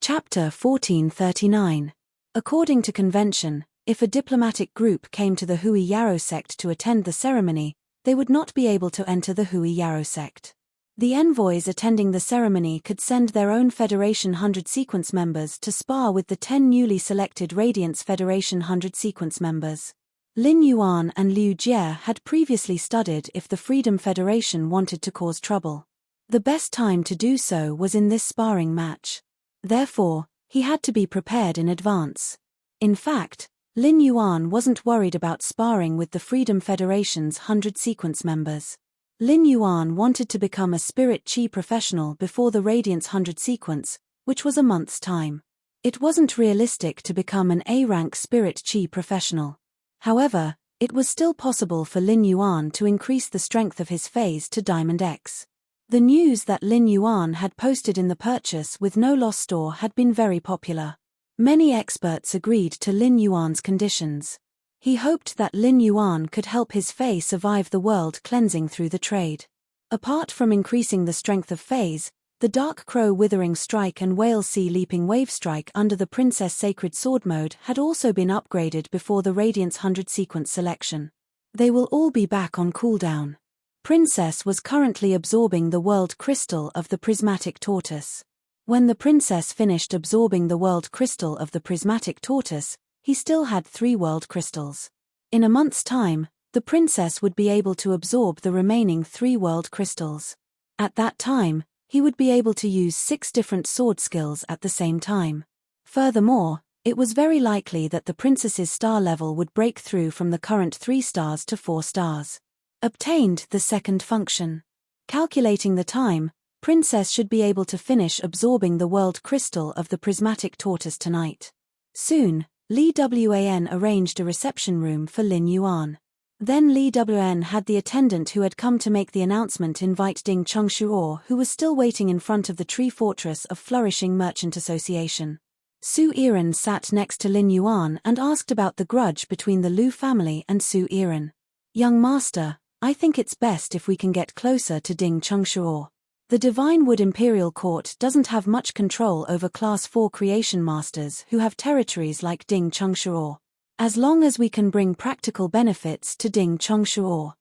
Chapter 1439. According to convention, if a diplomatic group came to the Hui Yarrow sect to attend the ceremony, they would not be able to enter the Hui Yarrow sect. The envoys attending the ceremony could send their own Federation 100 sequence members to spar with the 10 newly selected Radiance Federation 100 sequence members. Lin Yuan and Liu Jie had previously studied if the Freedom Federation wanted to cause trouble. The best time to do so was in this sparring match. Therefore, he had to be prepared in advance. In fact, Lin Yuan wasn't worried about sparring with the Freedom Federation's 100 sequence members. Lin Yuan wanted to become a Spirit Chi professional before the Radiance 100 sequence, which was a month's time. It wasn't realistic to become an A-rank Spirit Chi professional. However, it was still possible for Lin Yuan to increase the strength of his phase to Diamond X. The news that Lin Yuan had posted in the Purchase with No Loss store had been very popular. Many experts agreed to Lin Yuan's conditions. He hoped that Lin Yuan could help his Fae survive the world cleansing through the trade. Apart from increasing the strength of Faes, the Dark Crow Withering Strike and Whale Sea Leaping Wave Strike under the Princess Sacred Sword mode had also been upgraded before the Radiance 100 sequence selection. They will all be back on cooldown. Princess was currently absorbing the World Crystal of the Prismatic Tortoise. When the Princess finished absorbing the World Crystal of the Prismatic Tortoise, he still had 3 World Crystals. In a month's time, the Princess would be able to absorb the remaining 3 World Crystals. At that time, he would be able to use 6 different sword skills at the same time. Furthermore, it was very likely that the Princess's star level would break through from the current 3 stars to 4 stars. Obtained the second function. Calculating the time, Princess should be able to finish absorbing the World Crystal of the Prismatic Tortoise tonight. Soon, Li Wan arranged a reception room for Lin Yuan. Then Li Wan had the attendant who had come to make the announcement invite Ding Chengshuo, who was still waiting in front of the Tree Fortress of Flourishing Merchant Association. Su Yiren sat next to Lin Yuan and asked about the grudge between the Lu family and Su Yiren. Young master, I think it's best if we can get closer to Ding Chengshuo. The Divine Wood Imperial Court doesn't have much control over Class 4 creation masters who have territories like Ding Chengshuo. As long as we can bring practical benefits to Ding Chengshuo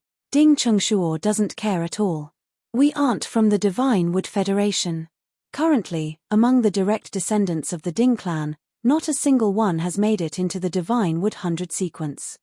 doesn't care at all. We aren't from the Divine Wood Federation. Currently, among the direct descendants of the Ding clan, not a single one has made it into the Divine Wood 100 sequence.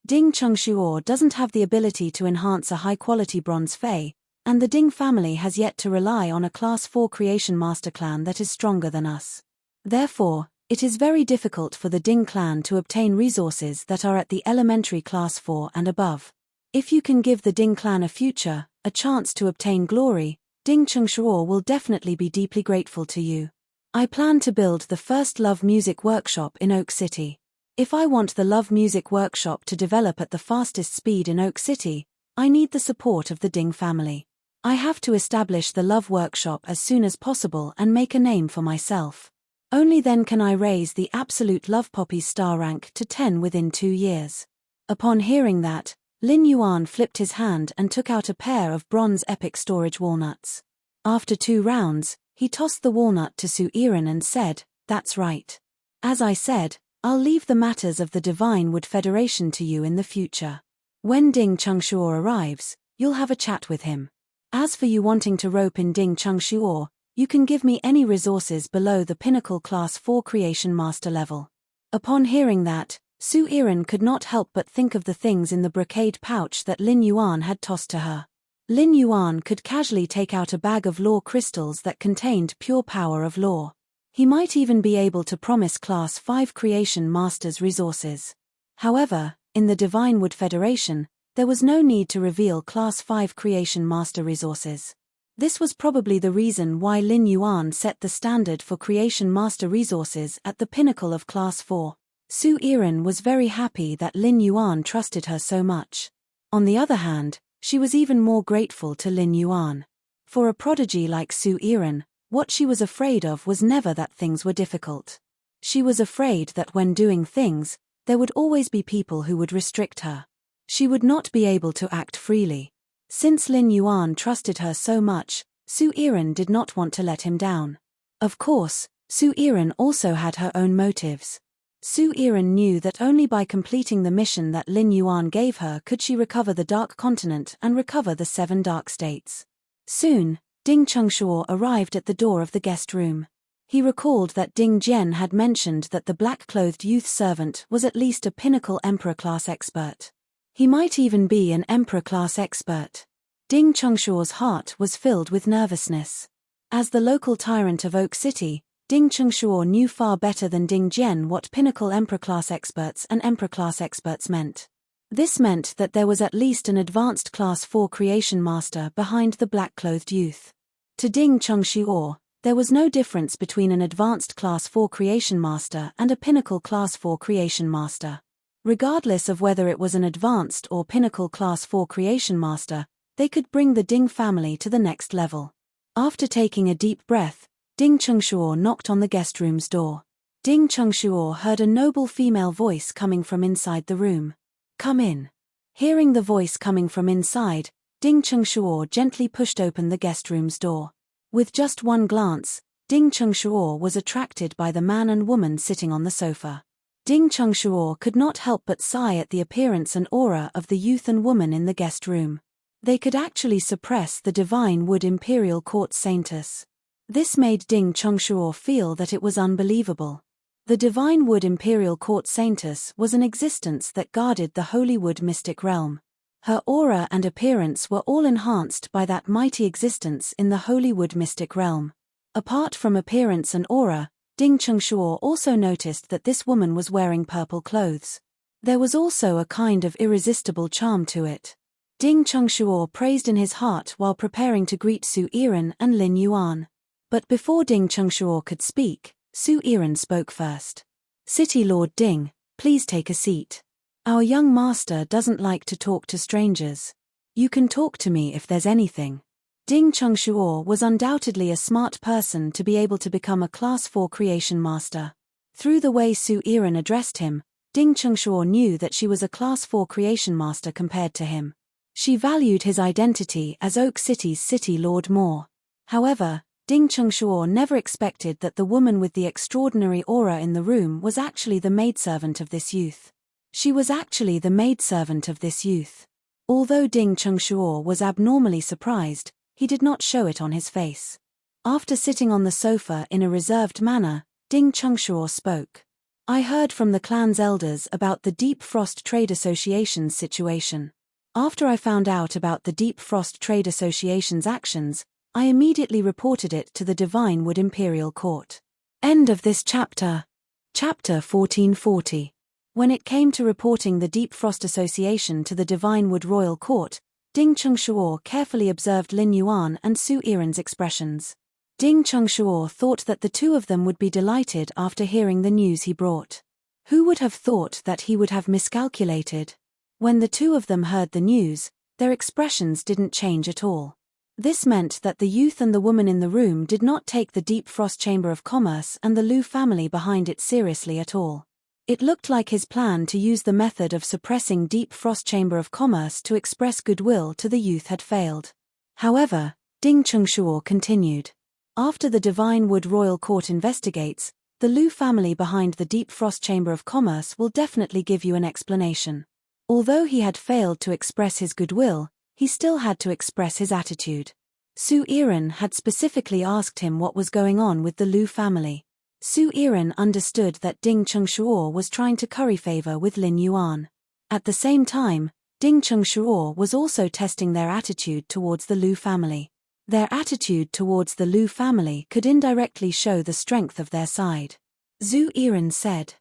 Ding Chengshuo doesn't have the ability to enhance a high-quality bronze Fae, and the Ding family has yet to rely on a Class 4 creation master clan that is stronger than us. Therefore, it is very difficult for the Ding clan to obtain resources that are at the elementary Class 4 and above. If you can give the Ding clan a future, a chance to obtain glory, Ding Chengshuo will definitely be deeply grateful to you. I plan to build the first Love Music Workshop in Oak City. If I want the Love Music Workshop to develop at the fastest speed in Oak City, I need the support of the Ding family. I have to establish the Love Workshop as soon as possible and make a name for myself. Only then can I raise the absolute Love Poppy's star rank to 10 within 2 years. Upon hearing that, Lin Yuan flipped his hand and took out a pair of bronze epic storage walnuts. After 2 rounds, he tossed the walnut to Su Yiren and said, "That's right. As I said, I'll leave the matters of the Divine Wood Federation to you in the future. When Ding Chengshuo arrives, you'll have a chat with him. As for you wanting to rope in Ding Chengshuo, you can give me any resources below the pinnacle Class 4 creation master level." Upon hearing that, Su Yiren could not help but think of the things in the brocade pouch that Lin Yuan had tossed to her. Lin Yuan could casually take out a bag of law crystals that contained pure power of law. He might even be able to promise Class 5 creation masters resources. However, in the Divine Wood Federation, there was no need to reveal Class 5 creation master resources. This was probably the reason why Lin Yuan set the standard for creation master resources at the pinnacle of Class 4. Su Yiren was very happy that Lin Yuan trusted her so much. On the other hand, she was even more grateful to Lin Yuan. For a prodigy like Su Yiren, what she was afraid of was never that things were difficult. She was afraid that when doing things, there would always be people who would restrict her. She would not be able to act freely. Since Lin Yuan trusted her so much, Su Yiren did not want to let him down. Of course, Su Iran also had her own motives. Su Iran knew that only by completing the mission that Lin Yuan gave her could she recover the Dark Continent and recover the 7 dark states. Soon, Ding Chengshuo arrived at the door of the guest room. He recalled that Ding Jian had mentioned that the black-clothed youth servant was at least a pinnacle Emperor-class expert. He might even be an Emperor-class expert. Ding Chengshuo's heart was filled with nervousness. As the local tyrant of Oak City, Ding Chengshuo knew far better than Ding Jian what pinnacle Emperor-class experts and Emperor-class experts meant. This meant that there was at least an advanced Class 4 creation master behind the black-clothed youth. To Ding Chengshuo, there was no difference between an advanced Class 4 creation master and a pinnacle Class 4 creation master. Regardless of whether it was an advanced or pinnacle Class 4 creation master, they could bring the Ding family to the next level. After taking a deep breath, Ding Chengshuo knocked on the guest room's door. Ding Chengshuo heard a noble female voice coming from inside the room. "Come in." Hearing the voice coming from inside, Ding Chengshuo gently pushed open the guest room's door. With just one glance, Ding Chengshuo was attracted by the man and woman sitting on the sofa. Ding Chengshuo could not help but sigh at the appearance and aura of the youth and woman in the guest room. They could actually suppress the divine wood imperial court saintess. This made Ding Chengshuo feel that it was unbelievable. The divine wood imperial court saintess was an existence that guarded the holy wood mystic realm. Her aura and appearance were all enhanced by that mighty existence in the holy wood mystic realm. Apart from appearance and aura, Ding Chengshuo also noticed that this woman was wearing purple clothes. There was also a kind of irresistible charm to it. Ding Chengshuo praised in his heart while preparing to greet Su Iran and Lin Yuan. But before Ding Chengshuo could speak, Su Iran spoke first. "City Lord Ding, please take a seat. Our young master doesn't like to talk to strangers. You can talk to me if there's anything." Ding Chengshuo was undoubtedly a smart person to be able to become a Class 4 creation master. Through the way Su Iran addressed him, Ding Chengshuo knew that she was a Class 4 creation master compared to him. She valued his identity as Oak City's city lord more. However, Ding Chengshuo never expected that the woman with the extraordinary aura in the room was actually the maidservant of this youth. She was actually the maidservant of this youth. Although Ding Chengshuo was abnormally surprised, he did not show it on his face. After sitting on the sofa in a reserved manner, Ding Chengshuo spoke. "I heard from the clan's elders about the Deep Frost Trade Association's situation. After I found out about the Deep Frost Trade Association's actions, I immediately reported it to the Divine Wood Imperial Court." End of this chapter. Chapter 1440. When it came to reporting the Deep Frost Association to the Divine Wood Royal Court, Ding Chengshuo carefully observed Lin Yuan and Su Iran's expressions. Ding Chengshuo thought that the two of them would be delighted after hearing the news he brought. Who would have thought that he would have miscalculated? When the two of them heard the news, their expressions didn't change at all. This meant that the youth and the woman in the room did not take the Deep Frost Chamber of Commerce and the Lu family behind it seriously at all. It looked like his plan to use the method of suppressing Deep Frost Chamber of Commerce to express goodwill to the youth had failed. However, Ding Chengshuo continued. "After the Divine Wood Royal Court investigates, the Lu family behind the Deep Frost Chamber of Commerce will definitely give you an explanation." Although he had failed to express his goodwill, he still had to express his attitude. Su Iran had specifically asked him what was going on with the Lu family. Su Iran understood that Ding Chengshuo was trying to curry favor with Lin Yuan. At the same time, Ding Chengshuo was also testing their attitude towards the Lu family. Their attitude towards the Lu family could indirectly show the strength of their side. Su Iran said,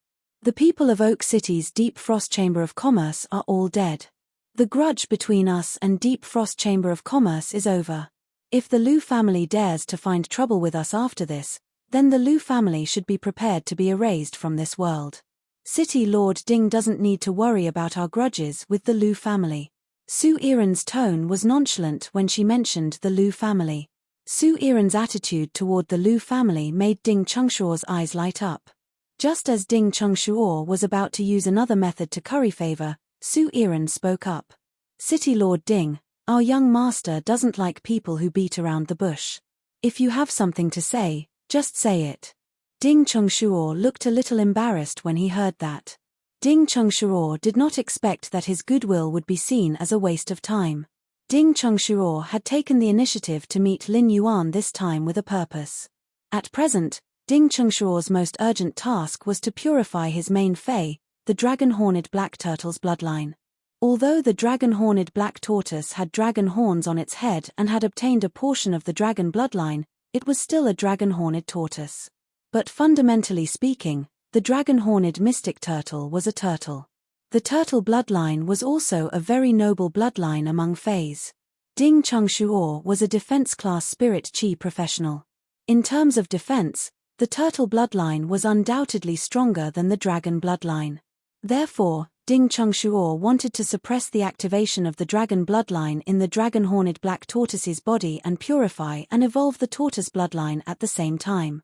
"The people of Oak City's Deep Frost Chamber of Commerce are all dead. The grudge between us and Deep Frost Chamber of Commerce is over. If the Lu family dares to find trouble with us after this, then the Lu family should be prepared to be erased from this world. City Lord Ding doesn't need to worry about our grudges with the Lu family." Su Iran's tone was nonchalant when she mentioned the Lu family. Su Iran's attitude toward the Lu family made Ding Chengshuo's eyes light up. Just as Ding Chengshuo was about to use another method to curry favor, Su Iran spoke up. "City Lord Ding, our young master doesn't like people who beat around the bush. If you have something to say, just say it." Ding Chengshuo looked a little embarrassed when he heard that. Ding Chengshuo did not expect that his goodwill would be seen as a waste of time. Ding Chengshuo had taken the initiative to meet Lin Yuan this time with a purpose. At present, Ding Chengshuo's most urgent task was to purify his main fei, the dragon-horned black turtle's bloodline. Although the dragon-horned black tortoise had dragon horns on its head and had obtained a portion of the dragon bloodline, it was still a dragon-horned tortoise. But fundamentally speaking, the dragon-horned mystic turtle was a turtle. The turtle bloodline was also a very noble bloodline among feis. Ding Chengshuo was a defense-class spirit chi professional. In terms of defense, the turtle bloodline was undoubtedly stronger than the dragon bloodline. Therefore, Ding Chengshuo wanted to suppress the activation of the dragon bloodline in the dragon-horned black tortoise's body and purify and evolve the tortoise bloodline at the same time.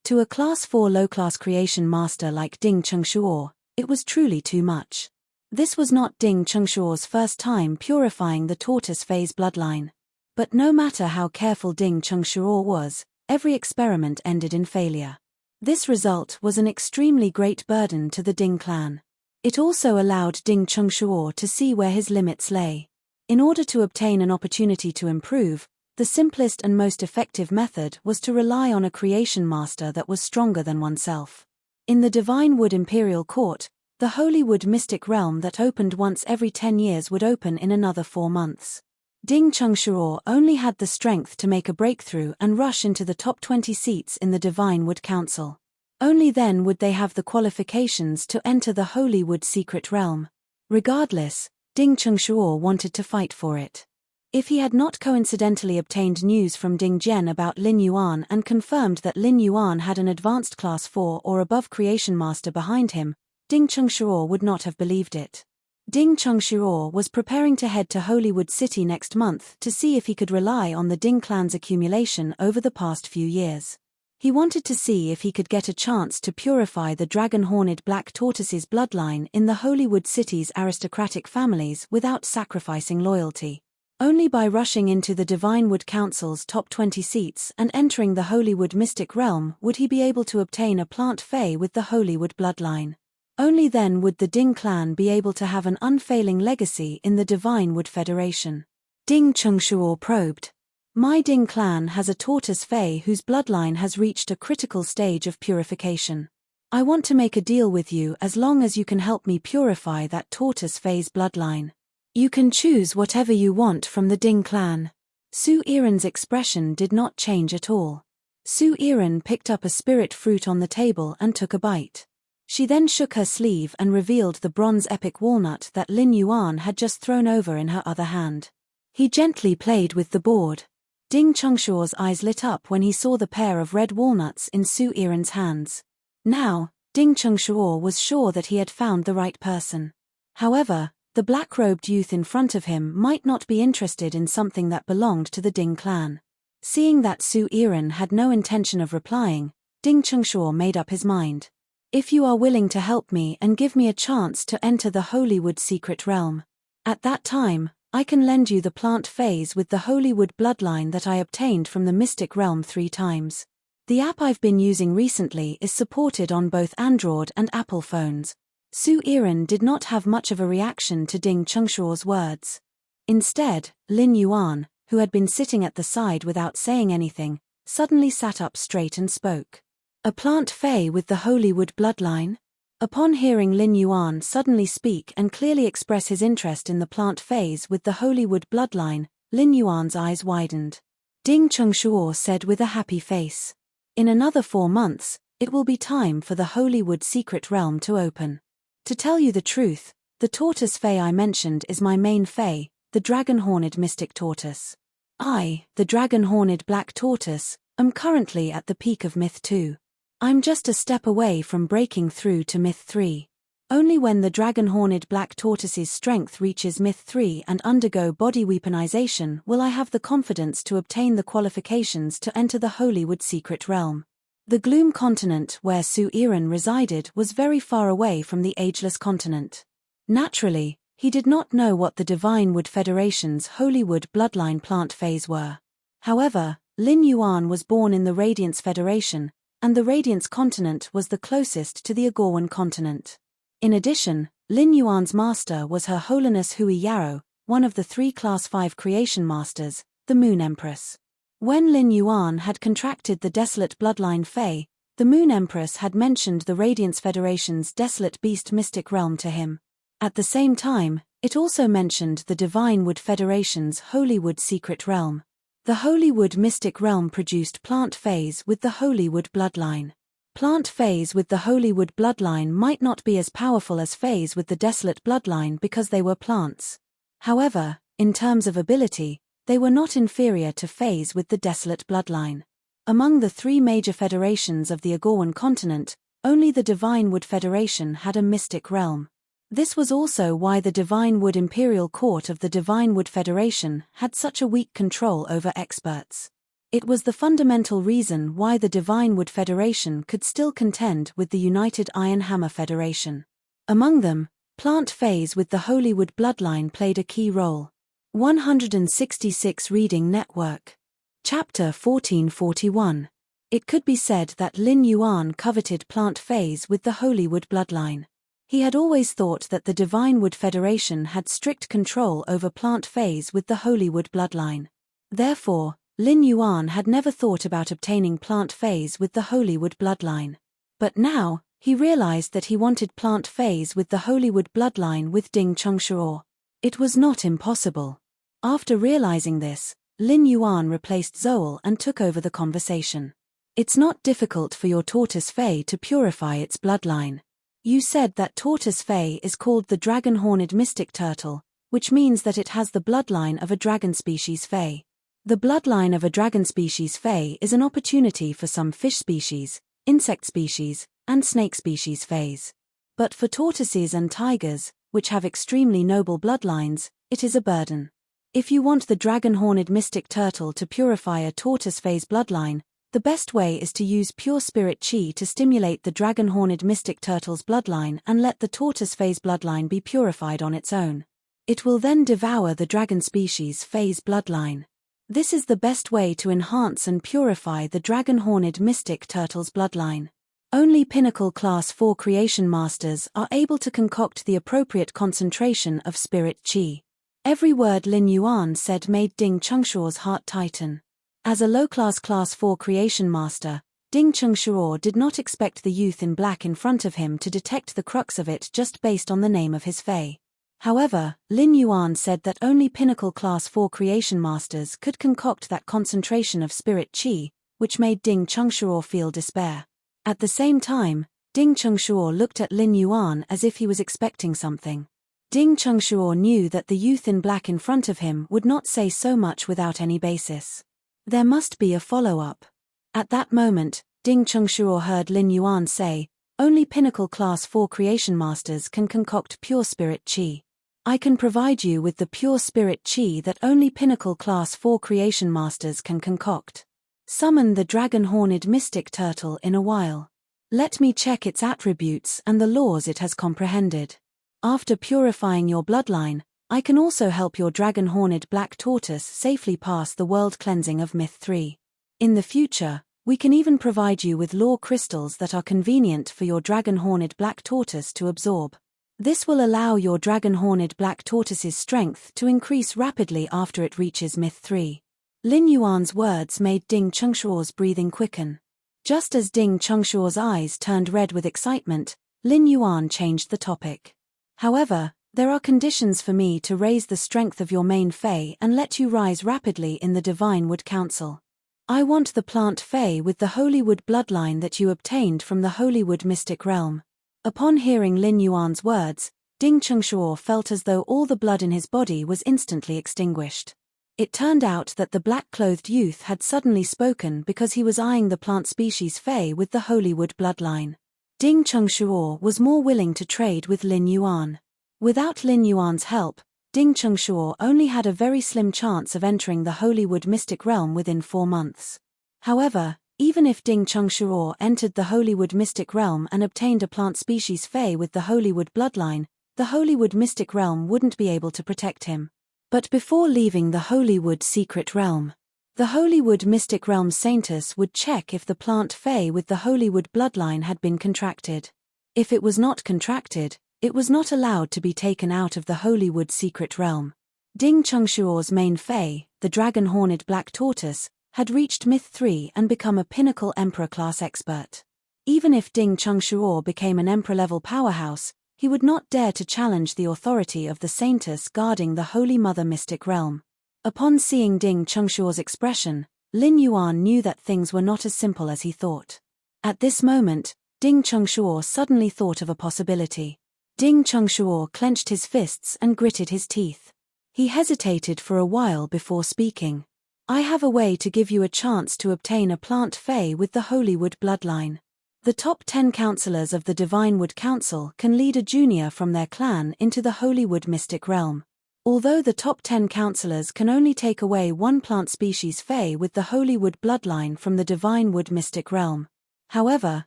To a Class 4 low-class creation master like Ding Chengshuo, it was truly too much. This was not Ding Chengshuo's first time purifying the tortoise phase bloodline. But no matter how careful Ding Chengshuo was, every experiment ended in failure. This result was an extremely great burden to the Ding clan. It also allowed Ding Chengshuo to see where his limits lay. In order to obtain an opportunity to improve, the simplest and most effective method was to rely on a creation master that was stronger than oneself. In the Divine Wood Imperial Court, the Holy Wood Mystic Realm that opened once every 10 years would open in another 4 months. Ding Chengshuo only had the strength to make a breakthrough and rush into the top 20 seats in the Divine Wood Council. Only then would they have the qualifications to enter the Holy Wood Secret Realm. Regardless, Ding Chengshuo wanted to fight for it. If he had not coincidentally obtained news from Ding Jian about Lin Yuan and confirmed that Lin Yuan had an advanced Class 4 or above creation master behind him, Ding Chengshuo would not have believed it. Ding Chengshuo was preparing to head to Holywood City next month to see if he could rely on the Ding clan's accumulation over the past few years. He wanted to see if he could get a chance to purify the dragon-horned black tortoise's bloodline in the Holywood City's aristocratic families without sacrificing loyalty. Only by rushing into the Divine Wood Council's top 20 seats and entering the Holywood Mystic Realm would he be able to obtain a plant fey with the Holywood bloodline. Only then would the Ding clan be able to have an unfailing legacy in the Divine Wood Federation. Ding Chengshuo probed. My Ding clan has a tortoise fey whose bloodline has reached a critical stage of purification. I want to make a deal with you as long as you can help me purify that tortoise fey's bloodline. You can choose whatever you want from the Ding clan. Su Iren's expression did not change at all. Su Iren picked up a spirit fruit on the table and took a bite. She then shook her sleeve and revealed the bronze epic walnut that Lin Yuan had just thrown over in her other hand. He gently played with the board. Ding Chengshuo's eyes lit up when he saw the pair of red walnuts in Su Iren's hands. Now, Ding Chengshuo was sure that he had found the right person. However, the black-robed youth in front of him might not be interested in something that belonged to the Ding clan. Seeing that Su Iren had no intention of replying, Ding Chengshuo made up his mind. If you are willing to help me and give me a chance to enter the Holywood Secret Realm, at that time, I can lend you the plant phase with the Holywood bloodline that I obtained from the Mystic Realm 3 times. The app I've been using recently is supported on both Android and Apple phones. Su Iren did not have much of a reaction to Ding Chengshuo's words. Instead, Lin Yuan, who had been sitting at the side without saying anything, suddenly sat up straight and spoke. A plant fey with the Holywood bloodline? Upon hearing Lin Yuan suddenly speak and clearly express his interest in the plant phase with the Holywood bloodline, Lin Yuan's eyes widened. Ding Chengshuo said with a happy face. In another 4 months, it will be time for the Holywood Secret Realm to open. To tell you the truth, the tortoise fey I mentioned is my main fey, the dragon-horned mystic tortoise. I, the dragon-horned black tortoise, am currently at the peak of Myth 2. I'm just a step away from breaking through to Myth 3. Only when the dragon-horned black tortoise's strength reaches Myth 3 and undergo body weaponization will I have the confidence to obtain the qualifications to enter the Holywood Secret Realm. The Gloom continent where Su Iren resided was very far away from the Ageless continent. Naturally, he did not know what the Divine Wood Federation's Holywood bloodline plant phase were. However, Lin Yuan was born in the Radiance Federation, and the Radiance continent was the closest to the Agorwan continent. In addition, Lin Yuan's master was Her Holiness Hui Yarrow, one of the 3 Class 5 creation masters, the Moon Empress. When Lin Yuan had contracted the desolate bloodline Fey, the Moon Empress had mentioned the Radiance Federation's desolate beast mystic realm to him. At the same time, it also mentioned the Divine Wood Federation's Holy Wood secret realm. The Holy Wood mystic realm produced plant Fays with the Holy Wood bloodline. Plant Fays with the Holy Wood bloodline might not be as powerful as Fays with the desolate bloodline because they were plants. However, in terms of ability, they were not inferior to Fays with the desolate bloodline. Among the 3 major federations of the Agorwan continent, only the Divine Wood Federation had a mystic realm. This was also why the Divine Wood Imperial Court of the Divine Wood Federation had such a weak control over experts. It was the fundamental reason why the Divine Wood Federation could still contend with the United Iron Hammer Federation. Among them, plant Fays with the Holy Wood bloodline played a key role. 166 Reading Network. Chapter 1441. It could be said that Lin Yuan coveted plant Fays with the Holy Wood bloodline. He had always thought that the Divine Wood Federation had strict control over plant Fays with the Holy Wood bloodline. Therefore, Lin Yuan had never thought about obtaining plant Fays with the Holy Wood bloodline. But now, he realized that he wanted plant Fays with the Holy Wood bloodline with Ding Chengshao. It was not impossible. After realizing this, Lin Yuan replaced Zoal and took over the conversation. It's not difficult for your tortoise Fey to purify its bloodline. You said that tortoise Fey is called the dragon-horned mystic turtle, which means that it has the bloodline of a dragon species Fey. The bloodline of a dragon species Fey is an opportunity for some fish species, insect species, and snake species Feys. But for tortoises and tigers, which have extremely noble bloodlines, it is a burden. If you want the dragon-horned mystic turtle to purify a tortoise Fey's bloodline, the best way is to use pure spirit chi to stimulate the dragon-horned mystic turtle's bloodline and let the tortoise Fey's bloodline be purified on its own. It will then devour the dragon species Fey's bloodline. This is the best way to enhance and purify the dragon-horned mystic turtle's bloodline. Only Pinnacle Class 4 creation masters are able to concoct the appropriate concentration of spirit chi. Every word Lin Yuan said made Ding Chengshuo's heart tighten. As a low-class Class 4 creation master, Ding Chengshuo did not expect the youth in black in front of him to detect the crux of it just based on the name of his Fey. However, Lin Yuan said that only Pinnacle Class 4 creation masters could concoct that concentration of spirit chi, which made Ding Chengshuo feel despair. At the same time, Ding Chengshuo looked at Lin Yuan as if he was expecting something. Ding Chengshuo knew that the youth in black in front of him would not say so much without any basis. There must be a follow-up. At that moment, Ding Chengshuo heard Lin Yuan say, only Pinnacle Class 4 creation masters can concoct pure spirit chi. I can provide you with the pure spirit chi that only Pinnacle Class 4 creation masters can concoct. Summon the dragon-horned mystic turtle in a while. Let me check its attributes and the laws it has comprehended. After purifying your bloodline, I can also help your dragon-horned black tortoise safely pass the world cleansing of Myth 3. In the future, we can even provide you with lore crystals that are convenient for your dragon-horned black tortoise to absorb. This will allow your dragon-horned black tortoise's strength to increase rapidly after it reaches Myth 3. Lin Yuan's words made Ding Chengshuo's breathing quicken. Just as Ding Chengshuo's eyes turned red with excitement, Lin Yuan changed the topic. However, there are conditions for me to raise the strength of your main Fey and let you rise rapidly in the Divine Wood Council. I want the plant Fey with the Holy Wood bloodline that you obtained from the Holy Wood mystic realm. Upon hearing Lin Yuan's words, Ding Chengshuo felt as though all the blood in his body was instantly extinguished. It turned out that the black-clothed youth had suddenly spoken because he was eyeing the plant species Fey with the Holy Wood bloodline. Ding Chengshuo was more willing to trade with Lin Yuan. Without Lin Yuan's help, Ding Chengshuo only had a very slim chance of entering the Holy Wood mystic realm within 4 months. However, even if Ding Chengshuo entered the Holy Wood mystic realm and obtained a plant species Fey with the Holy Wood bloodline, the Holy Wood mystic realm wouldn't be able to protect him. But before leaving the Holy Wood secret realm, The Holywood mystic realm Saintess would check if the plant Fae with the Holywood bloodline had been contracted. If it was not contracted, it was not allowed to be taken out of the Holywood secret realm. Ding Chungshuo's main Fae, the dragon-horned black tortoise, had reached Myth 3 and become a pinnacle Emperor-class expert. Even if Ding Chungshuo became an Emperor-level powerhouse, he would not dare to challenge the authority of the Saintess guarding the Holy Mother mystic realm. Upon seeing Ding Chungshuo's expression, Lin Yuan knew that things were not as simple as he thought. At this moment, Ding Chungshuo suddenly thought of a possibility. Ding Chungshuo clenched his fists and gritted his teeth. He hesitated for a while before speaking. I have a way to give you a chance to obtain a plant Fae with the Holywood bloodline. The top 10 counselors of the Divinewood Council can lead a junior from their clan into the Holywood mystic realm. Although the top 10 counselors can only take away one plant species Fae with the Holywood bloodline from the Divinewood mystic realm. However,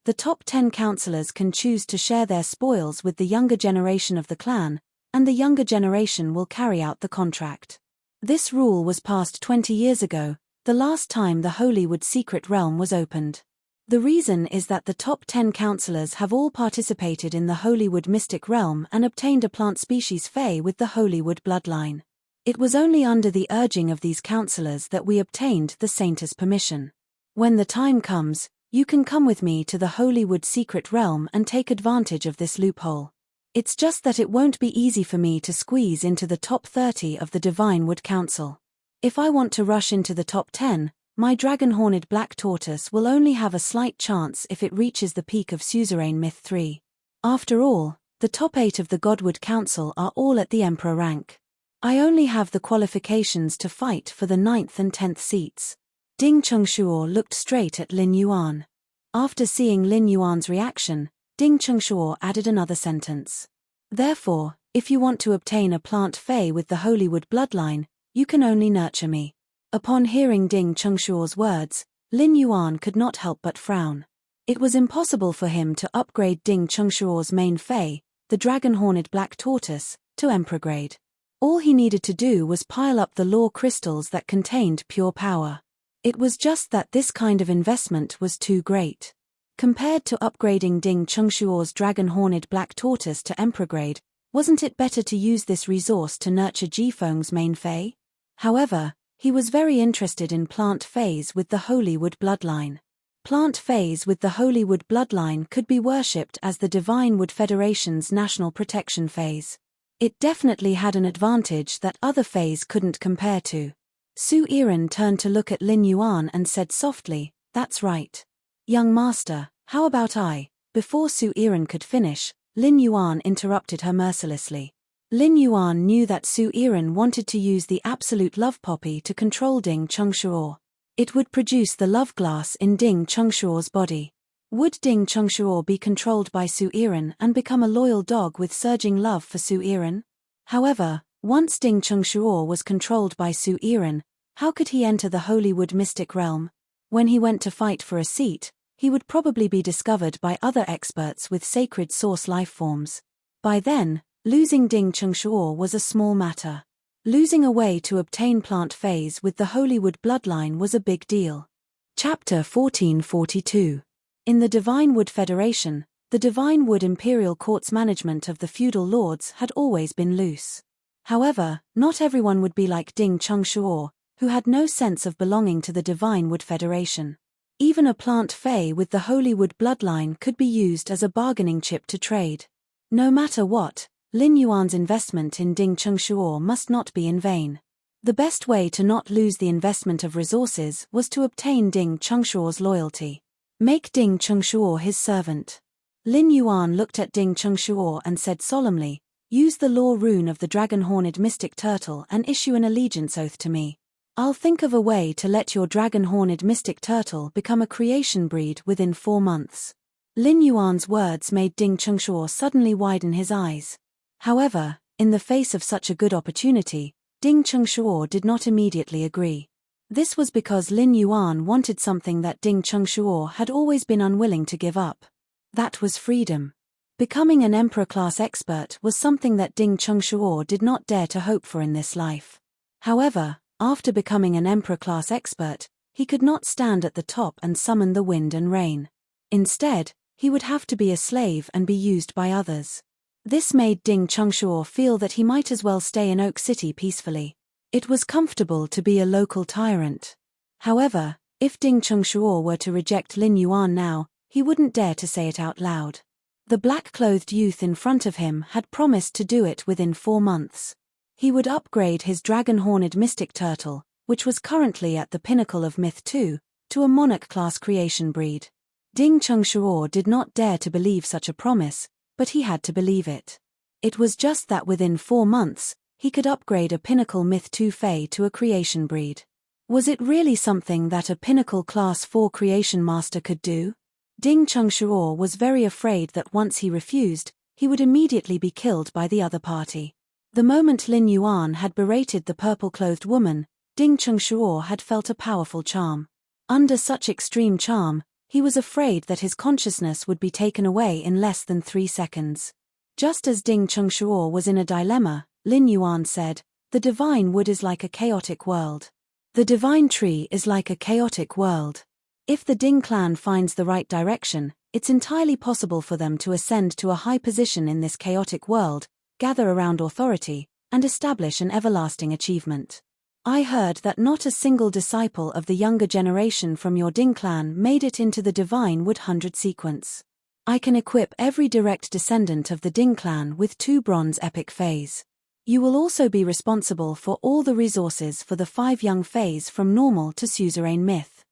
the top 10 counselors can choose to share their spoils with the younger generation of the clan, and the younger generation will carry out the contract. This rule was passed 20 years ago, the last time the Holywood secret realm was opened. The reason is that the top 10 counselors have all participated in the Holywood mystic realm and obtained a plant species Fae with the Holywood bloodline. It was only under the urging of these counselors that we obtained the Saintess' permission. When the time comes, you can come with me to the Holywood secret realm and take advantage of this loophole. It's just that it won't be easy for me to squeeze into the top 30 of the Divinewood Council. If I want to rush into the top 10, my dragon-horned black tortoise will only have a slight chance if it reaches the peak of suzerain Myth 3. After all, the top 8 of the Godwood Council are all at the Emperor rank. I only have the qualifications to fight for the 9th and 10th seats. Ding Chungshuo looked straight at Lin Yuan. After seeing Lin Yuan's reaction, Ding Chungshuo added another sentence. Therefore, if you want to obtain a plant Fae with the Holywood bloodline, you can only nurture me. Upon hearing Ding Chungshuo's words, Lin Yuan could not help but frown. It was impossible for him to upgrade Ding Chungshuo's main Fae, the dragon-horned black tortoise, to Emperor grade. All he needed to do was pile up the law crystals that contained pure power. It was just that this kind of investment was too great. Compared to upgrading Ding Chungshuo's dragon-horned black tortoise to Emperor grade, wasn't it better to use this resource to nurture Jifeng's main Fae? However, he was very interested in plant Faes with the Holywood bloodline. Plant Faes with the Holywood bloodline could be worshipped as the Divinewood Federation's national protection phase. It definitely had an advantage that other Faes couldn't compare to. Su Iren turned to look at Lin Yuan and said softly, "That's right. Young master, how about I?" Before Su Iren could finish, Lin Yuan interrupted her mercilessly. Lin Yuan knew that Su Iren wanted to use the absolute love poppy to control Ding Chungshuo. It would produce the love glass in Ding Chungshuo's body. Would Ding Chungshuo be controlled by Su Iren and become a loyal dog with surging love for Su Iren? However, once Ding Chungshuo was controlled by Su Iren, how could he enter the Holywood mystic realm? When he went to fight for a seat, he would probably be discovered by other experts with sacred source life forms. By then, losing Ding Chungshuo was a small matter. Losing a way to obtain plant Faes with the Holywood bloodline was a big deal. Chapter 1442. In the Divinewood Federation, the Divinewood Imperial Court's management of the feudal lords had always been loose. However, not everyone would be like Ding Chungshuo, who had no sense of belonging to the Divinewood Federation. Even a plant Fae with the Holywood bloodline could be used as a bargaining chip to trade. No matter what, Lin Yuan's investment in Ding Chungshuo must not be in vain. The best way to not lose the investment of resources was to obtain Ding Chungshuo's loyalty. Make Ding Chungshuo his servant. Lin Yuan looked at Ding Chungshuo and said solemnly, "Use the law rune of the dragon-horned mystic turtle and issue an allegiance oath to me. I'll think of a way to let your dragon-horned mystic turtle become a creation breed within 4 months." Lin Yuan's words made Ding Chungshuo suddenly widen his eyes. However, in the face of such a good opportunity, Ding Chungshuo did not immediately agree. This was because Lin Yuan wanted something that Ding Chungshuo had always been unwilling to give up. That was freedom. Becoming an Emperor-class expert was something that Ding Chungshuo did not dare to hope for in this life. However, After becoming an Emperor-class expert, he could not stand at the top and summon the wind and rain. Instead, he would have to be a slave and be used by others. This made Ding Chungshuo feel that he might as well stay in Oak City peacefully. It was comfortable to be a local tyrant. However, if Ding Chungshuo were to reject Lin Yuan now, he wouldn't dare to say it out loud. The black-clothed youth in front of him had promised to do it within 4 months. He would upgrade his dragon-horned mystic turtle, which was currently at the pinnacle of Myth 2, to a monarch-class creation breed. Ding Chungshuo did not dare to believe such a promise, but he had to believe it. It was just that within 4 months, he could upgrade a pinnacle Myth 2 Fae to a creation breed. Was it really something that a pinnacle Class 4 creation master could do? Ding Chungshuo was very afraid that once he refused, he would immediately be killed by the other party. The moment Lin Yuan had berated the purple-clothed woman, Ding Chungshuo had felt a powerful charm. Under such extreme charm, he was afraid that his consciousness would be taken away in less than 3 seconds. Just as Ding Chungshuo was in a dilemma, Lin Yuan said, "The divine wood is like a chaotic world. The divine tree is like a chaotic world. If the Ding clan finds the right direction, it's entirely possible for them to ascend to a high position in this chaotic world, gather around authority, and establish an everlasting achievement. I heard that not a single disciple of the younger generation from your Ding clan made it into the Divine Wood 100 sequence. I can equip every direct descendant of the Ding clan with 2 bronze epic Faes. You will also be responsible for all the resources for the 5 young Faes from normal to suzerain myth.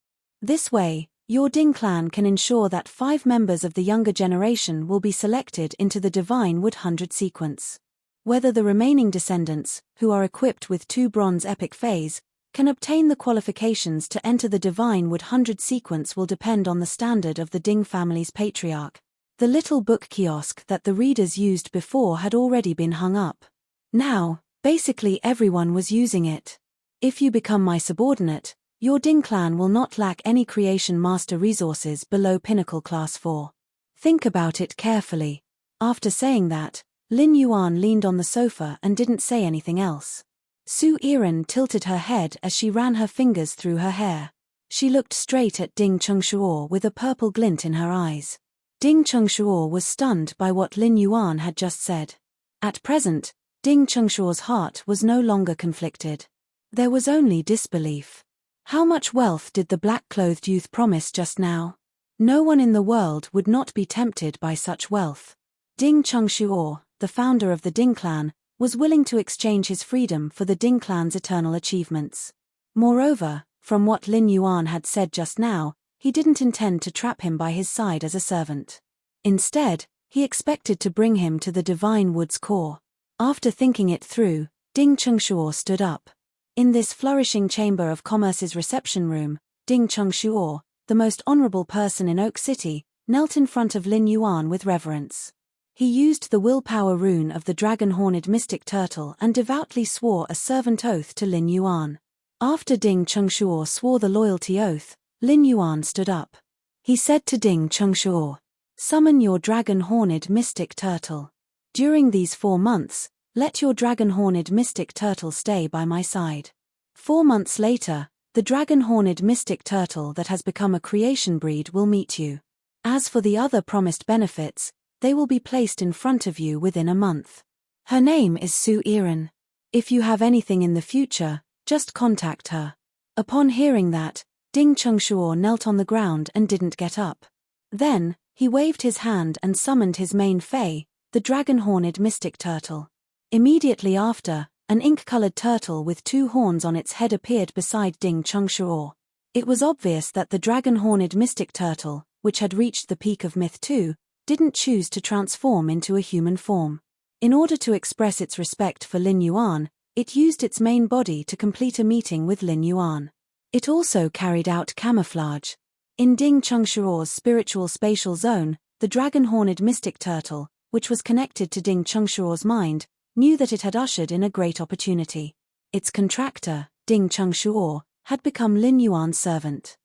This way, your Ding clan can ensure that 5 members of the younger generation will be selected into the Divine Wood 100 sequence. Whether the remaining descendants, who are equipped with 2 bronze epic Faes, can obtain the qualifications to enter the Divine Wood 100 sequence will depend on the standard of the Ding family's patriarch. The little book kiosk that the readers used before had already been hung up. Now, basically everyone was using it. If you become my subordinate, your Ding clan will not lack any creation master resources below Pinnacle Class 4. Think about it carefully. After saying that, Lin Yuan leaned on the sofa and didn't say anything else. Su Yiren tilted her head as she ran her fingers through her hair. She looked straight at Ding Chungshuo with a purple glint in her eyes. Ding Chungshuo was stunned by what Lin Yuan had just said. At present, Ding Chungshuo's heart was no longer conflicted. There was only disbelief. How much wealth did the black-clothed youth promise just now? No one in the world would not be tempted by such wealth. Ding Chungshuo, the founder of the Ding clan, was willing to exchange his freedom for the Ding clan's eternal achievements. Moreover, from what Lin Yuan had said just now, he didn't intend to trap him by his side as a servant. Instead, he expected to bring him to the Divine Wood's core. After thinking it through, Ding Chungshuo stood up. In this flourishing Chamber of Commerce's reception room, Ding Chungshuo, the most honorable person in Oak City, knelt in front of Lin Yuan with reverence. He used the willpower rune of the dragon-horned mystic turtle and devoutly swore a servant oath to Lin Yuan. After Ding Chungshuo swore the loyalty oath, Lin Yuan stood up. He said to Ding Chungshuo, "Summon your dragon-horned mystic turtle. During these 4 months, let your dragon-horned mystic turtle stay by my side." 4 months later, the dragon-horned mystic turtle that has become a creation breed will meet you. As for the other promised benefits, they will be placed in front of you within a month. Her name is Su Yiren. If you have anything in the future, just contact her. Upon hearing that, Ding Chungshuo knelt on the ground and didn't get up. Then, he waved his hand and summoned his main Fae, the dragon-horned mystic turtle. Immediately after, an ink-colored turtle with 2 horns on its head appeared beside Ding Chungshuo. It was obvious that the dragon-horned mystic turtle, which had reached the peak of Myth 2, didn't choose to transform into a human form. In order to express its respect for Lin Yuan, it used its main body to complete a meeting with Lin Yuan. It also carried out camouflage. In Ding Chungshuo's spiritual spatial zone, the dragon-horned mystic turtle, which was connected to Ding Chungshuo's mind, knew that it had ushered in a great opportunity. Its contractor, Ding Chungshuo, had become Lin Yuan's servant.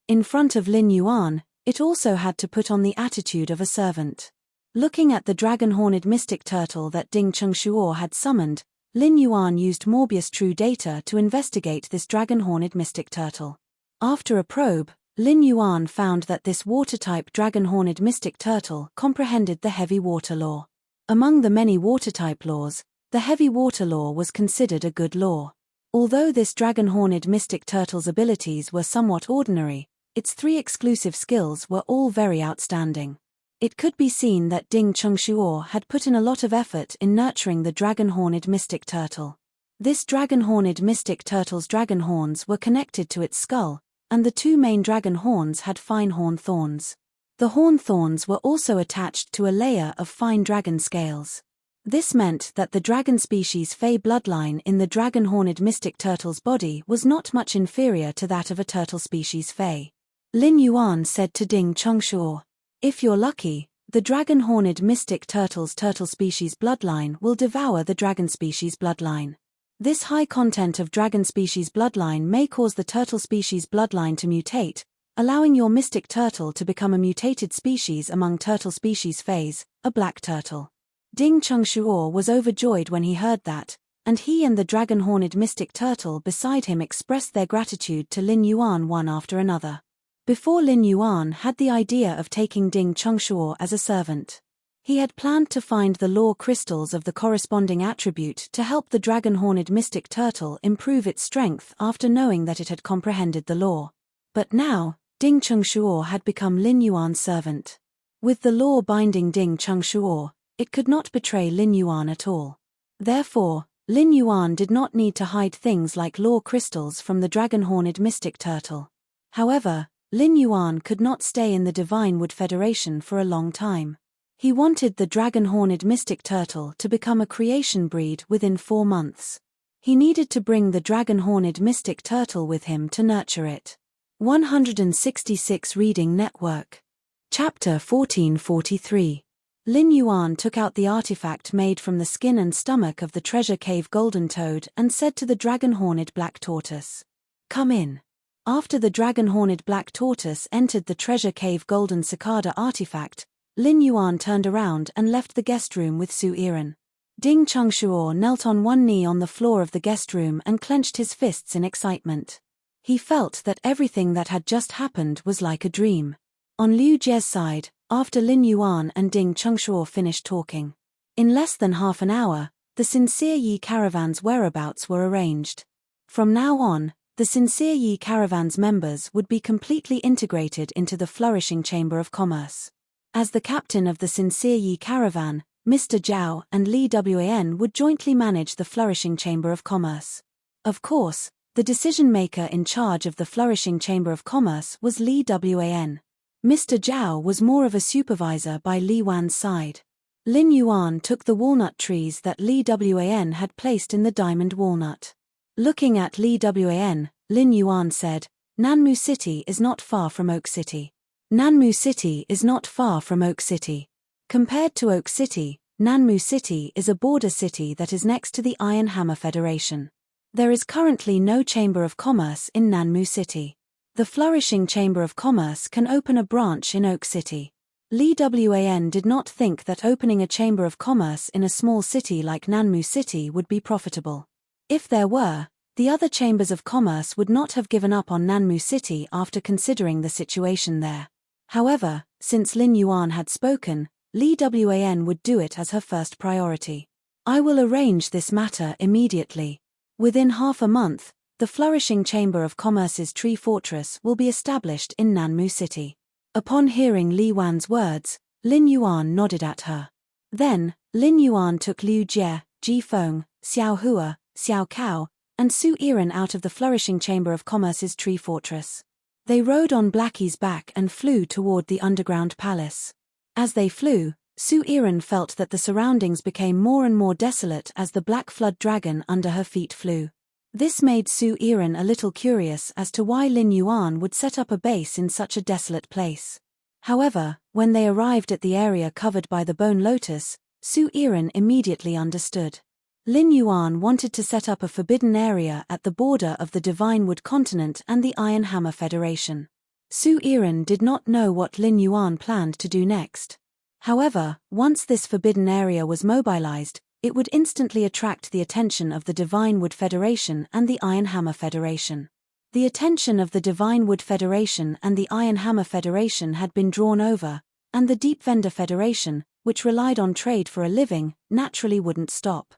In front of Lin Yuan, it also had to put on the attitude of a servant. Looking at the dragon-horned mystic turtle that Ding Chungshuo had summoned, Lin Yuan used Morbius True Data to investigate this dragon-horned mystic turtle. After a probe, Lin Yuan found that this water-type dragon-horned mystic turtle comprehended the heavy water law. Among the many water-type laws, the heavy water law was considered a good law. Although this dragon-horned mystic turtle's abilities were somewhat ordinary, its 3 exclusive skills were all very outstanding. It could be seen that Ding Chengshuo had put in a lot of effort in nurturing the dragon-horned mystic turtle. This dragon-horned mystic turtle's dragon horns were connected to its skull, and the 2 main dragon horns had fine horn thorns. The horn thorns were also attached to a layer of fine dragon scales. This meant that the dragon species Fey bloodline in the dragon-horned mystic turtle's body was not much inferior to that of a turtle species Fey. Lin Yuan said to Ding Chengshuo, "If you're lucky, the dragon-horned mystic turtle's turtle species bloodline will devour the dragon species bloodline. This high content of dragon species bloodline may cause the turtle species bloodline to mutate, allowing your mystic turtle to become a mutated species among turtle species Feys, a black turtle." Ding Chengshuo was overjoyed when he heard that, and he and the dragon-horned mystic turtle beside him expressed their gratitude to Lin Yuan one after another. Before Lin Yuan had the idea of taking Ding Chengshuo as a servant. He had planned to find the law crystals of the corresponding attribute to help the dragon-horned mystic turtle improve its strength after knowing that it had comprehended the law. But now, Ding Chengshuo had become Lin Yuan's servant. With the law binding Ding Chengshuo, it could not betray Lin Yuan at all. Therefore, Lin Yuan did not need to hide things like law crystals from the dragon-horned mystic turtle. However, Lin Yuan could not stay in the Divine Wood Federation for a long time. He wanted the dragon-horned mystic turtle to become a creation breed within 4 months. He needed to bring the dragon-horned mystic turtle with him to nurture it. 166 Reading Network. Chapter 1443. Lin Yuan took out the artifact made from the skin and stomach of the treasure cave golden toad and said to the dragon-horned black tortoise, "Come in." After the dragon-horned black tortoise entered the treasure cave golden cicada artifact, Lin Yuan turned around and left the guest room with Su Yiren. Ding Chengshuo knelt on one knee on the floor of the guest room and clenched his fists in excitement. He felt that everything that had just happened was like a dream. On Liu Jie's side, after Lin Yuan and Ding Chengshuo finished talking, in less than half an hour, the Sincere Yi caravan's whereabouts were arranged. From now on, the Sincere Yi caravan's members would be completely integrated into the flourishing Chamber of Commerce. As the captain of the Sincere Yi caravan, Mr. Zhao and Li Wan would jointly manage the flourishing Chamber of Commerce. Of course, the decision-maker in charge of the flourishing Chamber of Commerce was Li Wan. Mr. Zhao was more of a supervisor by Li Wan's side. Lin Yuan took the walnut trees that Li Wan had placed in the diamond walnut. Looking at Li Wan, Lin Yuan said, "Nanmu City is not far from Oak City. Nanmu City is not far from Oak City. Compared to Oak City, Nanmu City is a border city that is next to the Iron Hammer Federation. There is currently no Chamber of Commerce in Nanmu City. The flourishing Chamber of Commerce can open a branch in Oak City." Li Wan did not think that opening a Chamber of Commerce in a small city like Nanmu City would be profitable. If there were, the other chambers of commerce would not have given up on Nanmu City after considering the situation there. However, since Lin Yuan had spoken, Li Wan would do it as her first priority. "I will arrange this matter immediately. Within half a month, the flourishing Chamber of Commerce's Tree Fortress will be established in Nanmu City." Upon hearing Li Wan's words, Lin Yuan nodded at her. Then, Lin Yuan took Liu Jie, Ji Feng, Xiao Hua, Xiao Cao, and Su Yiren out of the flourishing Chamber of Commerce's Tree Fortress. They rode on Blackie's back and flew toward the underground palace. As they flew, Su Yiren felt that the surroundings became more and more desolate as the black flood dragon under her feet flew. This made Su Yiren a little curious as to why Lin Yuan would set up a base in such a desolate place. However, when they arrived at the area covered by the bone lotus, Su Yiren immediately understood. Lin Yuan wanted to set up a forbidden area at the border of the Divine Wood Continent and the Iron Hammer Federation. Su Yiren did not know what Lin Yuan planned to do next. However, once this forbidden area was mobilized, It would instantly attract the attention of the Divine Wood Federation and the Iron Hammer Federation. The attention of the Divine Wood Federation and the Iron Hammer Federation had been drawn over, and the Deep Vendor Federation, which relied on trade for a living, naturally wouldn't stop.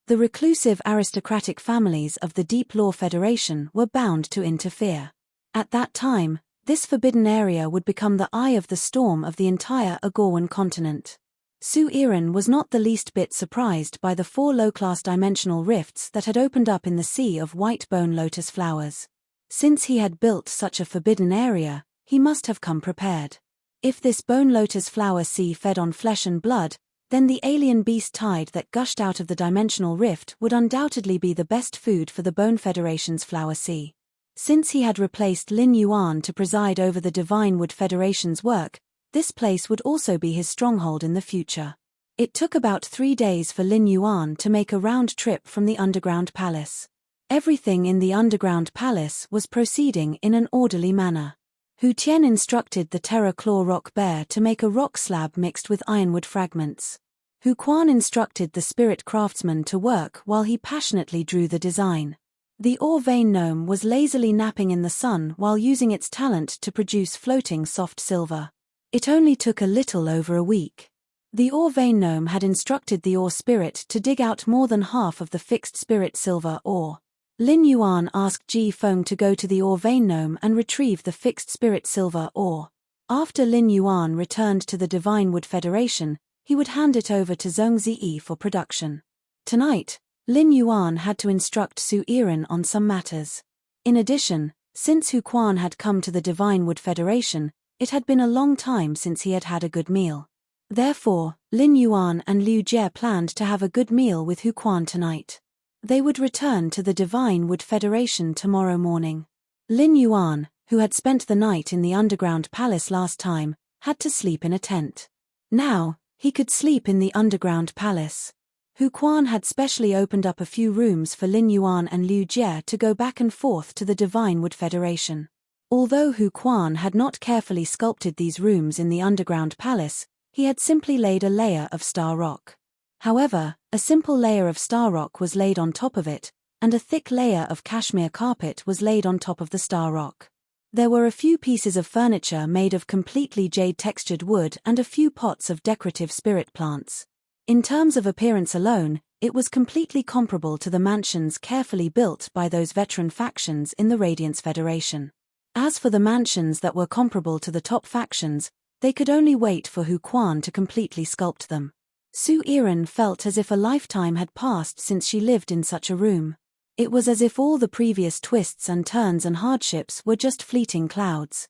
The reclusive aristocratic families of the Deep Law Federation were bound to interfere. At that time, this forbidden area would become the eye of the storm of the entire Agorwan continent. Su Iran was not the least bit surprised by the 4 low-class dimensional rifts that had opened up in the sea of white bone lotus flowers. Since he had built such a forbidden area, he must have come prepared. If this bone lotus flower sea fed on flesh and blood, then the alien beast tide that gushed out of the dimensional rift would undoubtedly be the best food for the Bone Federation's flower sea. Since he had replaced Lin Yuan to preside over the Divine Wood Federation's work, this place would also be his stronghold in the future. It took about 3 days for Lin Yuan to make a round trip from the underground palace. Everything in the underground palace was proceeding in an orderly manner. Hu Tian instructed the Terror Claw Rock Bear to make a rock slab mixed with ironwood fragments. Hu Quan instructed the spirit craftsman to work while he passionately drew the design. The ore vein gnome was lazily napping in the sun while using its talent to produce floating soft silver. It only took a little over a week. The ore vein gnome had instructed the ore spirit to dig out more than half of the fixed spirit silver ore. Lin Yuan asked Ji Feng to go to the ore vein gnome and retrieve the fixed spirit silver ore. After Lin Yuan returned to the Divine Wood Federation, he would hand it over to Zhong Ziyi for production. Tonight, Lin Yuan had to instruct Su Iran on some matters. In addition, since Hu Quan had come to the Divine Wood Federation, it had been a long time since he had had a good meal. Therefore, Lin Yuan and Liu Jie planned to have a good meal with Hu Quan tonight. They would return to the Divine Wood Federation tomorrow morning. Lin Yuan, who had spent the night in the underground palace last time, had to sleep in a tent. Now, he could sleep in the underground palace. Hu Quan had specially opened up a few rooms for Lin Yuan and Liu Jie to go back and forth to the Divine Wood Federation. Although Hu Quan had not carefully sculpted these rooms in the underground palace, he had simply laid a layer of star rock. However, a simple layer of star rock was laid on top of it, and a thick layer of cashmere carpet was laid on top of the star rock. There were a few pieces of furniture made of completely jade-textured wood and a few pots of decorative spirit plants. In terms of appearance alone, it was completely comparable to the mansions carefully built by those veteran factions in the Radiance Federation. As for the mansions that were comparable to the top factions, they could only wait for Hu Quan to completely sculpt them. Su Iran felt as if a lifetime had passed since she lived in such a room. It was as if all the previous twists and turns and hardships were just fleeting clouds.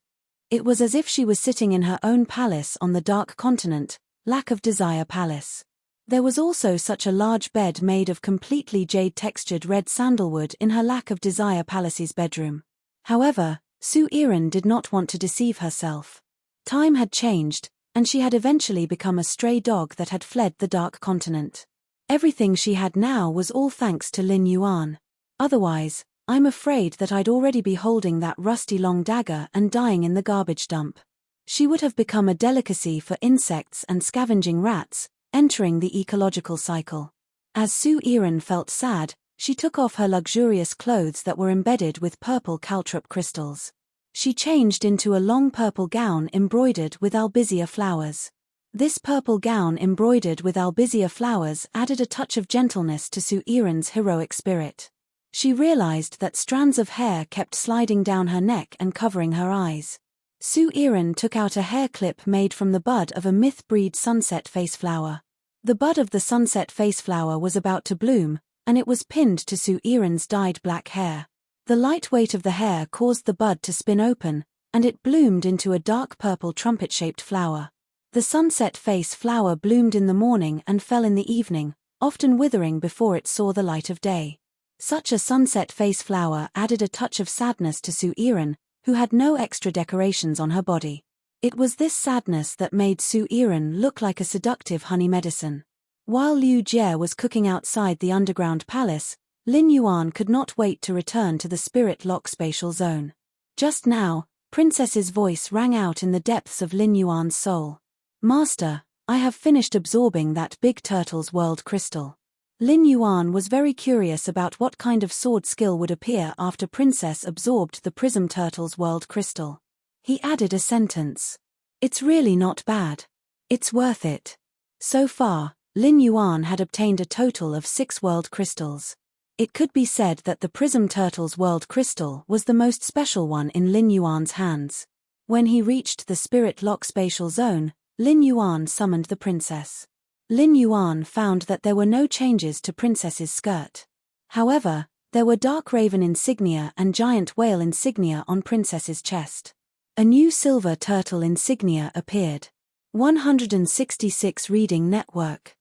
It was as if she was sitting in her own palace on the Dark Continent, Lack of Desire Palace. There was also such a large bed made of completely jade-textured red sandalwood in her Lack of Desire Palace's bedroom. However, Su Iran did not want to deceive herself. Time had changed, and she had eventually become a stray dog that had fled the Dark Continent. Everything she had now was all thanks to Lin Yuan. Otherwise, I'm afraid that I'd already be holding that rusty long dagger and dying in the garbage dump. She would have become a delicacy for insects and scavenging rats, entering the ecological cycle. As Su Iran felt sad, she took off her luxurious clothes that were embedded with purple caltrop crystals. She changed into a long purple gown embroidered with albizia flowers. This purple gown embroidered with albizia flowers added a touch of gentleness to Su Iran's heroic spirit. She realized that strands of hair kept sliding down her neck and covering her eyes. Su Iran took out a hair clip made from the bud of a myth-breed sunset face flower. The bud of the sunset face flower was about to bloom, and it was pinned to Su Iran's dyed black hair. The light weight of the hair caused the bud to spin open, and it bloomed into a dark purple trumpet-shaped flower. The sunset face flower bloomed in the morning and fell in the evening, often withering before it saw the light of day. Such a sunset face flower added a touch of sadness to Su Iran, who had no extra decorations on her body. It was this sadness that made Su Iran look like a seductive honey medicine. While Liu Jie was cooking outside the underground palace, Lin Yuan could not wait to return to the Spirit Lock spatial zone. Just now, Princess's voice rang out in the depths of Lin Yuan's soul. "Master, I have finished absorbing that big turtle's world crystal. Lin Yuan was very curious about what kind of sword skill would appear after Princess absorbed the Prism Turtle's world crystal. He added a sentence. It's really not bad. It's worth it. So far, Lin Yuan had obtained a total of 6 world crystals. It could be said that the Prism Turtle's world crystal was the most special one in Lin Yuan's hands. When he reached the Spirit Lock spatial zone, Lin Yuan summoned the princess. Lin Yuan found that there were no changes to Princess's skirt. However, there were Dark Raven insignia and Giant Whale insignia on Princess's chest. A new Silver Turtle insignia appeared. 166 Reading Network.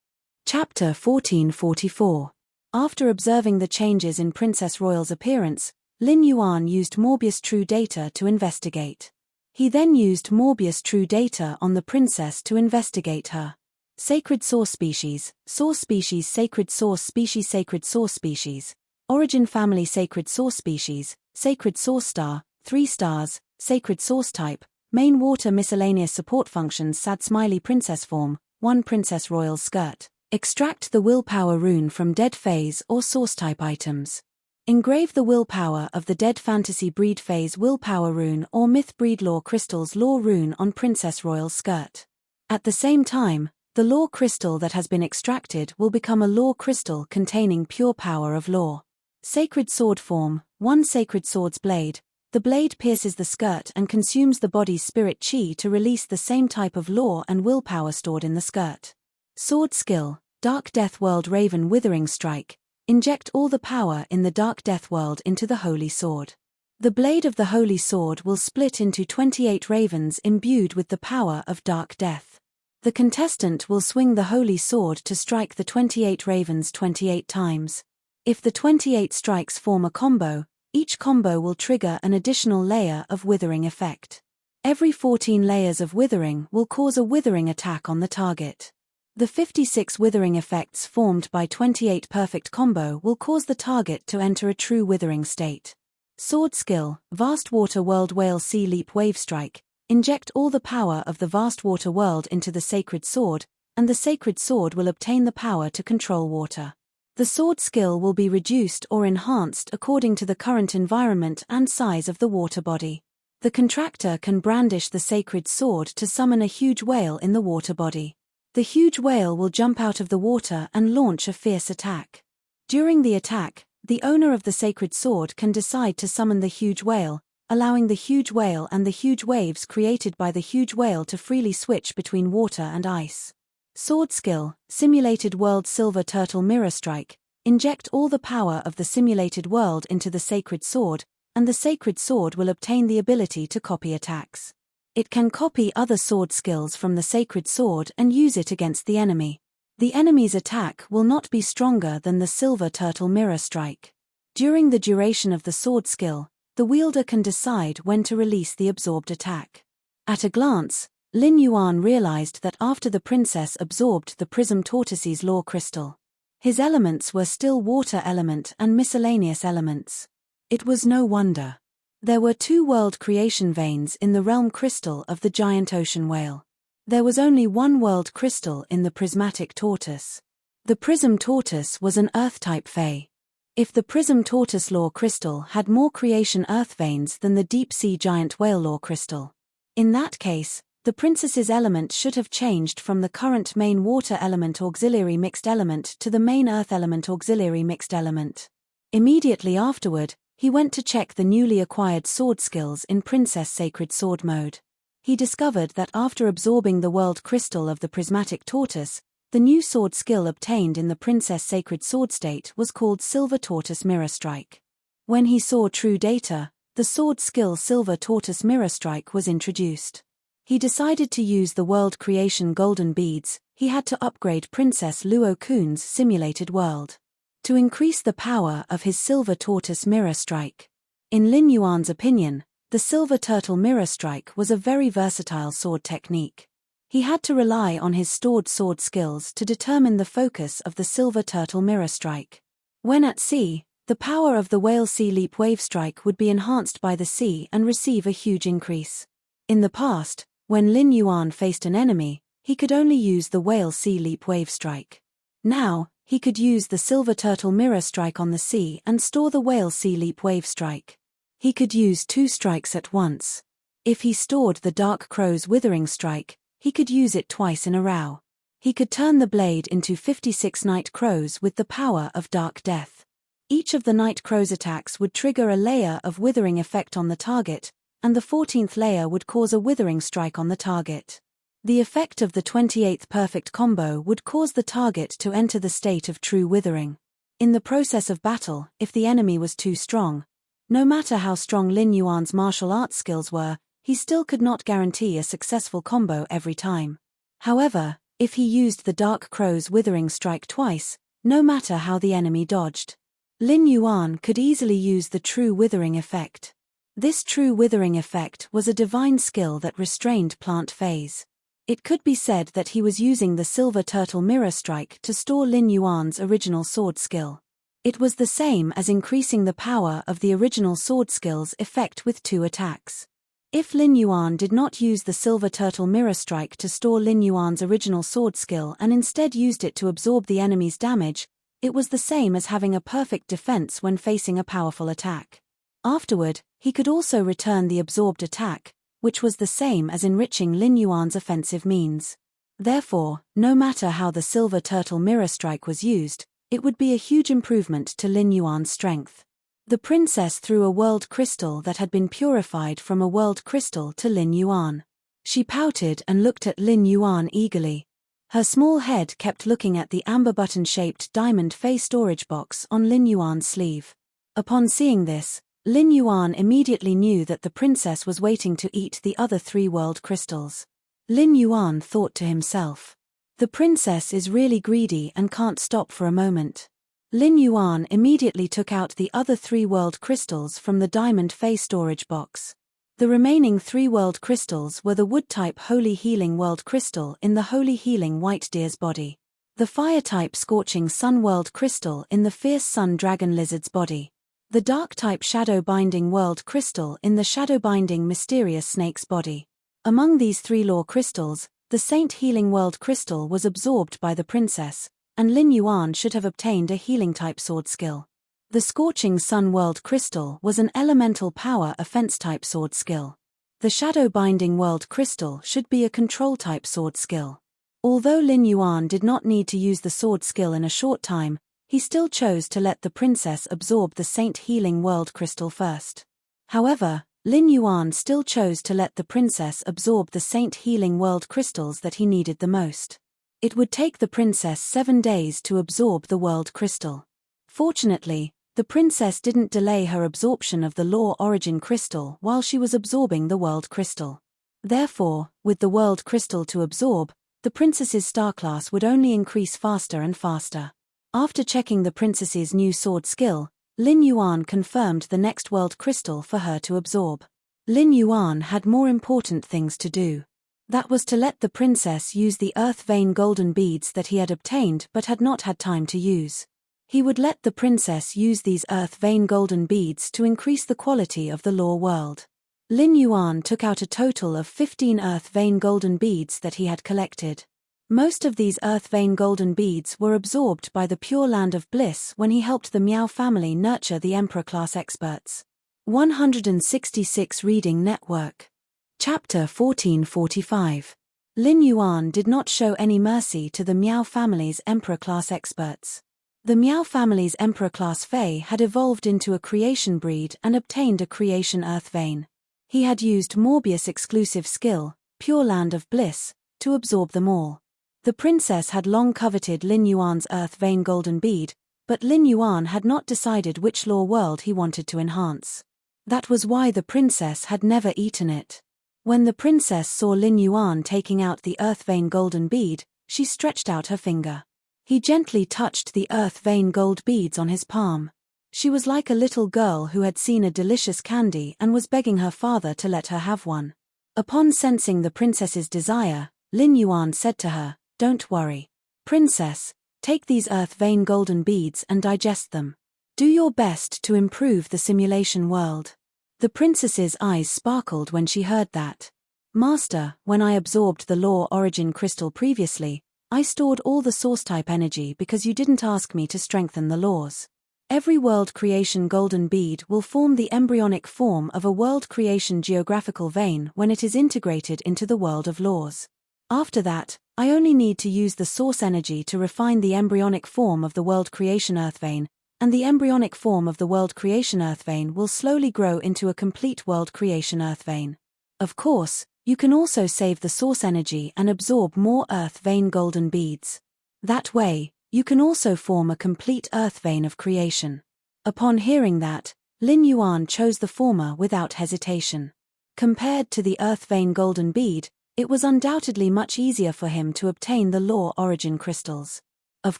Chapter 1444. After observing the changes in Princess Royal's appearance, Lin Yuan used Morbius True Data to investigate. He then used Morbius True Data on the princess to investigate her. Sacred Source Species, Sacred Source Species, Origin Family Sacred Source Species, Sacred Source Star, 3 stars, Sacred Source Type, Main Water Miscellaneous Support Functions Sad Smiley Princess Form, 1 Princess Royal Skirt. Extract the Willpower Rune from Dead Phase or Source Type items. Engrave the willpower of the Dead Fantasy Breed Phase Willpower Rune or Myth Breed Lore Crystal's Lore Rune on Princess Royal Skirt. At the same time, the Lore Crystal that has been extracted will become a Lore Crystal containing pure power of Lore. Sacred Sword Form, 1 Sacred Sword's Blade. The blade pierces the skirt and consumes the body's spirit chi to release the same type of lore and willpower stored in the skirt. Sword Skill, Dark Death World Raven Withering Strike. Inject all the power in the Dark Death World into the Holy Sword. The blade of the Holy Sword will split into 28 ravens imbued with the power of Dark Death. The contestant will swing the Holy Sword to strike the 28 ravens 28 times. If the 28 strikes form a combo, each combo will trigger an additional layer of withering effect. Every 14 layers of withering will cause a withering attack on the target. The 56 withering effects formed by 28 perfect combo will cause the target to enter a true withering state. Sword Skill, Vast Water World Whale Sea Leap Wave Strike. Inject all the power of the vast water world into the Sacred Sword, and the Sacred Sword will obtain the power to control water. The sword skill will be reduced or enhanced according to the current environment and size of the water body. The contractor can brandish the Sacred Sword to summon a huge whale in the water body. The huge whale will jump out of the water and launch a fierce attack. During the attack, the owner of the Sacred Sword can decide to summon the huge whale, allowing the huge whale and the huge waves created by the huge whale to freely switch between water and ice. Sword Skill, Simulated World Silver Turtle Mirror Strike. Inject all the power of the simulated world into the Sacred Sword, and the Sacred Sword will obtain the ability to copy attacks. It can copy other sword skills from the Sacred Sword and use it against the enemy. The enemy's attack will not be stronger than the Silver Turtle Mirror Strike. During the duration of the sword skill, the wielder can decide when to release the absorbed attack. At a glance, Lin Yuan realized that after the princess absorbed the Prism Tortoise's Lore Crystal, his elements were still water element and miscellaneous elements. It was no wonder. There were 2 world creation veins in the realm crystal of the giant ocean whale. There was only 1 world crystal in the prismatic tortoise. The Prism Tortoise was an Earth-type Fae. If the Prism Tortoise Lore Crystal had more creation Earth veins than the deep-sea giant whale Lore Crystal, in that case, the princess's element should have changed from the current main water element auxiliary mixed element to the main earth element auxiliary mixed element. Immediately afterward, he went to check the newly acquired sword skills in Princess Sacred Sword mode. He discovered that after absorbing the world crystal of the prismatic tortoise, the new sword skill obtained in the Princess Sacred Sword state was called Silver Tortoise Mirror Strike. When he saw true data, the sword skill Silver Tortoise Mirror Strike was introduced. He decided to use the world creation golden beads. He had to upgrade Princess Luo Kun's simulated world to increase the power of his Silver Tortoise Mirror Strike. In Lin Yuan's opinion, the Silver Turtle Mirror Strike was a very versatile sword technique. He had to rely on his stored sword skills to determine the focus of the Silver Turtle Mirror Strike. When at sea, the power of the Whale Sea Leap Wave Strike would be enhanced by the sea and receive a huge increase. In the past, when Lin Yuan faced an enemy, he could only use the Whale Sea Leap Wave Strike. Now, He could use the silver turtle mirror strike on the sea and store the whale sea leap wave strike. He could use 2 strikes at once. If he stored the dark crow's withering strike, he could use it twice in a row. He could turn the blade into 56 night crows with the power of dark death. Each of the night crow's attacks would trigger a layer of withering effect on the target, and the 14th layer would cause a withering strike on the target. The effect of the 28th perfect combo would cause the target to enter the state of true withering. In the process of battle, if the enemy was too strong, no matter how strong Lin Yuan's martial arts skills were, he still could not guarantee a successful combo every time. However, if he used the Dark Crow's withering strike twice, no matter how the enemy dodged, Lin Yuan could easily use the true withering effect. This true withering effect was a divine skill that restrained plant phase. It could be said that he was using the silver turtle mirror strike to store Lin Yuan's original sword skill. It was the same as increasing the power of the original sword skill's effect with 2 attacks. If Lin Yuan did not use the silver turtle mirror strike to store Lin Yuan's original sword skill and instead used it to absorb the enemy's damage, it was the same as having a perfect defense when facing a powerful attack. Afterward, he could also return the absorbed attack, which was the same as enriching Lin Yuan's offensive means. Therefore, no matter how the silver turtle mirror strike was used, it would be a huge improvement to Lin Yuan's strength. The princess threw a world crystal that had been purified from a world crystal to Lin Yuan. She pouted and looked at Lin Yuan eagerly. Her small head kept looking at the amber button-shaped diamond Fey storage box on Lin Yuan's sleeve. Upon seeing this, Lin Yuan immediately knew that the princess was waiting to eat the other 3 world crystals. Lin Yuan thought to himself, "The princess is really greedy and can't stop for a moment." Lin Yuan immediately took out the other 3 world crystals from the diamond Fey storage box. The remaining 3 world crystals were the wood-type Holy Healing World Crystal in the Holy Healing White Deer's body, the fire-type Scorching Sun World Crystal in the Fierce Sun Dragon Lizard's body, the dark-type Shadow Binding World Crystal in the Shadow Binding Mysterious Snake's body. Among these 3 lore crystals, the Saint Healing World Crystal was absorbed by the princess, and Lin Yuan should have obtained a healing-type sword skill. The Scorching Sun World Crystal was an elemental power offense-type sword skill. The Shadow Binding World Crystal should be a control-type sword skill. Although Lin Yuan did not need to use the sword skill in a short time, he still chose to let the princess absorb the Saint Healing World Crystal first. However, Lin Yuan still chose to let the princess absorb the Saint Healing World Crystals that he needed the most. It would take the princess 7 days to absorb the world crystal. Fortunately, the princess didn't delay her absorption of the Law Origin Crystal while she was absorbing the world crystal. Therefore, with the world crystal to absorb, the princess's star class would only increase faster and faster. After checking the princess's new sword skill, Lin Yuan confirmed the next world crystal for her to absorb. Lin Yuan had more important things to do. That was to let the princess use the earth vein golden beads that he had obtained but had not had time to use. He would let the princess use these earth vein golden beads to increase the quality of the law world. Lin Yuan took out a total of 15 earth vein golden beads that he had collected. Most of these earth vein golden beads were absorbed by the Pure Land of Bliss when he helped the Miao family nurture the Emperor-class experts. 166 Reading Network. Chapter 1445. Lin Yuan did not show any mercy to the Miao family's Emperor-class experts. The Miao family's Emperor-class Fey had evolved into a creation breed and obtained a creation earth vein. He had used Morbius' exclusive skill, Pure Land of Bliss, to absorb them all. The princess had long coveted Lin Yuan's earth vein golden bead, but Lin Yuan had not decided which law world he wanted to enhance. That was why the princess had never eaten it. When the princess saw Lin Yuan taking out the earth vein golden bead, she stretched out her finger. He gently touched the earth vein gold beads on his palm. She was like a little girl who had seen a delicious candy and was begging her father to let her have one. Upon sensing the princess's desire, Lin Yuan said to her, "Don't worry. Princess, take these earth vein golden beads and digest them. Do your best to improve the simulation world." The princess's eyes sparkled when she heard that. "Master, when I absorbed the Law Origin Crystal previously, I stored all the source-type energy because you didn't ask me to strengthen the laws. Every world creation golden bead will form the embryonic form of a world creation geographical vein when it is integrated into the world of laws. After that, I only need to use the source energy to refine the embryonic form of the world creation earth vein, and the embryonic form of the world creation earth vein will slowly grow into a complete world creation earth vein. Of course, you can also save the source energy and absorb more earth vein golden beads. That way, you can also form a complete earth vein of creation. Upon hearing that, Lin Yuan chose the former without hesitation. Compared to the earth vein golden bead, it was undoubtedly much easier for him to obtain the law origin crystals. Of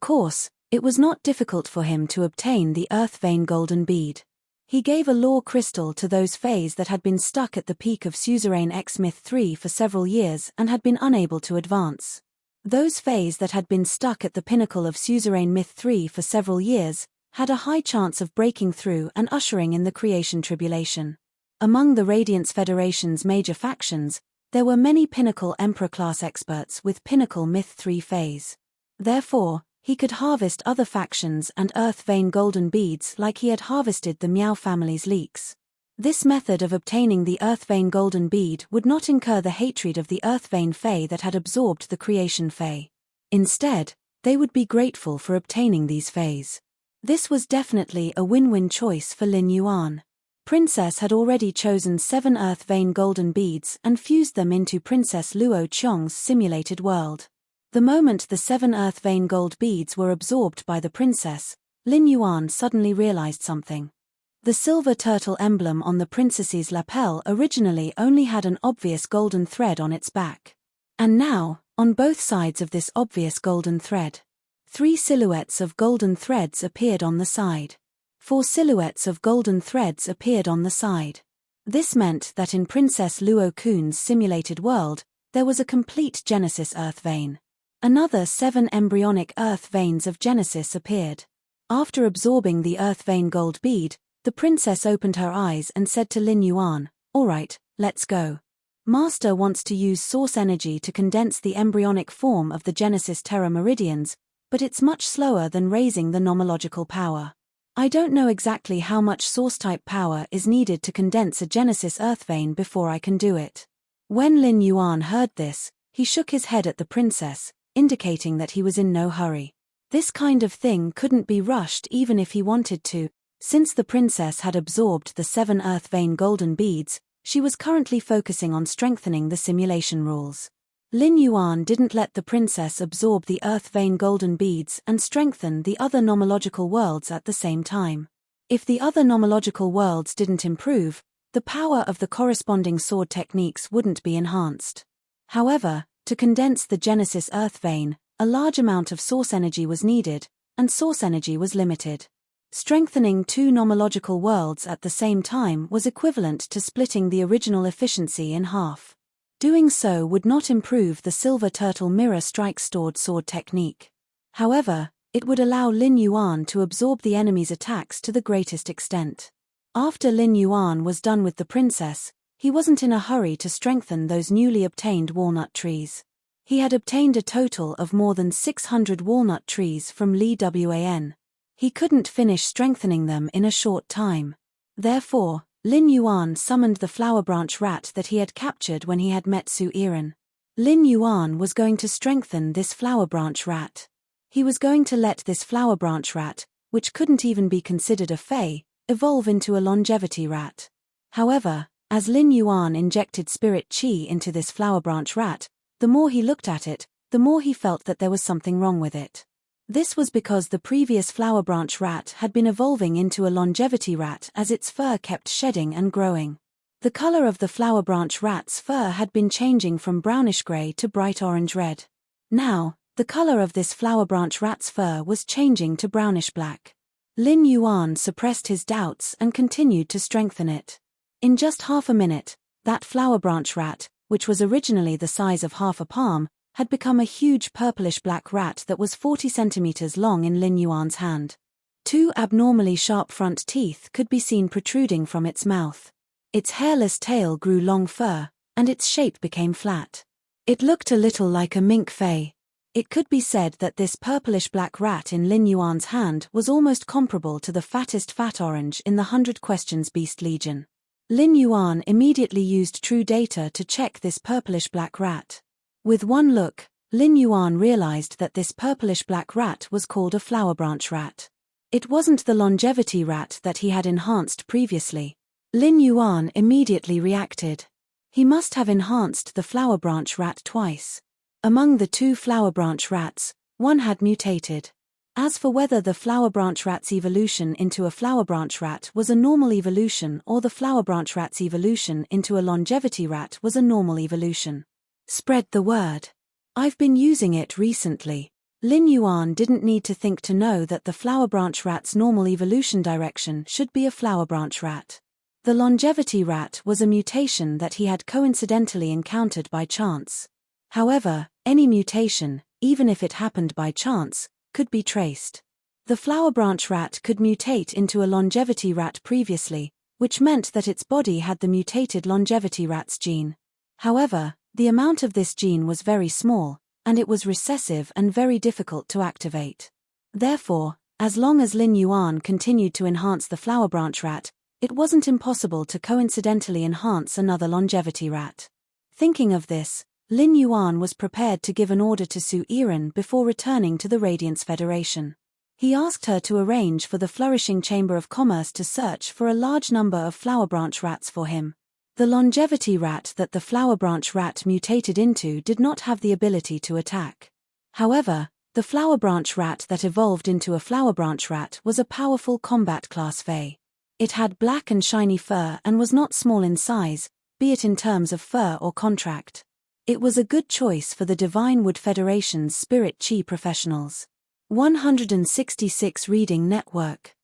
course, it was not difficult for him to obtain the earth vein golden bead. He gave a law crystal to those Fays that had been stuck at the peak of Suzerain X Myth 3 for several years and had been unable to advance. Those Fays that had been stuck at the pinnacle of Suzerain Myth 3 for several years had a high chance of breaking through and ushering in the creation tribulation. Among the Radiance Federation's major factions, there were many Pinnacle Emperor-class experts with Pinnacle Myth 3 Fays. Therefore, he could harvest other factions and earth vein golden beads like he had harvested the Miao family's leeks. This method of obtaining the earth vein golden bead would not incur the hatred of the earth vein Fae that had absorbed the creation Fae. Instead, they would be grateful for obtaining these Fays. This was definitely a win-win choice for Lin Yuan. Princess had already chosen 7 earth vein golden beads and fused them into Princess Luo Qiong's simulated world. The moment the 7 earth vein gold beads were absorbed by the princess, Lin Yuan suddenly realized something. The silver turtle emblem on the princess's lapel originally only had an obvious golden thread on its back. And now, on both sides of this obvious golden thread, 3 silhouettes of golden threads appeared on the side. 4 silhouettes of golden threads appeared on the side. This meant that in Princess Luo Kun's simulated world, there was a complete Genesis earth vein. Another 7 embryonic earth veins of Genesis appeared. After absorbing the earth vein gold bead, the princess opened her eyes and said to Lin Yuan, "All right, let's go. Master wants to use source energy to condense the embryonic form of the Genesis Terra Meridians, but it's much slower than raising the nomological power. I don't know exactly how much source-type power is needed to condense a Genesis earth vein before I can do it." When Lin Yuan heard this, he shook his head at the princess, indicating that he was in no hurry. This kind of thing couldn't be rushed even if he wanted to. Since the princess had absorbed the 7 earth vein golden beads, she was currently focusing on strengthening the simulation rules. Lin Yuan didn't let the princess absorb the earth vein golden beads and strengthen the other nomological worlds at the same time. If the other nomological worlds didn't improve, the power of the corresponding sword techniques wouldn't be enhanced. However, to condense the Genesis earth vein, a large amount of source energy was needed, and source energy was limited. Strengthening 2 nomological worlds at the same time was equivalent to splitting the original efficiency in half. Doing so would not improve the silver turtle mirror strike stored sword technique. However, it would allow Lin Yuan to absorb the enemy's attacks to the greatest extent. After Lin Yuan was done with the princess, he wasn't in a hurry to strengthen those newly obtained walnut trees. He had obtained a total of more than 600 walnut trees from Li Wan. He couldn't finish strengthening them in a short time. Therefore, Lin Yuan summoned the flower branch rat that he had captured when he had met Su Iran. Lin Yuan was going to strengthen this flower branch rat. He was going to let this flower branch rat, which couldn't even be considered a Fae, evolve into a longevity rat. However, as Lin Yuan injected spirit qi into this flower branch rat, the more he looked at it, the more he felt that there was something wrong with it. This was because the previous flower branch rat had been evolving into a longevity rat as its fur kept shedding and growing. The color of the flower branch rat's fur had been changing from brownish-gray to bright orange-red. Now, the color of this flower branch rat's fur was changing to brownish-black. Lin Yuan suppressed his doubts and continued to strengthen it. In just half a minute, that flower branch rat, which was originally the size of half a palm, had become a huge purplish-black rat that was 40 centimeters long in Lin Yuan's hand. 2 abnormally sharp front teeth could be seen protruding from its mouth. Its hairless tail grew long fur, and its shape became flat. It looked a little like a mink Fae. It could be said that this purplish-black rat in Lin Yuan's hand was almost comparable to the fattest fat orange in the 100 Questions Beast Legion. Lin Yuan immediately used true data to check this purplish-black rat. With one look, Lin Yuan realized that this purplish-black rat was called a flower branch rat. It wasn't the longevity rat that he had enhanced previously. Lin Yuan immediately reacted. He must have enhanced the flower branch rat twice. Among the two flower branch rats, one had mutated. As for whether the flower branch rat's evolution into a flower branch rat was a normal evolution or the flower branch rat's evolution into a longevity rat was a normal evolution. Spread the word. I've been using it recently. Lin Yuan didn't need to think to know that the flower branch rat's normal evolution direction should be a flower branch rat. The longevity rat was a mutation that he had coincidentally encountered by chance. However, any mutation, even if it happened by chance, could be traced. The flower branch rat could mutate into a longevity rat previously, which meant that its body had the mutated longevity rat's gene. However, the amount of this gene was very small, and it was recessive and very difficult to activate. Therefore, as long as Lin Yuan continued to enhance the flower branch rat, it wasn't impossible to coincidentally enhance another longevity rat. Thinking of this, Lin Yuan was prepared to give an order to Su Yiren before returning to the Radiance Federation. He asked her to arrange for the Flourishing Chamber of Commerce to search for a large number of flower branch rats for him. The longevity rat that the flower branch rat mutated into did not have the ability to attack. However, the flower branch rat that evolved into a flower branch rat was a powerful combat class Fey. It had black and shiny fur and was not small in size, be it in terms of fur or contract. It was a good choice for the Divine Wood Federation's Spirit Chi professionals. 166 Reading Network.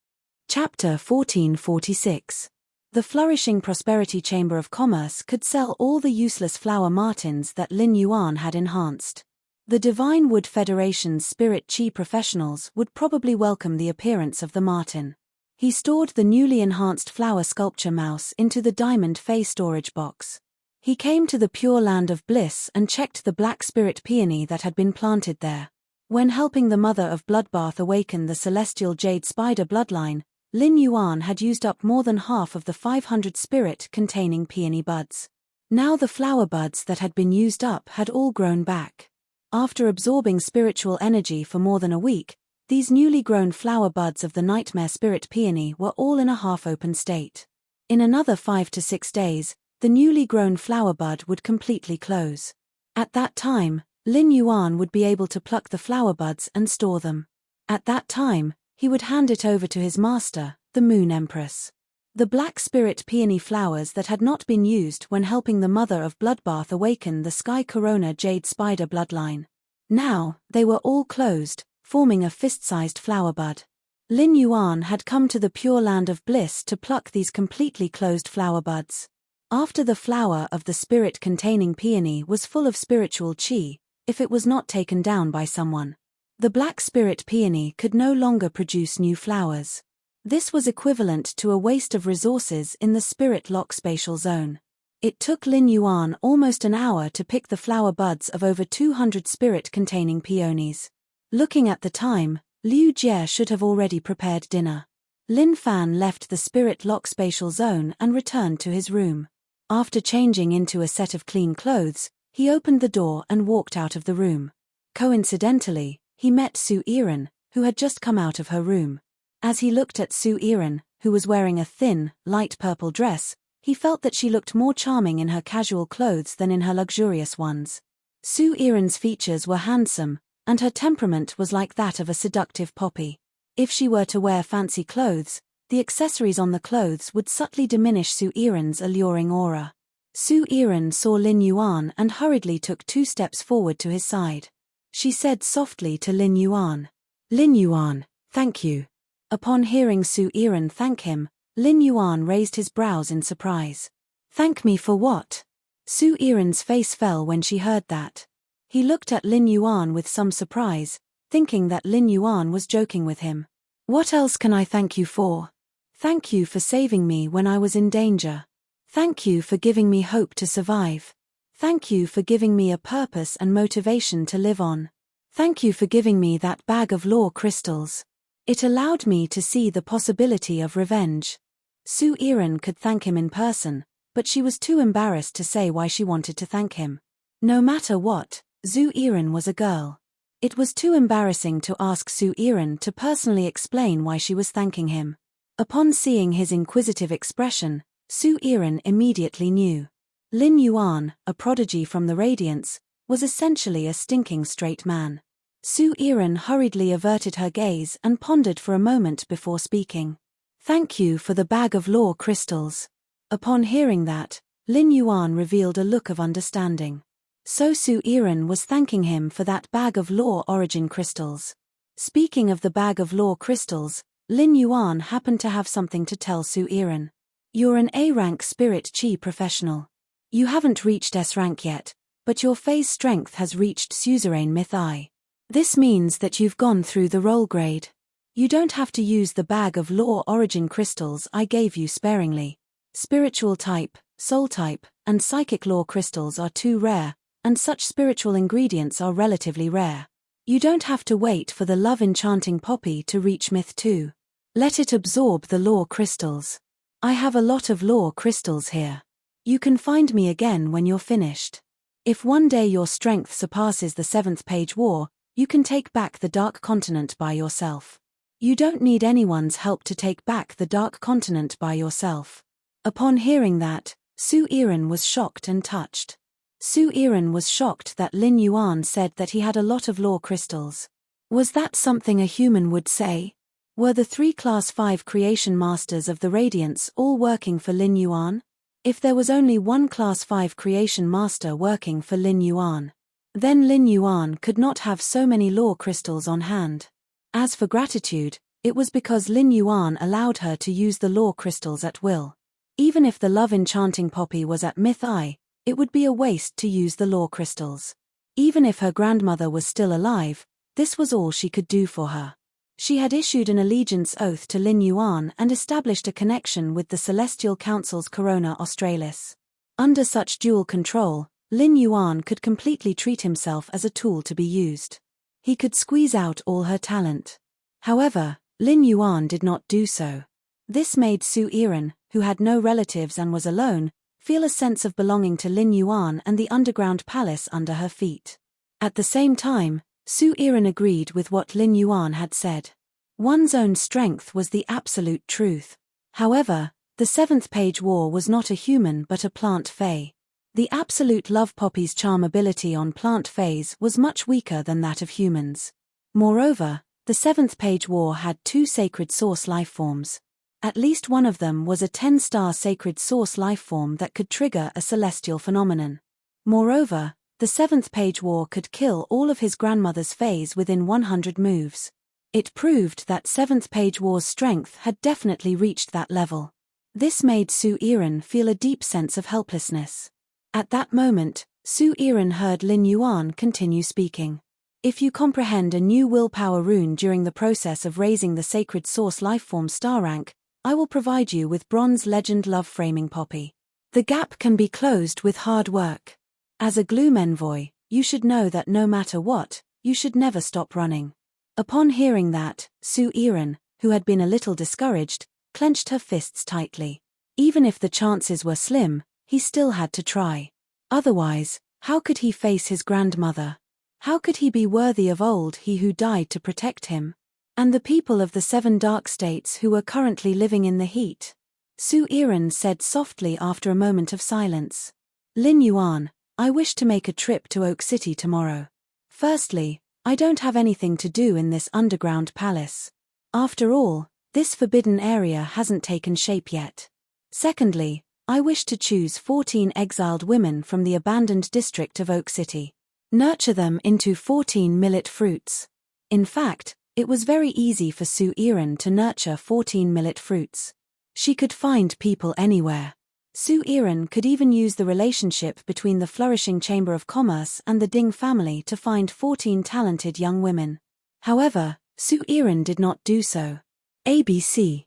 Chapter 1446. The Flourishing Prosperity Chamber of Commerce could sell all the useless flower martins that Lin Yuan had enhanced. The Divine Wood Federation's Spirit Chi professionals would probably welcome the appearance of the martin. He stored the newly enhanced flower sculpture mouse into the diamond Fey storage box. He came to the Pure Land of Bliss and checked the black spirit peony that had been planted there. When helping the mother of Bloodbath awaken the celestial jade spider bloodline, Lin Yuan had used up more than half of the 500 spirit-containing peony buds. Now the flower buds that had been used up had all grown back. After absorbing spiritual energy for more than a week, these newly grown flower buds of the nightmare spirit peony were all in a half-open state. In another 5 to 6 days, the newly grown flower bud would completely close. At that time, Lin Yuan would be able to pluck the flower buds and store them. At that time, he would hand it over to his master, the Moon Empress. The black spirit peony flowers that had not been used when helping the mother of Bloodbath awaken the Sky Corona jade spider bloodline. Now, they were all closed, forming a fist-sized flower bud. Lin Yuan had come to the Pure Land of Bliss to pluck these completely closed flower buds. After the flower of the spirit-containing peony was full of spiritual chi, if it was not taken down by someone, the black spirit peony could no longer produce new flowers. This was equivalent to a waste of resources in the spirit lock spatial zone. It took Lin Yuan almost an hour to pick the flower buds of over 200 spirit-containing peonies. Looking at the time, Liu Jie should have already prepared dinner. Lin Fan left the spirit lock spatial zone and returned to his room. After changing into a set of clean clothes, he opened the door and walked out of the room. Coincidentally, he met Su Yiren, who had just come out of her room. As he looked at Su Yiren, who was wearing a thin, light purple dress, he felt that she looked more charming in her casual clothes than in her luxurious ones. Su Yiren's features were handsome, and her temperament was like that of a seductive poppy. If she were to wear fancy clothes, the accessories on the clothes would subtly diminish Su Yiren's alluring aura. Su Yiren saw Lin Yuan and hurriedly took 2 steps forward to his side. She said softly to Lin Yuan, "Lin Yuan, thank you." Upon hearing Su Yiren thank him, Lin Yuan raised his brows in surprise. "Thank me for what?" Su Yiren's face fell when she heard that. He looked at Lin Yuan with some surprise, thinking that Lin Yuan was joking with him. "What else can I thank you for?" "Thank you for saving me when I was in danger. Thank you for giving me hope to survive. Thank you for giving me a purpose and motivation to live on. Thank you for giving me that bag of law crystals. It allowed me to see the possibility of revenge. Su Iren could thank him in person, but she was too embarrassed to say why she wanted to thank him. No matter what, Su Iren was a girl. It was too embarrassing to ask Su Iren to personally explain why she was thanking him. Upon seeing his inquisitive expression, Su Iren immediately knew. Lin Yuan, a prodigy from the Radiance, was essentially a stinking straight man. Su Iren hurriedly averted her gaze and pondered for a moment before speaking. Thank you for the bag of law crystals. Upon hearing that, Lin Yuan revealed a look of understanding. So Su Iren was thanking him for that bag of law origin crystals. Speaking of the bag of law crystals, Lin Yuan happened to have something to tell Su Iren. You're an A-rank spirit chi professional. You haven't reached S-rank yet, but your phase strength has reached suzerain myth I. This means that you've gone through the role grade. You don't have to use the bag of law origin crystals I gave you sparingly. Spiritual type, soul type, and psychic law crystals are too rare, and such spiritual ingredients are relatively rare. You don't have to wait for the love enchanting poppy to reach myth 2. Let it absorb the law crystals. I have a lot of law crystals here. You can find me again when you're finished. If one day your strength surpasses the 7th page war, you can take back the Dark Continent by yourself. You don't need anyone's help to take back the Dark Continent by yourself. Upon hearing that, Su Iren was shocked and touched. Su Iren was shocked that Lin Yuan said that he had a lot of law crystals. Was that something a human would say? Were the 3 Class 5 creation masters of the Radiance all working for Lin Yuan? If there was only one Class 5 creation master working for Lin Yuan, then Lin Yuan could not have so many law crystals on hand. As for gratitude, it was because Lin Yuan allowed her to use the law crystals at will. Even if the love enchanting poppy was at myth I, it would be a waste to use the law crystals. Even if her grandmother was still alive, this was all she could do for her. She had issued an allegiance oath to Lin Yuan and established a connection with the Celestial Council's Corona Australis. Under such dual control, Lin Yuan could completely treat himself as a tool to be used. He could squeeze out all her talent. However, Lin Yuan did not do so. This made Su Iren, who had no relatives and was alone, feel a sense of belonging to Lin Yuan and the underground palace under her feet. At the same time, Su Iren agreed with what Lin Yuan had said. One's own strength was the absolute truth. However, the 7th page war was not a human but a plant fae. The absolute love poppy's charm ability on plant phase was much weaker than that of humans. Moreover, the 7th page war had 2 sacred source lifeforms. At least one of them was a 10-star sacred source lifeform that could trigger a celestial phenomenon. Moreover, the 7th page war could kill all of his grandmother's phase within 100 moves. It proved that 7th page war's strength had definitely reached that level. This made Su Iren feel a deep sense of helplessness. At that moment, Su Iren heard Lin Yuan continue speaking. If you comprehend a new willpower rune during the process of raising the sacred source lifeform star rank, I will provide you with bronze legend love framing poppy. The gap can be closed with hard work. As a gloom envoy, you should know that no matter what, you should never stop running. Upon hearing that, Su Iren, who had been a little discouraged, clenched her fists tightly. Even if the chances were slim, he still had to try. Otherwise, how could he face his grandmother? How could he be worthy of old he who died to protect him? And the people of the 7 dark states who were currently living in the heat? Su Iren said softly after a moment of silence. Lin Yuan, I wish to make a trip to Oak City tomorrow. Firstly, I don't have anything to do in this underground palace. After all, this forbidden area hasn't taken shape yet. Secondly, I wish to choose 14 exiled women from the abandoned district of Oak City. Nurture them into 14 millet fruits. In fact, it was very easy for Su Iren to nurture 14 millet fruits. She could find people anywhere. Su Iren could even use the relationship between the flourishing Chamber of Commerce and the Ding family to find 14 talented young women. However, Su Iren did not do so. ABC.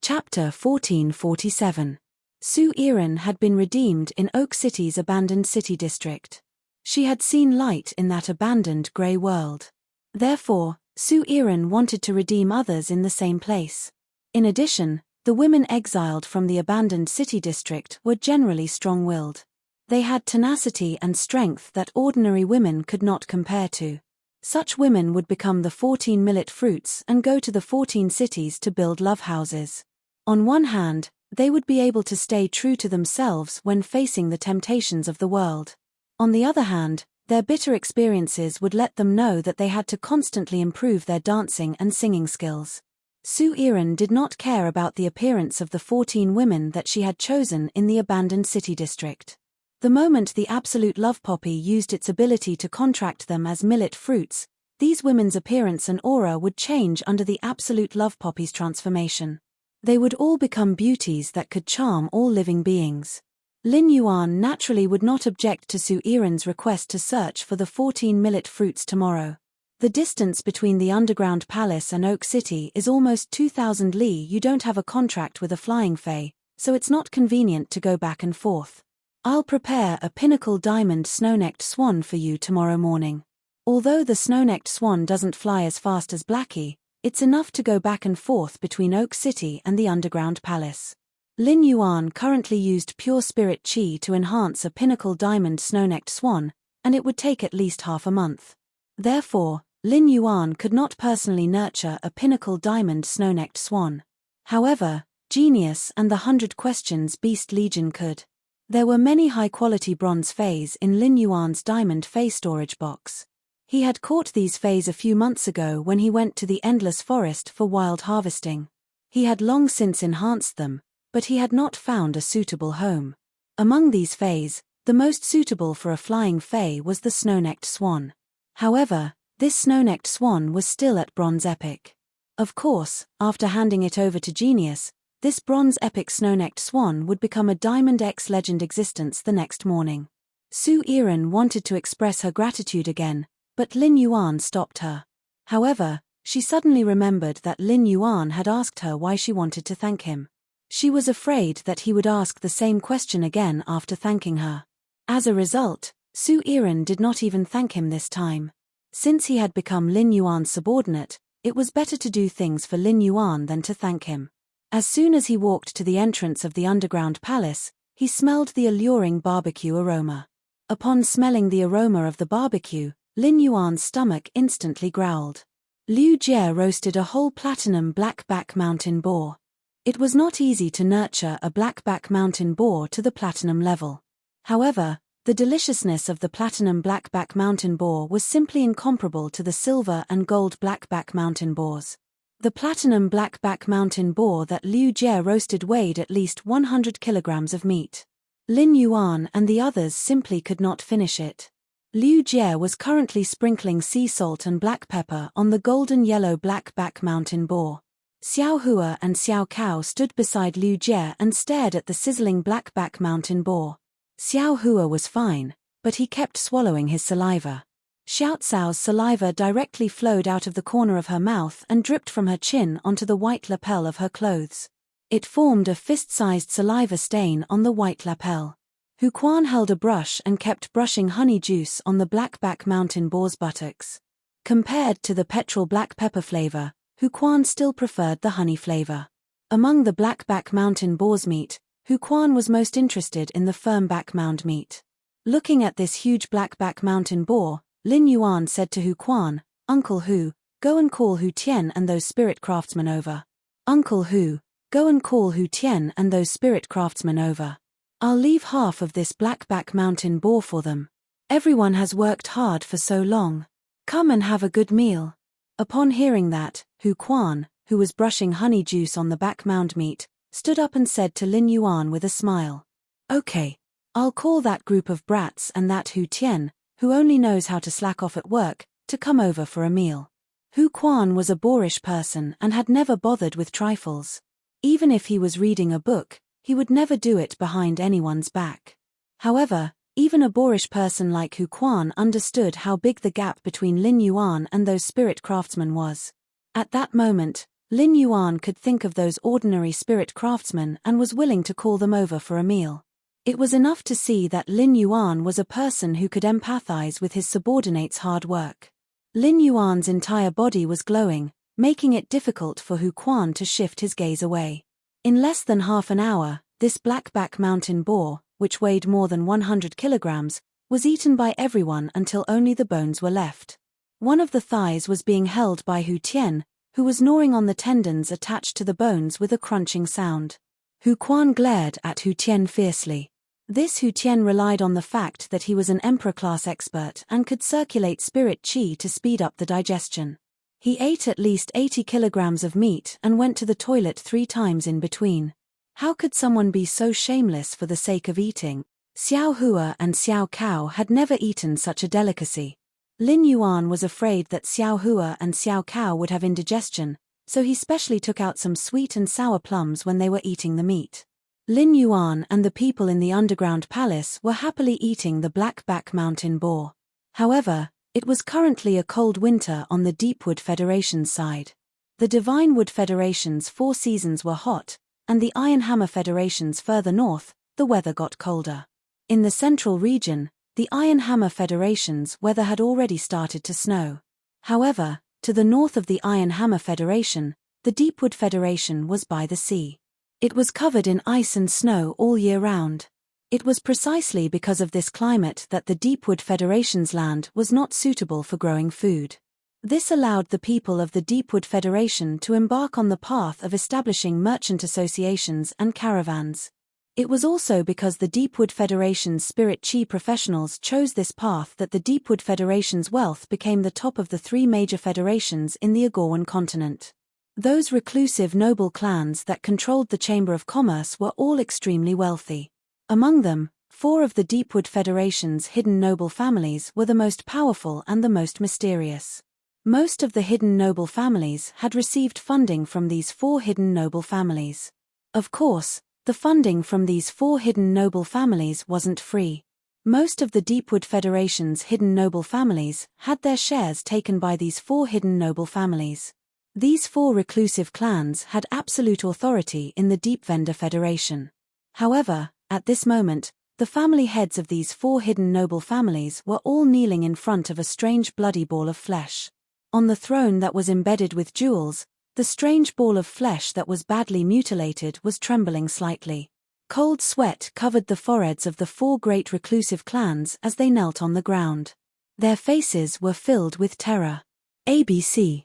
Chapter 1447. Su Iren had been redeemed in Oak City's abandoned city district. She had seen light in that abandoned grey world. Therefore, Su Iran wanted to redeem others in the same place. In addition, the women exiled from the abandoned city district were generally strong-willed. They had tenacity and strength that ordinary women could not compare to. Such women would become the 14 millet fruits and go to the 14 cities to build love houses. On one hand, they would be able to stay true to themselves when facing the temptations of the world. On the other hand, their bitter experiences would let them know that they had to constantly improve their dancing and singing skills. Su Iran did not care about the appearance of the 14 women that she had chosen in the abandoned city district. The moment the absolute love poppy used its ability to contract them as millet fruits, these women's appearance and aura would change under the absolute love poppy's transformation. They would all become beauties that could charm all living beings. Lin Yuan naturally would not object to Su Iran's request to search for the 14 millet fruits tomorrow. The distance between the underground palace and Oak City is almost 2,000 li. You don't have a contract with a flying fae, so it's not convenient to go back and forth. I'll prepare a pinnacle diamond snow-necked swan for you tomorrow morning. Although the snow-necked swan doesn't fly as fast as Blackie, it's enough to go back and forth between Oak City and the underground palace. Lin Yuan currently used pure spirit chi to enhance a pinnacle diamond snow-necked swan, and it would take at least half a month. Therefore, Lin Yuan could not personally nurture a pinnacle diamond snow-necked swan. However, Genius and the 100 Questions Beast Legion could. There were many high-quality bronze fays in Lin Yuan's diamond fay storage box. He had caught these fays a few months ago when he went to the Endless Forest for wild harvesting. He had long since enhanced them, but he had not found a suitable home. Among these fays, the most suitable for a flying fay was the snow-necked swan. However, this snow-necked swan was still at bronze epic. Of course, after handing it over to Genius, this bronze epic snow-necked swan would become a Diamond X legend existence the next morning. Su Iran wanted to express her gratitude again, but Lin Yuan stopped her. However, she suddenly remembered that Lin Yuan had asked her why she wanted to thank him. She was afraid that he would ask the same question again after thanking her. As a result, Su Iran did not even thank him this time. Since he had become Lin Yuan's subordinate, it was better to do things for Lin Yuan than to thank him. As soon as he walked to the entrance of the underground palace, he smelled the alluring barbecue aroma. Upon smelling the aroma of the barbecue, Lin Yuan's stomach instantly growled. Liu Jie roasted a whole platinum blackback mountain boar. It was not easy to nurture a blackback mountain boar to the platinum level. However, the deliciousness of the platinum blackback mountain boar was simply incomparable to the silver and gold blackback mountain boars. The platinum blackback mountain boar that Liu Jie roasted weighed at least 100 kilograms of meat. Lin Yuan and the others simply could not finish it. Liu Jie was currently sprinkling sea salt and black pepper on the golden yellow blackback mountain boar. Xiao Hua and Xiao Cao stood beside Liu Jie and stared at the sizzling blackback mountain boar. Xiao Hua was fine, but he kept swallowing his saliva. Xiao Cao's saliva directly flowed out of the corner of her mouth and dripped from her chin onto the white lapel of her clothes. It formed a fist-sized saliva stain on the white lapel. Hu Quan held a brush and kept brushing honey juice on the blackback mountain boar's buttocks. Compared to the petrol black pepper flavor, Hu Quan still preferred the honey flavor. Among the blackback mountain boar's meat, Hu Quan was most interested in the firm back mound meat. Looking at this huge blackback mountain boar, Lin Yuan said to Hu Quan, "Uncle Hu, go and call Hu Tian and those spirit craftsmen over. Uncle Hu, go and call Hu Tian and those spirit craftsmen over. I'll leave half of this blackback mountain boar for them. Everyone has worked hard for so long. Come and have a good meal." Upon hearing that, Hu Quan, who was brushing honey juice on the back mound meat, stood up and said to Lin Yuan with a smile, "Okay, I'll call that group of brats and that Hu Tian, who only knows how to slack off at work, to come over for a meal." Hu Quan was a boorish person and had never bothered with trifles. Even if he was reading a book, he would never do it behind anyone's back. However, even a boorish person like Hu Quan understood how big the gap between Lin Yuan and those spirit craftsmen was. At that moment, Lin Yuan could think of those ordinary spirit craftsmen and was willing to call them over for a meal. It was enough to see that Lin Yuan was a person who could empathize with his subordinates' hard work. Lin Yuan's entire body was glowing, making it difficult for Hu Quan to shift his gaze away. In less than half an hour, this blackback mountain boar, which weighed more than 100 kilograms, was eaten by everyone until only the bones were left. One of the thighs was being held by Hu Tian, who was gnawing on the tendons attached to the bones with a crunching sound. Hu Quan glared at Hu Tian fiercely. This Hu Tian relied on the fact that he was an emperor-class expert and could circulate spirit qi to speed up the digestion. He ate at least 80 kilograms of meat and went to the toilet 3 times in between. How could someone be so shameless for the sake of eating? Xiao Hua and Xiao Cao had never eaten such a delicacy. Lin Yuan was afraid that Xiao Hua and Xiao Cao would have indigestion, so he specially took out some sweet and sour plums when they were eating the meat. Lin Yuan and the people in the underground palace were happily eating the blackback mountain boar. However, it was currently a cold winter on the Deepwood Federation's side. The Divine Wood Federation's 4 seasons were hot, and the Iron Hammer Federation's further north, the weather got colder. In the central region, the Iron Hammer Federation's weather had already started to snow. However, to the north of the Iron Hammer Federation, the Deepwood Federation was by the sea. It was covered in ice and snow all year round. It was precisely because of this climate that the Deepwood Federation's land was not suitable for growing food. This allowed the people of the Deepwood Federation to embark on the path of establishing merchant associations and caravans. It was also because the Deepwood Federation's spirit qi professionals chose this path that the Deepwood Federation's wealth became the top of the 3 major federations in the Agorwan continent. Those reclusive noble clans that controlled the Chamber of Commerce were all extremely wealthy. Among them, 4 of the Deepwood Federation's hidden noble families were the most powerful and the most mysterious. Most of the hidden noble families had received funding from these 4 hidden noble families. Of course, the funding from these 4 hidden noble families wasn't free. Most of the Deepwood Federation's hidden noble families had their shares taken by these 4 hidden noble families. These 4 reclusive clans had absolute authority in the Deep Vendor Federation. However, at this moment, the family heads of these 4 hidden noble families were all kneeling in front of a strange bloody ball of flesh. On the throne that was embedded with jewels, the strange ball of flesh that was badly mutilated was trembling slightly. Cold sweat covered the foreheads of the 4 great reclusive clans as they knelt on the ground. Their faces were filled with terror. ABC.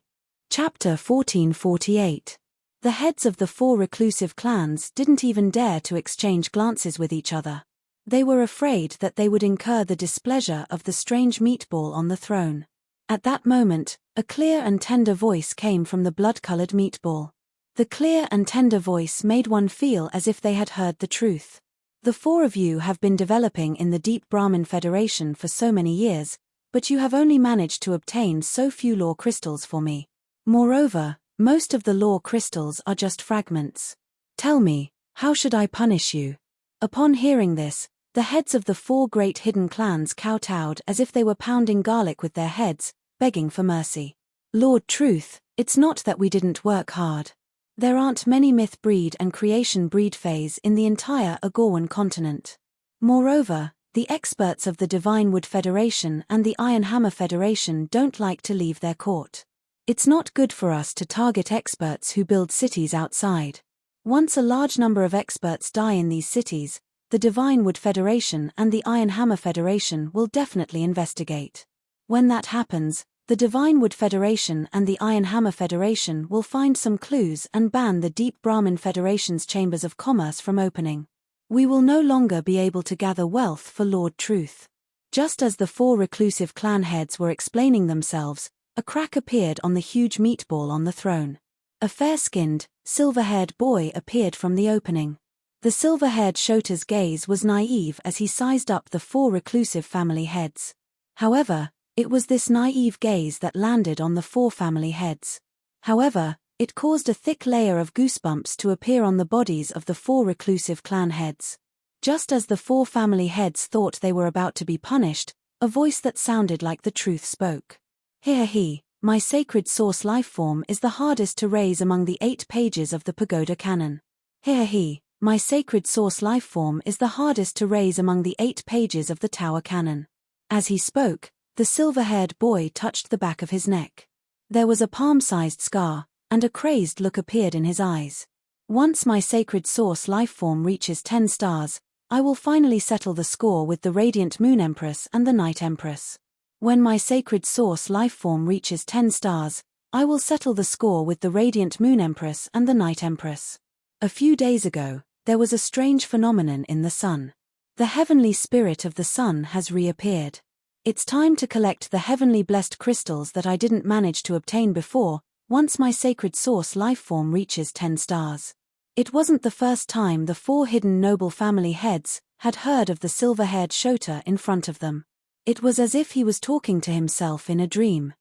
Chapter 1448. The heads of the 4 reclusive clans didn't even dare to exchange glances with each other. They were afraid that they would incur the displeasure of the strange meatball on the throne. At that moment, a clear and tender voice came from the blood-colored meatball. The clear and tender voice made one feel as if they had heard the truth. The 4 of you have been developing in the Deep Brahmin Federation for so many years, but you have only managed to obtain so few law crystals for me. Moreover, most of the law crystals are just fragments. Tell me, how should I punish you? Upon hearing this, the heads of the 4 great hidden clans kowtowed as if they were pounding garlic with their heads, begging for mercy. Lord Truth, it's not that we didn't work hard. There aren't many myth breed and creation breed phase in the entire Agorwan continent. Moreover, the experts of the Divine Wood Federation and the Iron Hammer Federation don't like to leave their court. It's not good for us to target experts who build cities outside. Once a large number of experts die in these cities, the Divine Wood Federation and the Iron Hammer Federation will definitely investigate. When that happens, the Divine Wood Federation and the Iron Hammer Federation will find some clues and ban the Deep Brahmin Federation's chambers of commerce from opening. We will no longer be able to gather wealth for Lord Truth. Just as the 4 reclusive clan heads were explaining themselves, a crack appeared on the huge meatball on the throne. A fair-skinned, silver-haired boy appeared from the opening. The silver-haired Shota's gaze was naive as he sized up the 4 reclusive family heads. However, it was this naive gaze that landed on the 4 family heads. However, it caused a thick layer of goosebumps to appear on the bodies of the 4 reclusive clan heads. Just as the 4 family heads thought they were about to be punished, a voice that sounded like the truth spoke. He, my sacred source lifeform is the hardest to raise among the 8 pages of the Pagoda Canon. He, my sacred source lifeform is the hardest to raise among the 8 pages of the Tower Canon. As he spoke, The silver-haired boy touched the back of his neck. There was a palm-sized scar, and a crazed look appeared in his eyes. Once my sacred source lifeform reaches 10 stars, I will finally settle the score with the Radiant Moon Empress and the Night Empress. When my sacred source lifeform reaches 10 stars, I will settle the score with the Radiant Moon Empress and the Night Empress. A few days ago, there was a strange phenomenon in the sun. The heavenly spirit of the sun has reappeared. It's time to collect the heavenly blessed crystals that I didn't manage to obtain before, once my sacred source lifeform reaches 10 stars. It wasn't the first time the 4 hidden noble family heads had heard of the silver-haired Shota in front of them. It was as if he was talking to himself in a dream.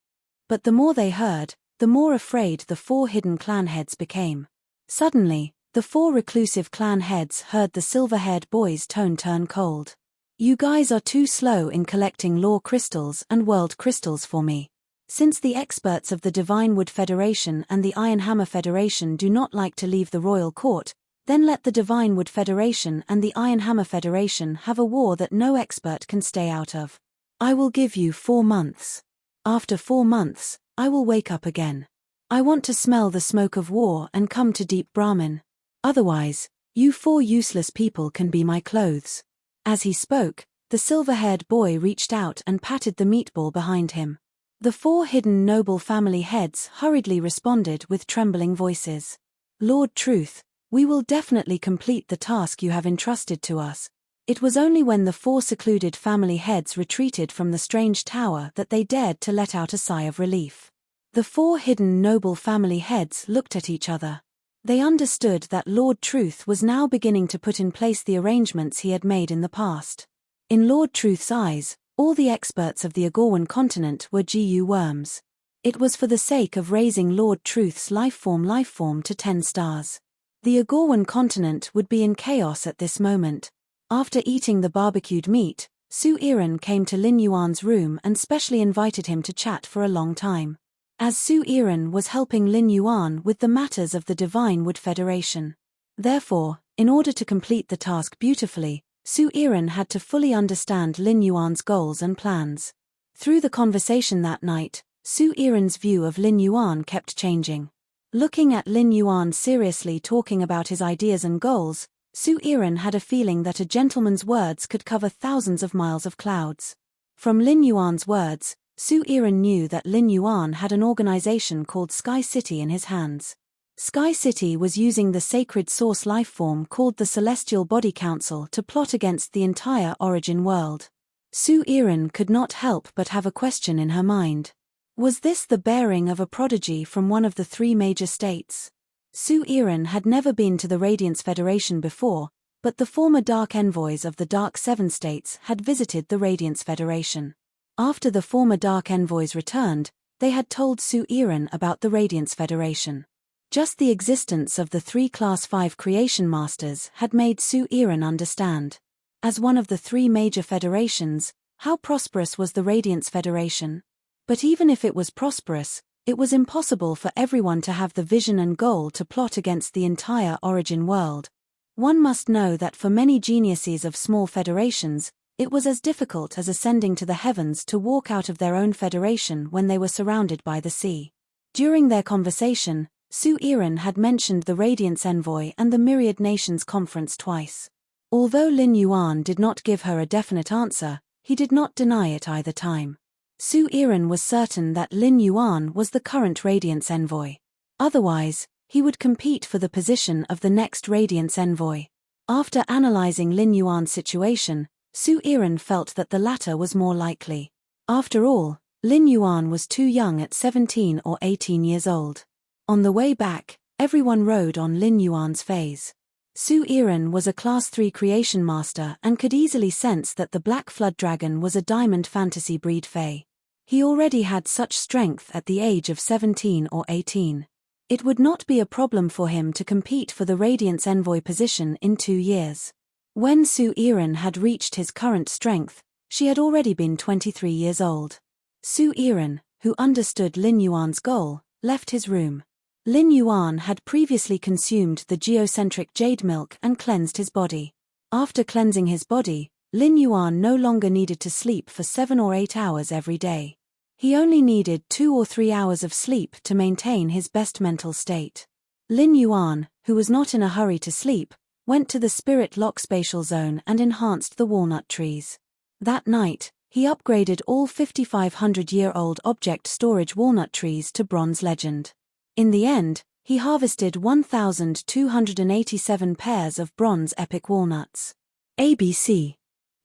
But the more they heard, the more afraid the 4 hidden clan heads became. Suddenly, the 4 reclusive clan heads heard the silver-haired boy's tone turn cold. You guys are too slow in collecting lore crystals and world crystals for me. Since the experts of the Divine Wood Federation and the Iron Hammer Federation do not like to leave the royal court, then let the Divine Wood Federation and the Iron Hammer Federation have a war that no expert can stay out of. I will give you 4 months. After 4 months, I will wake up again. I want to smell the smoke of war and come to deep Brahmin. Otherwise, you 4 useless people can be my clothes. As he spoke, the silver-haired boy reached out and patted the meatball behind him. The 4 hidden noble family heads hurriedly responded with trembling voices. Lord Truth, we will definitely complete the task you have entrusted to us. It was only when the 4 secluded family heads retreated from the strange tower that they dared to let out a sigh of relief. The 4 hidden noble family heads looked at each other. They understood that Lord Truth was now beginning to put in place the arrangements he had made in the past. In Lord Truth's eyes, all the experts of the Agorwan continent were GU worms. It was for the sake of raising Lord Truth's lifeform to 10 stars. The Agorwan continent would be in chaos at this moment. After eating the barbecued meat, Su Iran came to Lin Yuan's room and specially invited him to chat for a long time. As Su Iran was helping Lin Yuan with the matters of the Divine Wood Federation. Therefore, in order to complete the task beautifully, Su Iran had to fully understand Lin Yuan's goals and plans. Through the conversation that night, Su Iran's view of Lin Yuan kept changing. Looking at Lin Yuan seriously talking about his ideas and goals, Su Iran had a feeling that a gentleman's words could cover thousands of miles of clouds. From Lin Yuan's words, Su Iran knew that Lin Yuan had an organization called Sky City in his hands. Sky City was using the sacred source lifeform called the Celestial Body Council to plot against the entire origin world. Su Iran could not help but have a question in her mind. Was this the bearing of a prodigy from one of the 3 major states? Su Iran had never been to the Radiance Federation before, but the former Dark Envoys of the Dark 7 states had visited the Radiance Federation. After the former Dark Envoys returned, they had told Su Iran about the Radiance Federation. Just the existence of the 3 Class 5 Creation Masters had made Su Iran understand. As one of the 3 major federations, how prosperous was the Radiance Federation? But even if it was prosperous, it was impossible for everyone to have the vision and goal to plot against the entire origin world. One must know that for many geniuses of small federations, it was as difficult as ascending to the heavens to walk out of their own federation when they were surrounded by the sea. During their conversation, Su Iran had mentioned the Radiance Envoy and the Myriad Nations Conference twice. Although Lin Yuan did not give her a definite answer, he did not deny it either time. Su Iran was certain that Lin Yuan was the current Radiance Envoy. Otherwise, he would compete for the position of the next Radiance Envoy. After analyzing Lin Yuan's situation, Su Iran felt that the latter was more likely. After all, Lin Yuan was too young at 17 or 18 years old. On the way back, everyone rode on Lin Yuan's phase. Su Iran was a Class 3 creation master and could easily sense that the Black Flood Dragon was a diamond fantasy breed fae. He already had such strength at the age of 17 or 18. It would not be a problem for him to compete for the Radiance Envoy position in 2 years. When Su Iran had reached his current strength, she had already been 23 years old. Su Iran, who understood Lin Yuan's goal, left his room. Lin Yuan had previously consumed the geocentric jade milk and cleansed his body. After cleansing his body, Lin Yuan no longer needed to sleep for 7 or 8 hours every day. He only needed 2 or 3 hours of sleep to maintain his best mental state. Lin Yuan, who was not in a hurry to sleep, went to the spirit lock spatial zone and enhanced the walnut trees. That night, he upgraded all 5,500-year-old object storage walnut trees to bronze legend. In the end, he harvested 1,287 pairs of bronze epic walnuts. ABC.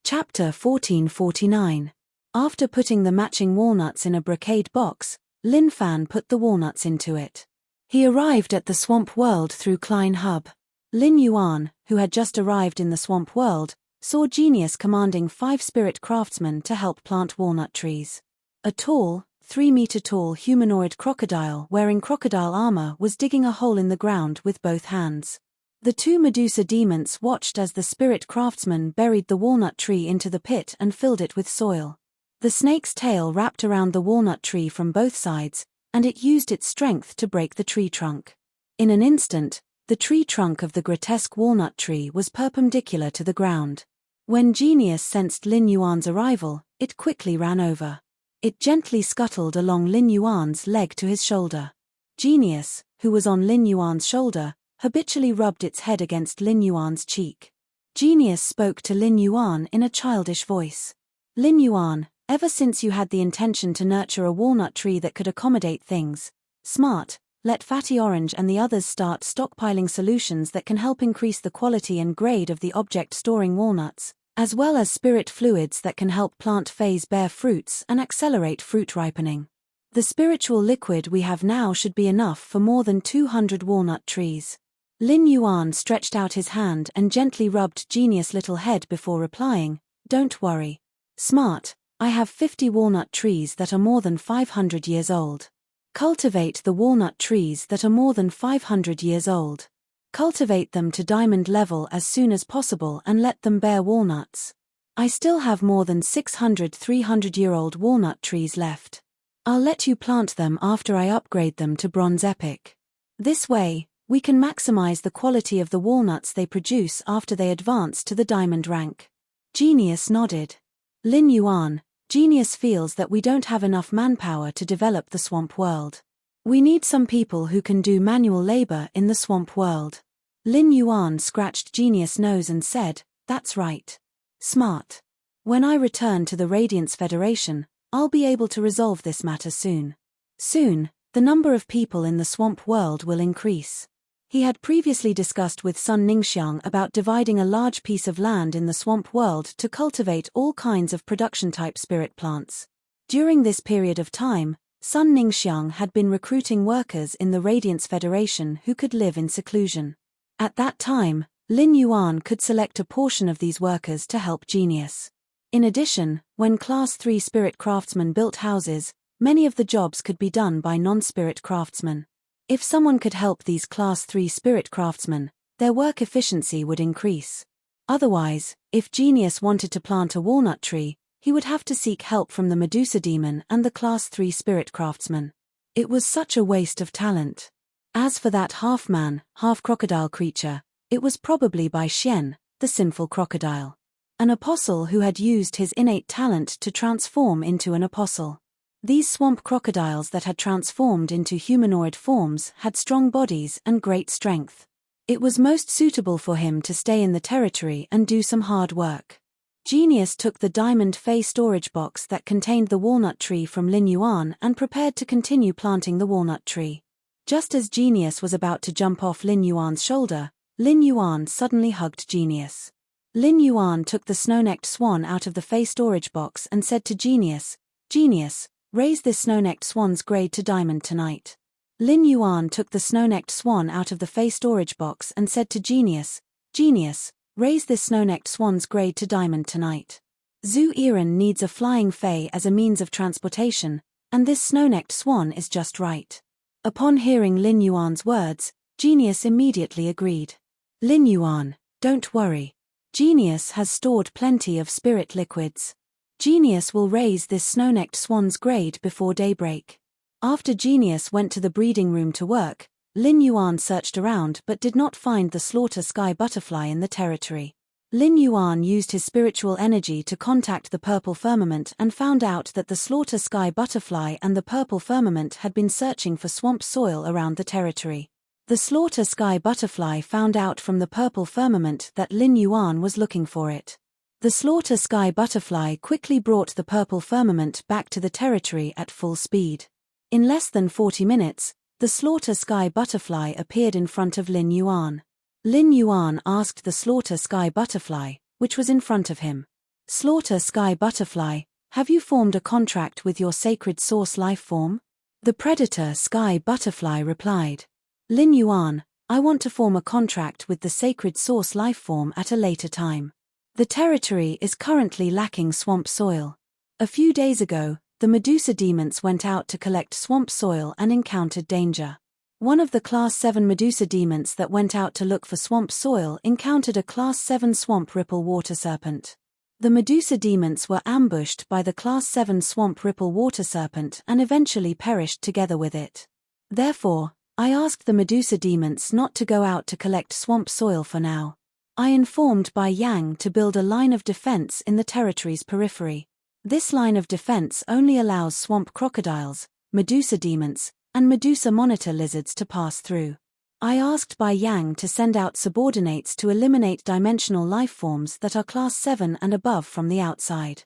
Chapter 1449. After putting the matching walnuts in a brocade box, Lin Fan put the walnuts into it. He arrived at the swamp world through Klein Hub. Lin Yuan, who had just arrived in the swamp world, saw Genius commanding 5 spirit craftsmen to help plant walnut trees. A tall, 3-meter-tall humanoid crocodile wearing crocodile armor was digging a hole in the ground with both hands. The 2 Medusa demons watched as the spirit craftsman buried the walnut tree into the pit and filled it with soil. The snake's tail wrapped around the walnut tree from both sides, and it used its strength to break the tree trunk. In an instant, the tree trunk of the grotesque walnut tree was perpendicular to the ground. When Genius sensed Lin Yuan's arrival, it quickly ran over. It gently scuttled along Lin Yuan's leg to his shoulder. Genius, who was on Lin Yuan's shoulder, habitually rubbed its head against Lin Yuan's cheek. Genius spoke to Lin Yuan in a childish voice. Lin Yuan, ever since you had the intention to nurture a walnut tree that could accommodate things, smart, let Fatty Orange and the others start stockpiling solutions that can help increase the quality and grade of the object storing walnuts, as well as spirit fluids that can help plant phase bear fruits and accelerate fruit ripening. The spiritual liquid we have now should be enough for more than 200 walnut trees. Lin Yuan stretched out his hand and gently rubbed Genius' little head before replying, "Don't worry. Smart, I have 50 walnut trees that are more than 500 years old. Cultivate the walnut trees that are more than 500 years old. Cultivate them to diamond level as soon as possible and let them bear walnuts. I still have more than 600 300-year-old walnut trees left. I'll let you plant them after I upgrade them to bronze epic. This way, we can maximize the quality of the walnuts they produce after they advance to the diamond rank." Genius nodded. Lin Yuan, Genius feels that we don't have enough manpower to develop the swamp world. We need some people who can do manual labor in the swamp world. Lin Yuan scratched Genius' nose and said, "That's right. Smart. When I return to the Radiance Federation, I'll be able to resolve this matter soon. Soon, the number of people in the swamp world will increase." He had previously discussed with Sun Ningxiang about dividing a large piece of land in the swamp world to cultivate all kinds of production-type spirit plants. During this period of time, Sun Ningxiang had been recruiting workers in the Radiance Federation who could live in seclusion. At that time, Lin Yuan could select a portion of these workers to help Genius. In addition, when Class 3 spirit craftsmen built houses, many of the jobs could be done by non-spirit craftsmen. If someone could help these Class 3 spirit craftsmen, their work efficiency would increase. Otherwise, if Genius wanted to plant a walnut tree, he would have to seek help from the Medusa demon and the Class 3 spirit craftsman. It was such a waste of talent. As for that half-man, half-crocodile creature, it was probably by Xian, the sinful crocodile. An apostle who had used his innate talent to transform into an apostle. These swamp crocodiles that had transformed into humanoid forms had strong bodies and great strength. It was most suitable for him to stay in the territory and do some hard work. Genius took the diamond fey storage box that contained the walnut tree from Lin Yuan and prepared to continue planting the walnut tree. Just as Genius was about to jump off Lin Yuan's shoulder, Lin Yuan suddenly hugged Genius. Lin Yuan took the snow-necked swan out of the fey storage box and said to Genius, "Genius, raise this snow-necked swan's grade to diamond tonight." Lin Yuan took the snow-necked swan out of the fey storage box and said to Genius, "Genius, raise this snow-necked swan's grade to diamond tonight. Zhu Yiren needs a flying fey as a means of transportation, and this snow-necked swan is just right." Upon hearing Lin Yuan's words, Genius immediately agreed. "Lin Yuan, don't worry. Genius has stored plenty of spirit liquids. Genius will raise this snow-necked swan's grade before daybreak." After Genius went to the breeding room to work, Lin Yuan searched around but did not find the slaughter sky butterfly in the territory. Lin Yuan used his spiritual energy to contact the purple firmament and found out that the slaughter sky butterfly and the purple firmament had been searching for swamp soil around the territory. The slaughter sky butterfly found out from the purple firmament that Lin Yuan was looking for it. The slaughter sky butterfly quickly brought the purple firmament back to the territory at full speed. In less than 40 minutes, the slaughter sky butterfly appeared in front of Lin Yuan. Lin Yuan asked the slaughter sky butterfly, which was in front of him. Slaughter sky butterfly, have you formed a contract with your sacred source life form? The predator sky butterfly replied. Lin Yuan, I want to form a contract with the sacred source life form at a later time. The territory is currently lacking swamp soil. A few days ago, the Medusa demons went out to collect swamp soil and encountered danger. One of the Class 7 Medusa demons that went out to look for swamp soil encountered a Class 7 swamp ripple water serpent. The Medusa demons were ambushed by the Class 7 swamp ripple water serpent and eventually perished together with it. Therefore, I asked the Medusa demons not to go out to collect swamp soil for now. I informed Bai Yang to build a line of defense in the territory's periphery. This line of defense only allows swamp crocodiles, Medusa demons, and Medusa monitor lizards to pass through. I asked Bai Yang to send out subordinates to eliminate dimensional life forms that are Class 7 and above from the outside.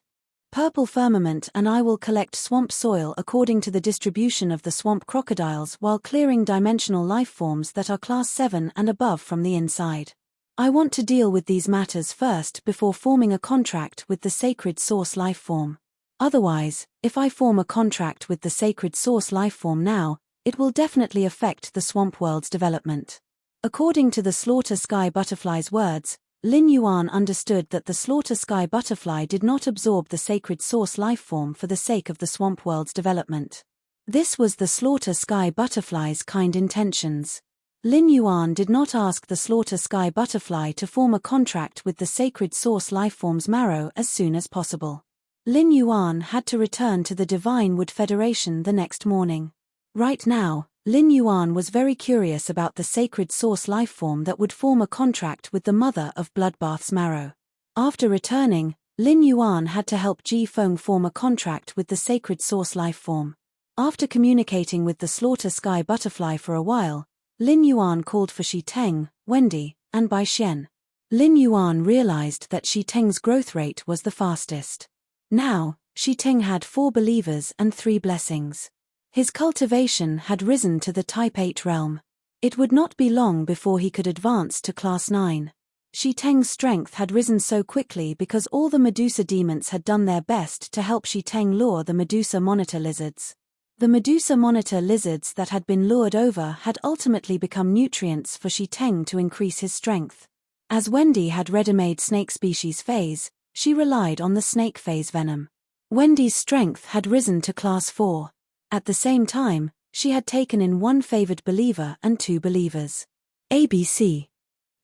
Purple Firmament and I will collect swamp soil according to the distribution of the swamp crocodiles while clearing dimensional life forms that are Class 7 and above from the inside. I want to deal with these matters first before forming a contract with the sacred source life form. Otherwise, if I form a contract with the sacred source life form now, it will definitely affect the swamp world's development. According to the slaughter sky butterfly's words, Lin Yuan understood that the slaughter sky butterfly did not absorb the sacred source life form for the sake of the swamp world's development. This was the slaughter sky butterfly's kind intentions. Lin Yuan did not ask the slaughter sky butterfly to form a contract with the sacred source life form's marrow as soon as possible. Lin Yuan had to return to the Divine Wood Federation the next morning. Right now, Lin Yuan was very curious about the sacred source life form that would form a contract with the mother of Bloodbath's marrow. After returning, Lin Yuan had to help Ji Feng form a contract with the sacred source life form. After communicating with the slaughter sky butterfly for a while, Lin Yuan called for Shi Teng, Wendy, and Bai Xian. Lin Yuan realized that Shi Teng's growth rate was the fastest. Now, Shi Teng had 4 believers and 3 blessings. His cultivation had risen to the Type 8 realm. It would not be long before he could advance to Class 9. Shi Teng's strength had risen so quickly because all the Medusa demons had done their best to help Shi Teng lure the Medusa monitor lizards. The Medusa monitor lizards that had been lured over had ultimately become nutrients for Shi Teng to increase his strength. As Wendy had ready-made snake species phase, she relied on the snake phase venom. Wendy's strength had risen to Class 4. At the same time, she had taken in 1 favored believer and 2 believers. ABC.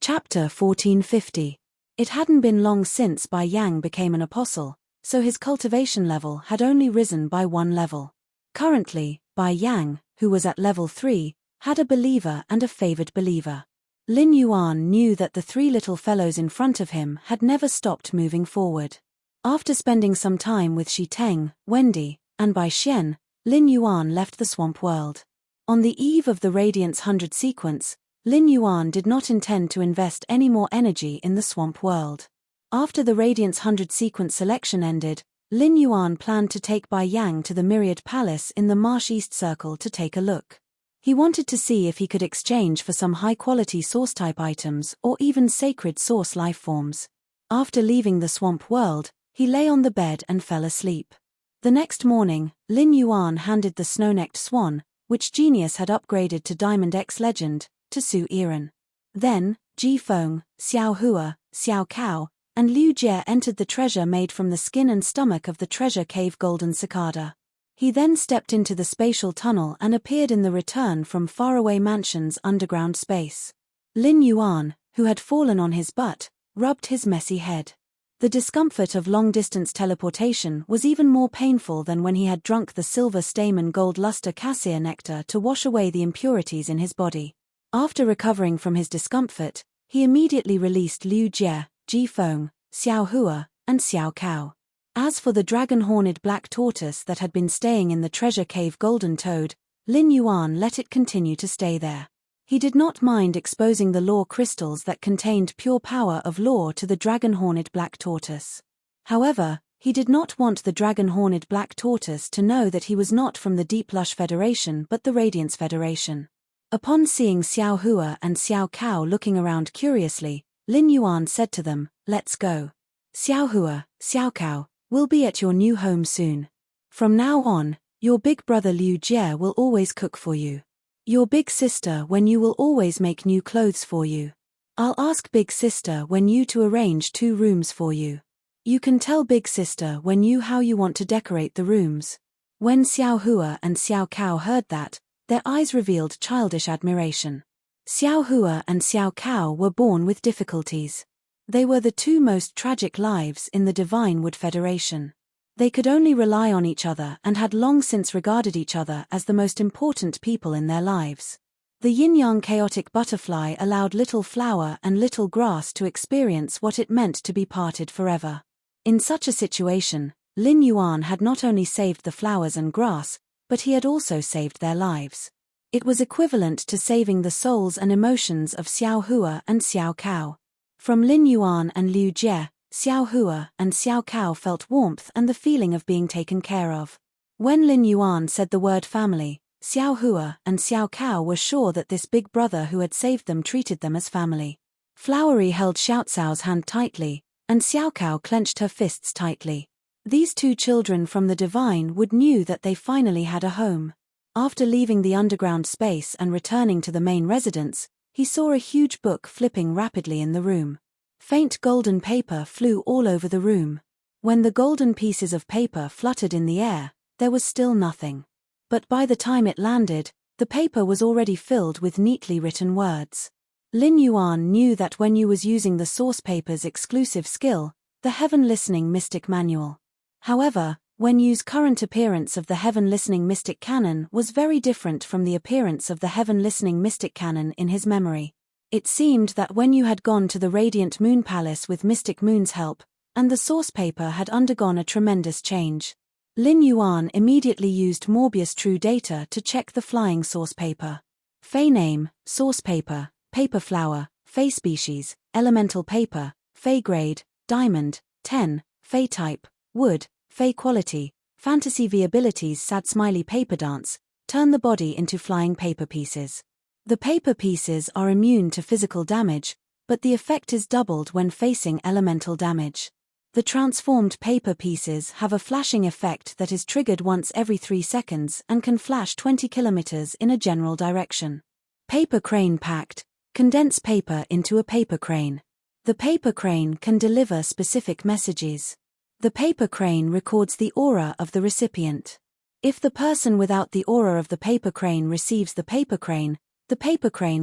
Chapter 1450. It hadn't been long since Bai Yang became an apostle, so his cultivation level had only risen by 1 level. Currently, Bai Yang, who was at level 3, had a believer and a favored believer. Lin Yuan knew that the 3 little fellows in front of him had never stopped moving forward. After spending some time with Shi Teng, Wendy, and Bai Xian, Lin Yuan left the swamp world. On the eve of the Radiance 100 sequence, Lin Yuan did not intend to invest any more energy in the swamp world. After the Radiance 100 sequence selection ended, Lin Yuan planned to take Bai Yang to the Myriad Palace in the Marsh East Circle to take a look. He wanted to see if he could exchange for some high-quality source-type items or even sacred source life forms. After leaving the swamp world, he lay on the bed and fell asleep. The next morning, Lin Yuan handed the snow-necked swan, which Genius had upgraded to Diamond X Legend, to Su Yiren. Then, Ji Feng, Xiao Hua, Xiao Cao, and Liu Jie entered the treasure made from the skin and stomach of the treasure cave Golden Cicada. He then stepped into the spatial tunnel and appeared in the Return from Faraway Mansion's underground space. Lin Yuan, who had fallen on his butt, rubbed his messy head. The discomfort of long-distance teleportation was even more painful than when he had drunk the silver stamen gold luster cassia nectar to wash away the impurities in his body. After recovering from his discomfort, he immediately released Liu Jie, Ji Feng, Xiao Hua, and Xiao Cao. As for the dragon-horned black tortoise that had been staying in the treasure cave Golden Toad, Lin Yuan let it continue to stay there. He did not mind exposing the law crystals that contained pure power of law to the dragon-horned black tortoise. However, he did not want the dragon-horned black tortoise to know that he was not from the Deep Lush Federation but the Radiance Federation. Upon seeing Xiao Hua and Xiao Cao looking around curiously, Lin Yuan said to them, "Let's go. Xiao Hua, Xiao Cao, we'll be at your new home soon. From now on, your big brother Liu Jie will always cook for you. Your big sister Wen Yu will always make new clothes for you. I'll ask big sister Wen Yu to arrange 2 rooms for you. You can tell big sister Wen Yu how you want to decorate the rooms." When Xiao Hua and Xiao Cao heard that, their eyes revealed childish admiration. Xiao Hua and Xiao Cao were born with difficulties. They were the 2 most tragic lives in the Divine Wood Federation. They could only rely on each other and had long since regarded each other as the most important people in their lives. The yin-yang chaotic butterfly allowed little flower and little grass to experience what it meant to be parted forever. In such a situation, Lin Yuan had not only saved the flowers and grass, but he had also saved their lives. It was equivalent to saving the souls and emotions of Xiao Hua and Xiao Cao. From Lin Yuan and Liu Jie, Xiao Hua and Xiao Cao felt warmth and the feeling of being taken care of. When Lin Yuan said the word family, Xiao Hua and Xiao Cao were sure that this big brother who had saved them treated them as family. Flowery held Xiaocao's hand tightly, and Xiao Cao clenched her fists tightly. These 2 children from the Divine Wood knew that they finally had a home. After leaving the underground space and returning to the main residence, he saw a huge book flipping rapidly in the room. Faint golden paper flew all over the room. When the golden pieces of paper fluttered in the air, there was still nothing. But by the time it landed, the paper was already filled with neatly written words. Lin Yuan knew that Wen Yu was using the source paper's exclusive skill, the Heaven Listening Mystic Manual. However, Wen Yu's current appearance of the Heaven Listening Mystic Canon was very different from the appearance of the Heaven Listening Mystic Canon in his memory. It seemed that Wen Yu had gone to the Radiant Moon Palace with Mystic Moon's help, and the source paper had undergone a tremendous change. Lin Yuan immediately used Morbius True Data to check the flying source paper. Fey name, source paper, paper flower, Fey species, elemental paper, Fey grade, diamond, 10, Fey type, wood, Fey quality, fantasy V abilities sad smiley paper dance, turn the body into flying paper pieces. The paper pieces are immune to physical damage, but the effect is doubled when facing elemental damage. The transformed paper pieces have a flashing effect that is triggered once every 3 seconds and can flash 20 kilometers in a general direction. Paper crane packed. Condense paper into a paper crane. The paper crane can deliver specific messages. The paper crane records the aura of the recipient. If the person without the aura of the paper crane receives the paper crane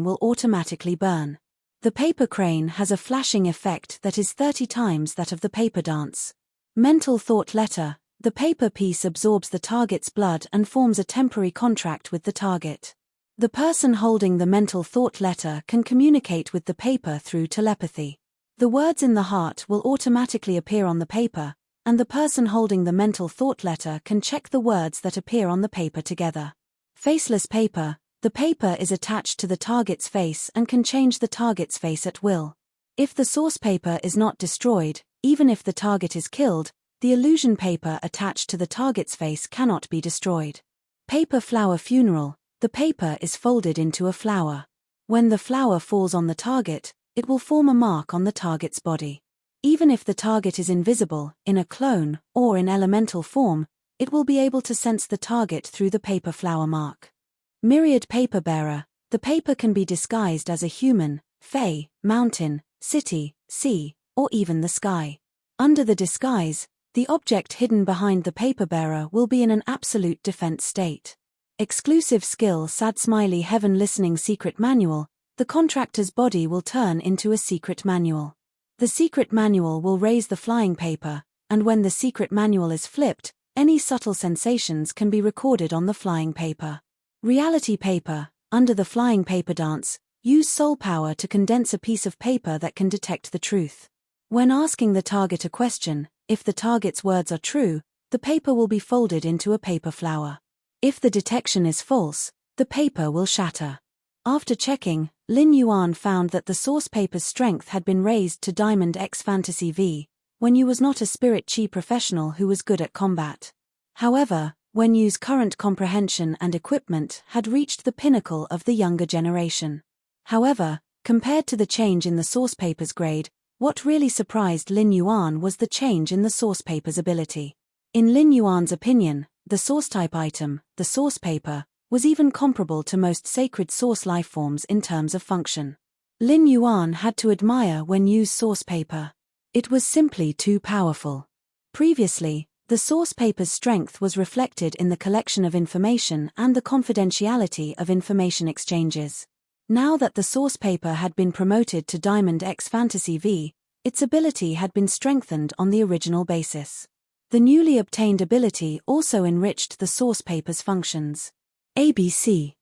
will automatically burn. The paper crane has a flashing effect that is 30 times that of the paper dance. Mental thought letter. The paper piece absorbs the target's blood and forms a temporary contract with the target. The person holding the mental thought letter can communicate with the paper through telepathy. The words in the heart will automatically appear on the paper, and the person holding the mental thought letter can check the words that appear on the paper together. Faceless paper. The paper is attached to the target's face and can change the target's face at will. If the source paper is not destroyed, even if the target is killed, the illusion paper attached to the target's face cannot be destroyed. Paper flower funeral. The paper is folded into a flower. When the flower falls on the target, it will form a mark on the target's body. Even if the target is invisible, in a clone, or in elemental form, it will be able to sense the target through the paper flower mark. Myriad paper bearer. The paper can be disguised as a human, fey, mountain, city, sea, or even the sky. Under the disguise, the object hidden behind the paper bearer will be in an absolute defense state. Exclusive skill Sad Smiley Heaven Listening Secret Manual. The contractor's body will turn into a secret manual. The secret manual will raise the flying paper, and when the secret manual is flipped, any subtle sensations can be recorded on the flying paper. Reality paper. Under the flying paper dance, use soul power to condense a piece of paper that can detect the truth. When asking the target a question, if the target's words are true, the paper will be folded into a paper flower. If the detection is false, the paper will shatter. After checking, Lin Yuan found that the source paper's strength had been raised to Diamond X Fantasy V, when Yu was not a spirit chi professional who was good at combat. However, when Yu's current comprehension and equipment had reached the pinnacle of the younger generation. However, compared to the change in the source paper's grade, what really surprised Lin Yuan was the change in the source paper's ability. In Lin Yuan's opinion, the source type item, the source paper, was even comparable to most sacred source lifeforms in terms of function. Lin Yuan had to admire when Yu's source paper. It was simply too powerful. Previously, the source paper's strength was reflected in the collection of information and the confidentiality of information exchanges. Now that the source paper had been promoted to Diamond X Fantasy V, its ability had been strengthened on the original basis. The newly obtained ability also enriched the source paper's functions. ABC.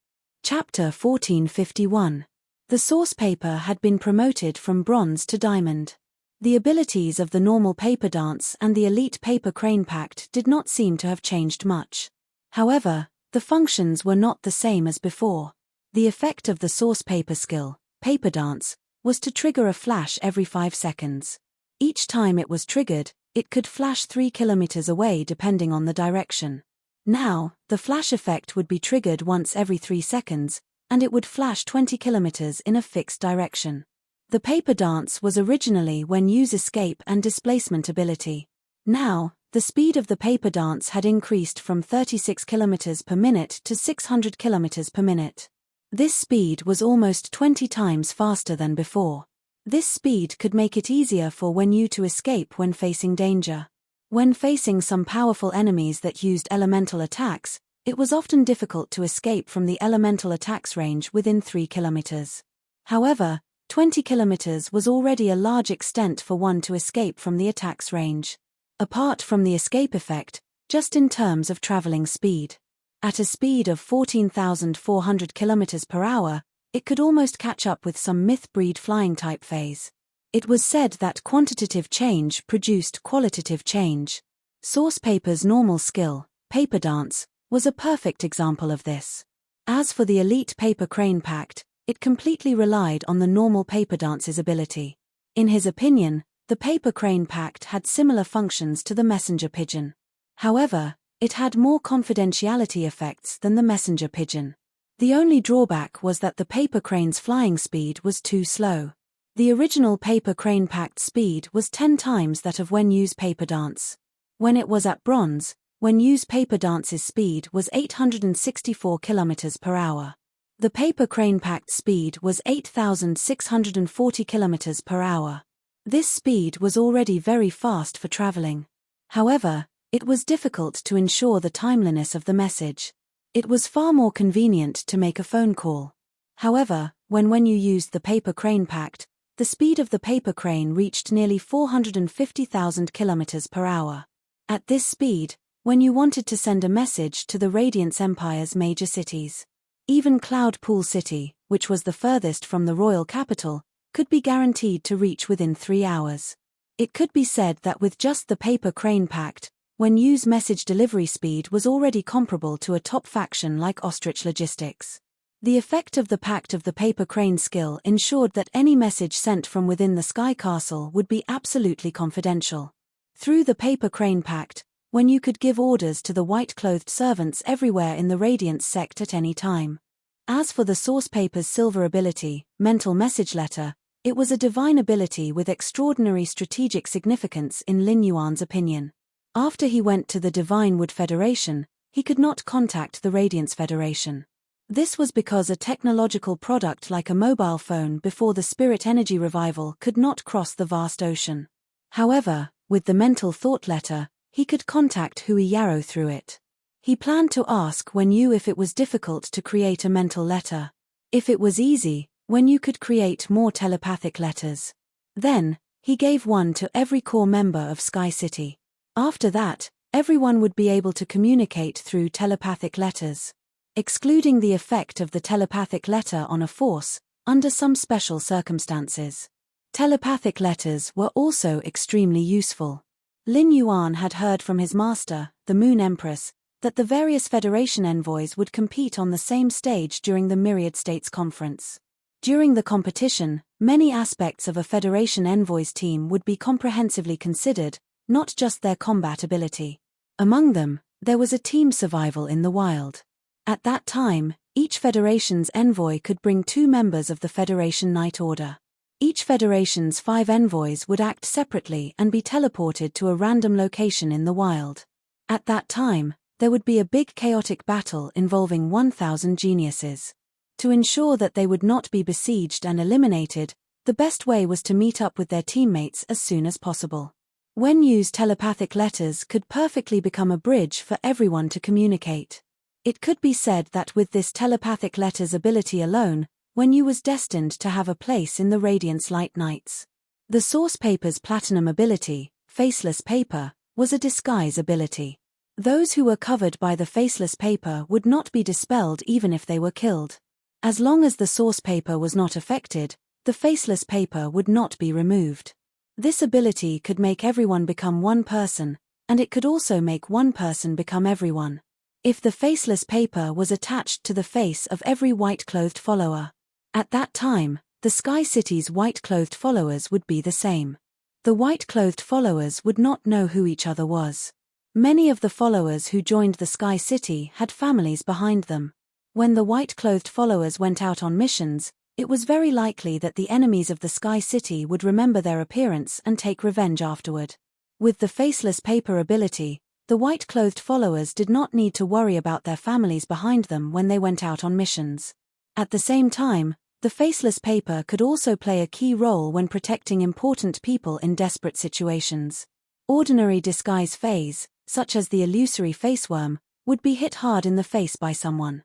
Chapter 1451. The source paper had been promoted from bronze to diamond. The abilities of the normal paper dance and the elite paper crane pact did not seem to have changed much. However, the functions were not the same as before. The effect of the source paper skill, paper dance, was to trigger a flash every 5 seconds. Each time it was triggered, it could flash 3 kilometers away depending on the direction. Now, the flash effect would be triggered once every 3 seconds, and it would flash 20 kilometers in a fixed direction. The paper dance was originally when Yu's escape and displacement ability. Now, the speed of the paper dance had increased from 36 kilometers per minute to 600 kilometers per minute. This speed was almost 20 times faster than before. This speed could make it easier for Yu to escape when facing danger. When facing some powerful enemies that used elemental attacks, it was often difficult to escape from the elemental attacks range within 3 kilometers. However, 20 kilometers was already a large extent for one to escape from the attacks range. Apart from the escape effect, just in terms of traveling speed. At a speed of 14,400 km per hour, it could almost catch up with some myth-breed flying type phase. It was said that quantitative change produced qualitative change. Source paper's normal skill, paper dance, was a perfect example of this. As for the elite paper crane pact, it completely relied on the normal paper dance's ability. In his opinion, the paper crane pact had similar functions to the messenger pigeon. However, it had more confidentiality effects than the messenger pigeon. The only drawback was that the paper crane's flying speed was too slow. The original paper crane pact speed was 10 times that of Yu's paper dance. When it was at bronze, Yu's paper dance's speed was 864 km per hour. The paper crane pact speed was 8,640 km per hour. This speed was already very fast for traveling. However, it was difficult to ensure the timeliness of the message. It was far more convenient to make a phone call. However, when you used the paper crane pact, the speed of the paper crane reached nearly 450,000 km per hour. At this speed, when you wanted to send a message to the Radiance Empire's major cities, even Cloud Pool City, which was the furthest from the royal capital, could be guaranteed to reach within 3 hours. It could be said that with just the paper crane pact, Yu's message delivery speed was already comparable to a top faction like Ostrich Logistics. The effect of the pact of the paper crane skill ensured that any message sent from within the Sky Castle would be absolutely confidential. Through the paper crane pact, Yu could give orders to the white-clothed servants everywhere in the Radiance sect at any time. As for the source paper's silver ability, mental message letter, it was a divine ability with extraordinary strategic significance in Lin Yuan's opinion. After he went to the Divine Wood Federation, he could not contact the Radiance Federation. This was because a technological product like a mobile phone before the spirit energy revival could not cross the vast ocean. However, with the mental thought letter, he could contact Hui Yarrow through it. He planned to ask Yu if it was difficult to create a mental letter. If it was easy, Yu could create more telepathic letters. Then, he gave one to every core member of Sky City. After that, everyone would be able to communicate through telepathic letters. Excluding the effect of the telepathic letter on a force, under some special circumstances. Telepathic letters were also extremely useful. Lin Yuan had heard from his master, the Moon Empress, that the various Federation envoys would compete on the same stage during the Myriad States Conference. During the competition, many aspects of a Federation envoy's team would be comprehensively considered, not just their combat ability. Among them, there was a team survival in the wild. At that time, each Federation's envoy could bring 2 members of the Federation Knight Order. Each Federation's 5 envoys would act separately and be teleported to a random location in the wild. At that time, there would be a big chaotic battle involving 1,000 geniuses. To ensure that they would not be besieged and eliminated, the best way was to meet up with their teammates as soon as possible. When used, telepathic letters could perfectly become a bridge for everyone to communicate. It could be said that with this telepathic letters ability alone, Wen Yu was destined to have a place in the Radiance Light Knights. The source paper's platinum ability, faceless paper, was a disguise ability. Those who were covered by the faceless paper would not be dispelled even if they were killed. As long as the source paper was not affected, the faceless paper would not be removed. This ability could make everyone become one person, and it could also make one person become everyone. If the faceless paper was attached to the face of every white-clothed follower. At that time, the Sky City's white-clothed followers would be the same. The white-clothed followers would not know who each other was. Many of the followers who joined the Sky City had families behind them. When the white-clothed followers went out on missions, it was very likely that the enemies of the Sky City would remember their appearance and take revenge afterward. With the faceless paper ability, the white-clothed followers did not need to worry about their families behind them when they went out on missions. At the same time, the faceless paper could also play a key role when protecting important people in desperate situations. Ordinary disguise phase, such as the illusory faceworm, would be hit hard in the face by someone.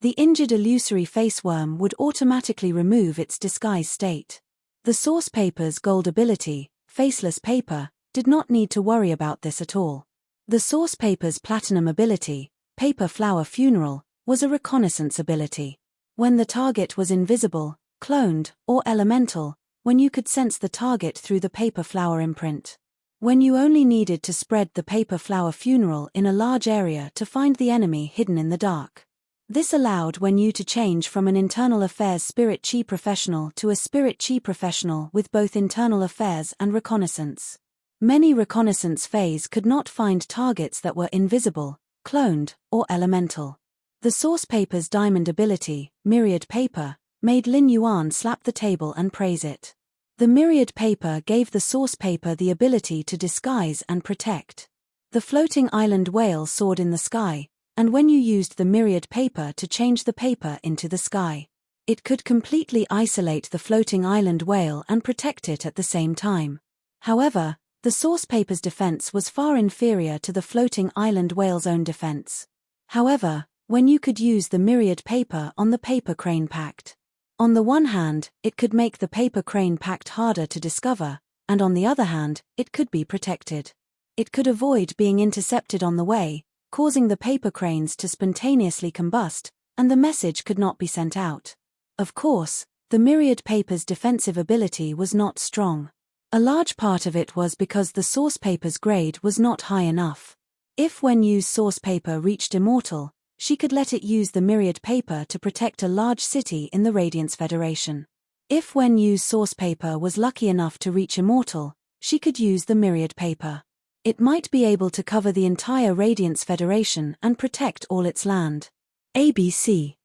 The injured illusory faceworm would automatically remove its disguise state. The source paper's gold ability, faceless paper, did not need to worry about this at all. The source paper's platinum ability, paper flower funeral, was a reconnaissance ability. When the target was invisible, cloned, or elemental, when you could sense the target through the paper flower imprint. When you only needed to spread the paper flower funeral in a large area to find the enemy hidden in the dark. This allowed Wen Yu to change from an internal affairs spirit chi professional to a spirit chi professional with both internal affairs and reconnaissance. Many reconnaissance phase could not find targets that were invisible, cloned, or elemental. The source paper's diamond ability, myriad paper, made Lin Yuan slap the table and praise it. The myriad paper gave the source paper the ability to disguise and protect. The floating island whale soared in the sky, and when you used the myriad paper to change the paper into the sky, it could completely isolate the floating island whale and protect it at the same time. However, the source paper's defense was far inferior to the floating island whale's own defense. However, when you could use the myriad paper on the paper crane pact. On the one hand, it could make the paper crane pact harder to discover, and on the other hand, it could be protected. It could avoid being intercepted on the way, causing the paper cranes to spontaneously combust, and the message could not be sent out. Of course, the myriad paper's defensive ability was not strong. A large part of it was because the source paper's grade was not high enough. If Wen Yu's source paper reached immortal, she could let it use the myriad paper to protect a large city in the Radiance Federation. If Wen Yu's source paper was lucky enough to reach immortal, she could use the myriad paper. It might be able to cover the entire Radiance Federation and protect all its land. ABC.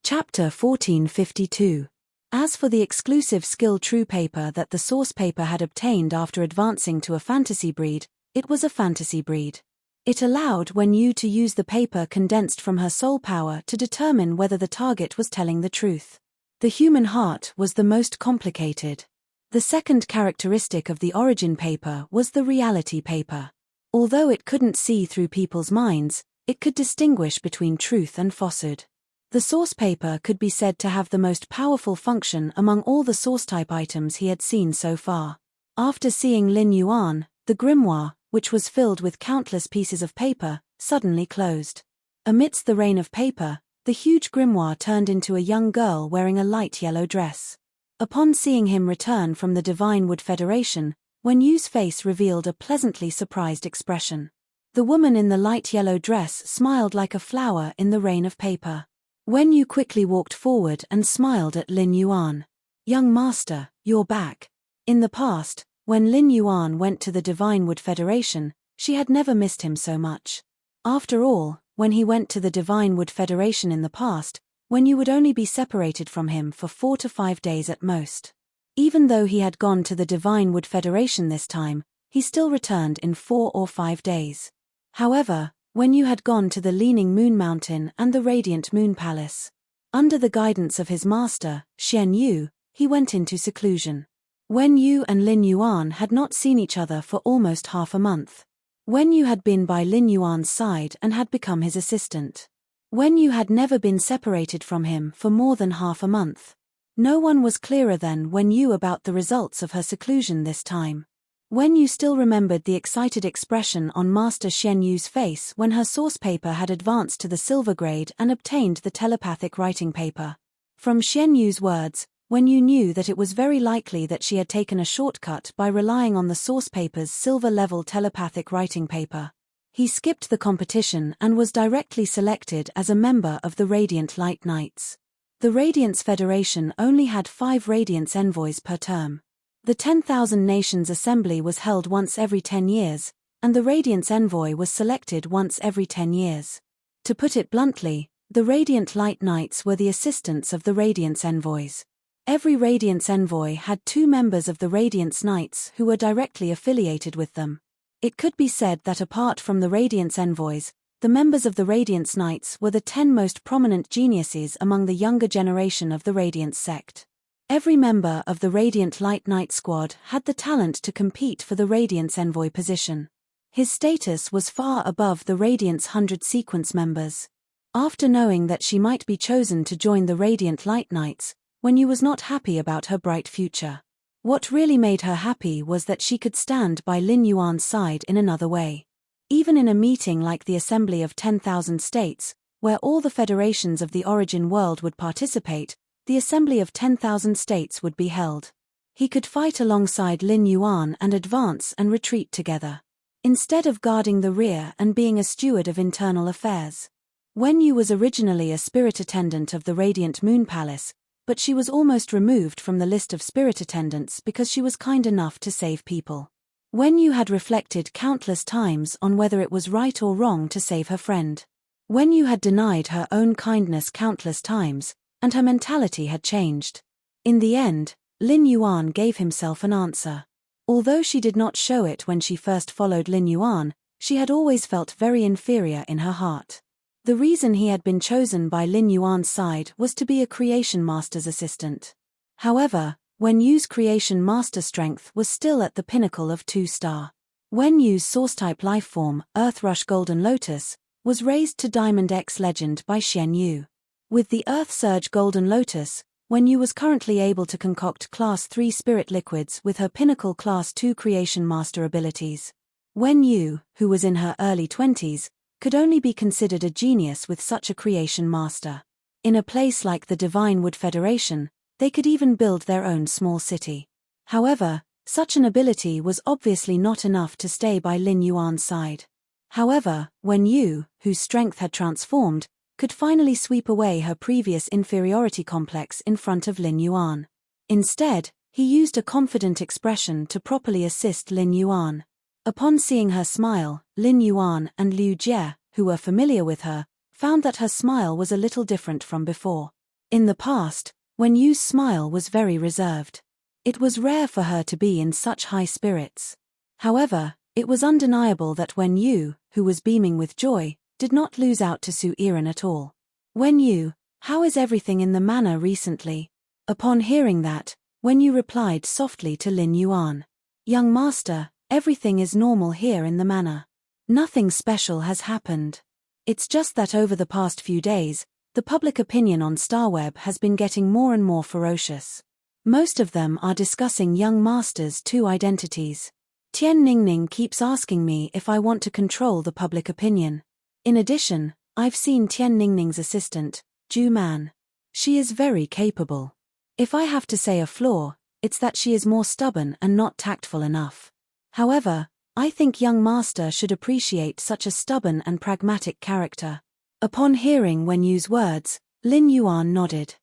Chapter 1452. As for the exclusive skill true paper that the source paper had obtained after advancing to a fantasy breed, it was a fantasy breed. It allowed Wen Yu to use the paper condensed from her soul power to determine whether the target was telling the truth. The human heart was the most complicated. The second characteristic of the origin paper was the reality paper. Although it couldn't see through people's minds, it could distinguish between truth and falsehood. The source paper could be said to have the most powerful function among all the source-type items he had seen so far. After seeing Lin Yuan, the grimoire, which was filled with countless pieces of paper, suddenly closed. Amidst the rain of paper, the huge grimoire turned into a young girl wearing a light yellow dress. Upon seeing him return from the Divine Wood Federation, Wen Yu's face revealed a pleasantly surprised expression. The woman in the light yellow dress smiled like a flower in the rain of paper. Wen Yu quickly walked forward and smiled at Lin Yuan. "Young master, you're back." In the past, when Lin Yuan went to the Divine Wood Federation, she had never missed him so much. After all, when he went to the Divine Wood Federation in the past, Wen Yu would only be separated from him for 4 to 5 days at most. Even though he had gone to the Divine Wood Federation this time, he still returned in 4 or 5 days. However, Wen Yu had gone to the Leaning Moon Mountain and the Radiant Moon Palace. Under the guidance of his master, Xian Yu, he went into seclusion. Wen Yu and Lin Yuan had not seen each other for almost half a month. Wen Yu had been by Lin Yuan's side and had become his assistant. Wen Yu had never been separated from him for more than half a month. No one was clearer than Wen Yu about the results of her seclusion this time. Wen Yu still remembered the excited expression on Master Xian Yu's face when her source paper had advanced to the silver grade and obtained the telepathic writing paper. From Xian Yu's words, Wen Yu knew that it was very likely that she had taken a shortcut by relying on the source paper's silver-level telepathic writing paper. He skipped the competition and was directly selected as a member of the Radiant Light Knights. The Radiance Federation only had 5 Radiance envoys per term. The 10,000 Nations Assembly was held once every 10 years, and the Radiance envoy was selected once every 10 years. To put it bluntly, the Radiant Light Knights were the assistants of the Radiance envoys. Every Radiance envoy had 2 members of the Radiance Knights who were directly affiliated with them. It could be said that apart from the Radiance envoys, the members of the Radiance Knights were the 10 most prominent geniuses among the younger generation of the Radiance sect. Every member of the Radiant Light Knight squad had the talent to compete for the Radiance envoy position. His status was far above the Radiance 100 sequence members. After knowing that she might be chosen to join the Radiant Light Knights, Wen Yu was not happy about her bright future. What really made her happy was that she could stand by Lin Yuan's side in another way. Even in a meeting like the Assembly of 10,000 States, where all the federations of the origin world would participate, the Assembly of 10,000 States would be held. He could fight alongside Lin Yuan and advance and retreat together, instead of guarding the rear and being a steward of internal affairs. Wen Yu was originally a spirit attendant of the Radiant Moon Palace, but she was almost removed from the list of spirit attendants because she was kind enough to save people. Wen Yu had reflected countless times on whether it was right or wrong to save her friend. Wen Yu had denied her own kindness countless times, and her mentality had changed. In the end, Lin Yuan gave himself an answer. Although she did not show it when she first followed Lin Yuan, she had always felt very inferior in her heart. The reason he had been chosen by Lin Yuan's side was to be a creation master's assistant. However, Wen Yu's creation master strength was still at the pinnacle of 2-star. Wen Yu's source-type lifeform, Earthrush Golden Lotus, was raised to Diamond X Legend by Xian Yu. With the Earth Surge Golden Lotus, Wen Yu was currently able to concoct Class 3 spirit liquids with her pinnacle Class 2 creation master abilities. Wen Yu, who was in her early 20s, could only be considered a genius with such a creation master. In a place like the Divine Wood Federation, they could even build their own small city. However, such an ability was obviously not enough to stay by Lin Yuan's side. However, Wen Yu, whose strength had transformed, could finally sweep away her previous inferiority complex in front of Lin Yuan. Instead, he used a confident expression to properly assist Lin Yuan. Upon seeing her smile, Lin Yuan and Liu Jie, who were familiar with her, found that her smile was a little different from before. In the past, Wen Yu's smile was very reserved. It was rare for her to be in such high spirits. However, it was undeniable that Wen Yu, who was beaming with joy, did not lose out to Su Iran at all. "Wen Yu, how is everything in the manor recently?" Upon hearing that, Wen Yu replied softly to Lin Yuan. "Young master, everything is normal here in the manor. Nothing special has happened. It's just that over the past few days, the public opinion on Starweb has been getting more and more ferocious. Most of them are discussing young master's 2 identities. Tian Ningning keeps asking me if I want to control the public opinion. In addition, I've seen Tian Ningning's assistant, Ju Man. She is very capable. If I have to say a flaw, it's that she is more stubborn and not tactful enough. However, I think young master should appreciate such a stubborn and pragmatic character. Upon hearing Wen Yu's words, Lin Yuan nodded.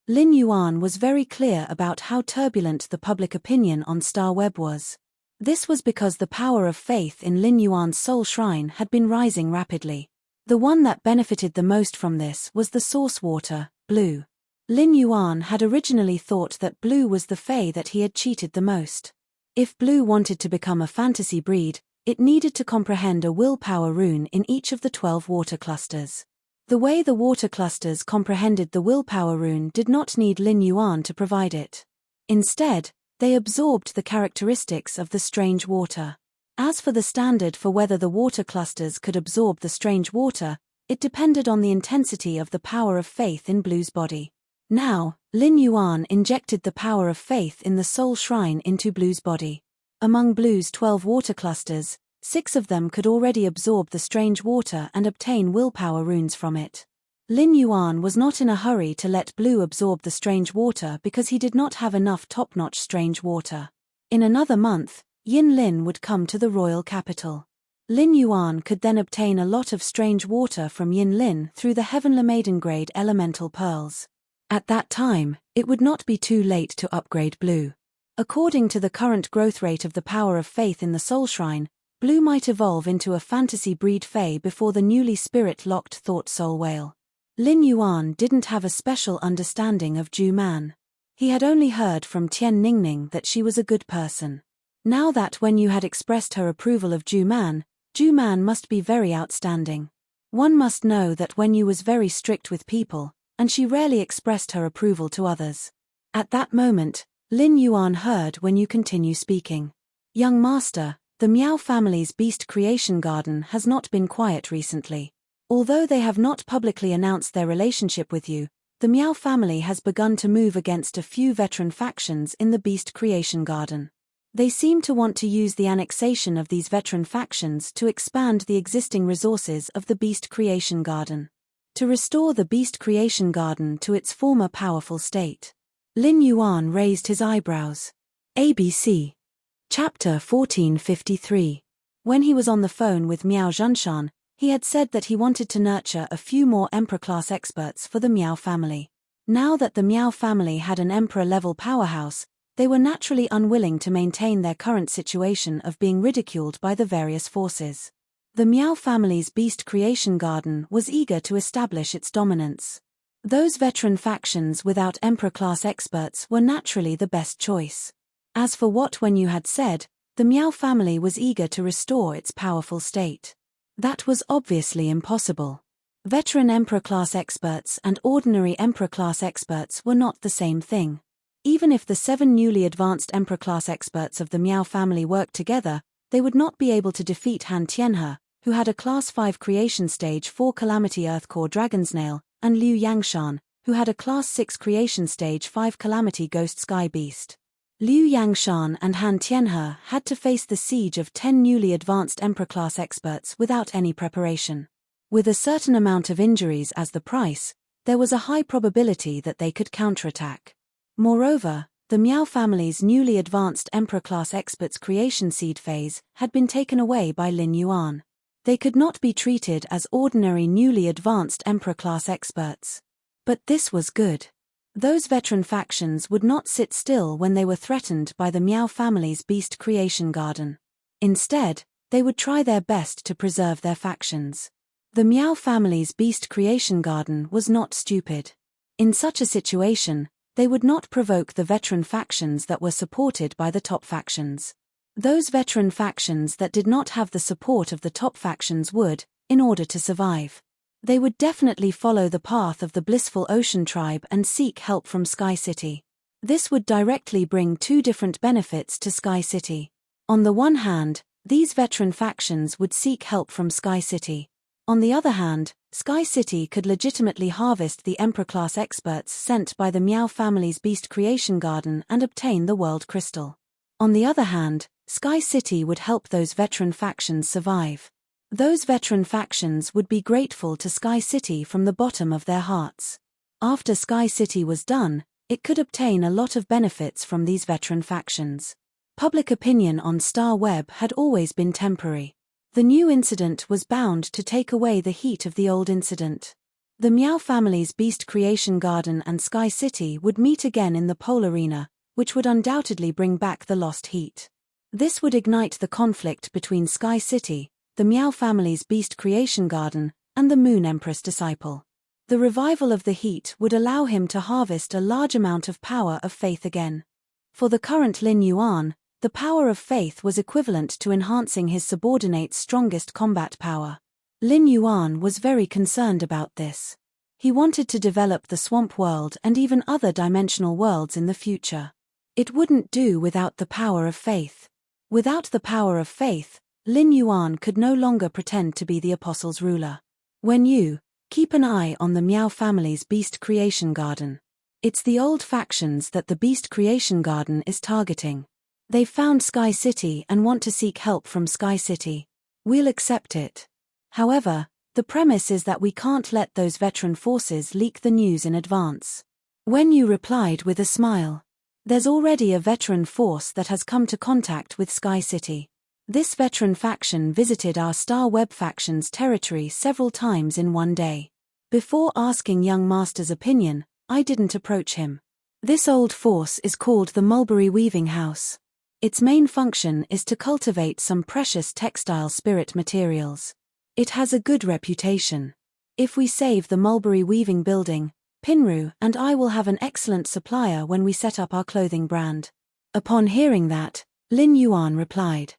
Lin Yuan was very clear about how turbulent the public opinion on Star Web was. This was because the power of faith in Lin Yuan's soul shrine had been rising rapidly. The one that benefited the most from this was the source water, Blue. Lin Yuan had originally thought that Blue was the fae that he had cheated the most. If Blue wanted to become a fantasy breed, it needed to comprehend a willpower rune in each of the 12 water clusters. The way the water clusters comprehended the willpower rune did not need Lin Yuan to provide it. Instead, they absorbed the characteristics of the strange water. As for the standard for whether the water clusters could absorb the strange water, it depended on the intensity of the power of faith in Blue's body. Now, Lin Yuan injected the power of faith in the soul shrine into Blue's body. Among Blue's 12 water clusters, 6 of them could already absorb the strange water and obtain willpower runes from it. Lin Yuan was not in a hurry to let Blue absorb the strange water because he did not have enough top-notch strange water. In another month, Yin Lin would come to the royal capital. Lin Yuan could then obtain a lot of strange water from Yin Lin through the Heavenly Maiden grade elemental pearls. At that time, it would not be too late to upgrade Blue. According to the current growth rate of the power of faith in the soul shrine, Blue might evolve into a fantasy breed fae before the newly spirit-locked thought soul whale. Lin Yuan didn't have a special understanding of Ju Man. He had only heard from Tian Ningning that she was a good person. Now that Wen Yu had expressed her approval of Ju Man must be very outstanding. One must know that Wen Yu was very strict with people, and she rarely expressed her approval to others. At that moment, Lin Yuan heard Wen Yu continue speaking. Young master, the Miao family's beast creation garden has not been quiet recently. Although they have not publicly announced their relationship with you, the Miao family has begun to move against a few veteran factions in the beast creation garden. They seem to want to use the annexation of these veteran factions to expand the existing resources of the beast creation garden. To restore the beast creation garden to its former powerful state. Lin Yuan raised his eyebrows. ABC. Chapter 1453. When he was on the phone with Miao Zhunshan, he had said that he wanted to nurture a few more Emperor-class experts for the Miao family. Now that the Miao family had an Emperor-level powerhouse, they were naturally unwilling to maintain their current situation of being ridiculed by the various forces. The Miao family's beast creation garden was eager to establish its dominance. Those veteran factions without Emperor-class experts were naturally the best choice. As for what Wen Yu had said, the Miao family was eager to restore its powerful state. That was obviously impossible. Veteran Emperor-class experts and ordinary Emperor-class experts were not the same thing. Even if the 7 newly advanced Emperor-class experts of the Miao family worked together, they would not be able to defeat Han Tianhe, who had a Class 5 Creation Stage 4 Calamity Earth Core Dragon's Nail, and Liu Yangshan, who had a Class 6 Creation Stage 5 Calamity Ghost Sky Beast. Liu Yangshan and Han Tianhe had to face the siege of 10 newly advanced Emperor-class experts without any preparation. With a certain amount of injuries as the price, there was a high probability that they could counterattack. Moreover, the Miao family's newly advanced Emperor-class experts' creation seed phase had been taken away by Lin Yuan. They could not be treated as ordinary newly advanced Emperor-class experts. But this was good. Those veteran factions would not sit still when they were threatened by the Miao family's beast creation garden. Instead, they would try their best to preserve their factions. The Miao family's beast creation garden was not stupid. In such a situation, they would not provoke the veteran factions that were supported by the top factions. Those veteran factions that did not have the support of the top factions would, in order to survive. They would definitely follow the path of the Blissful Ocean Tribe and seek help from Sky City. This would directly bring 2 different benefits to Sky City. On the one hand, these veteran factions would seek help from Sky City. On the other hand, Sky City could legitimately harvest the Emperor-class experts sent by the Miao family's beast creation garden and obtain the World Crystal. On the other hand, Sky City would help those veteran factions survive. Those veteran factions would be grateful to Sky City from the bottom of their hearts. After Sky City was done, it could obtain a lot of benefits from these veteran factions. Public opinion on Star Web had always been temporary. The new incident was bound to take away the heat of the old incident. The Meow family's Beast Creation Garden and Sky City would meet again in the Pole Arena, which would undoubtedly bring back the lost heat. This would ignite the conflict between Sky City, the Meow family's Beast Creation Garden, and the Moon Empress disciple. The revival of the heat would allow him to harvest a large amount of power of faith again. For the current Lin Yuan, the power of faith was equivalent to enhancing his subordinate's strongest combat power. Lin Yuan was very concerned about this. He wanted to develop the swamp world and even other dimensional worlds in the future. It wouldn't do without the power of faith. Without the power of faith, Lin Yuan could no longer pretend to be the apostle's ruler. When you keep an eye on the Meow family's Beast Creation Garden. It's the old factions that the Beast Creation Garden is targeting. They've found Sky City and want to seek help from Sky City. We'll accept it. However, the premise is that we can't let those veteran forces leak the news in advance. When you replied with a smile. There's already a veteran force that has come to contact with Sky City. This veteran faction visited our Star Web faction's territory several times in one day. Before asking young master's opinion, I didn't approach him. This old force is called the Mulberry Weaving House. Its main function is to cultivate some precious textile spirit materials. It has a good reputation. If we save the Mulberry Weaving building, Pinru and I will have an excellent supplier when we set up our clothing brand. Upon hearing that, Lin Yuan replied.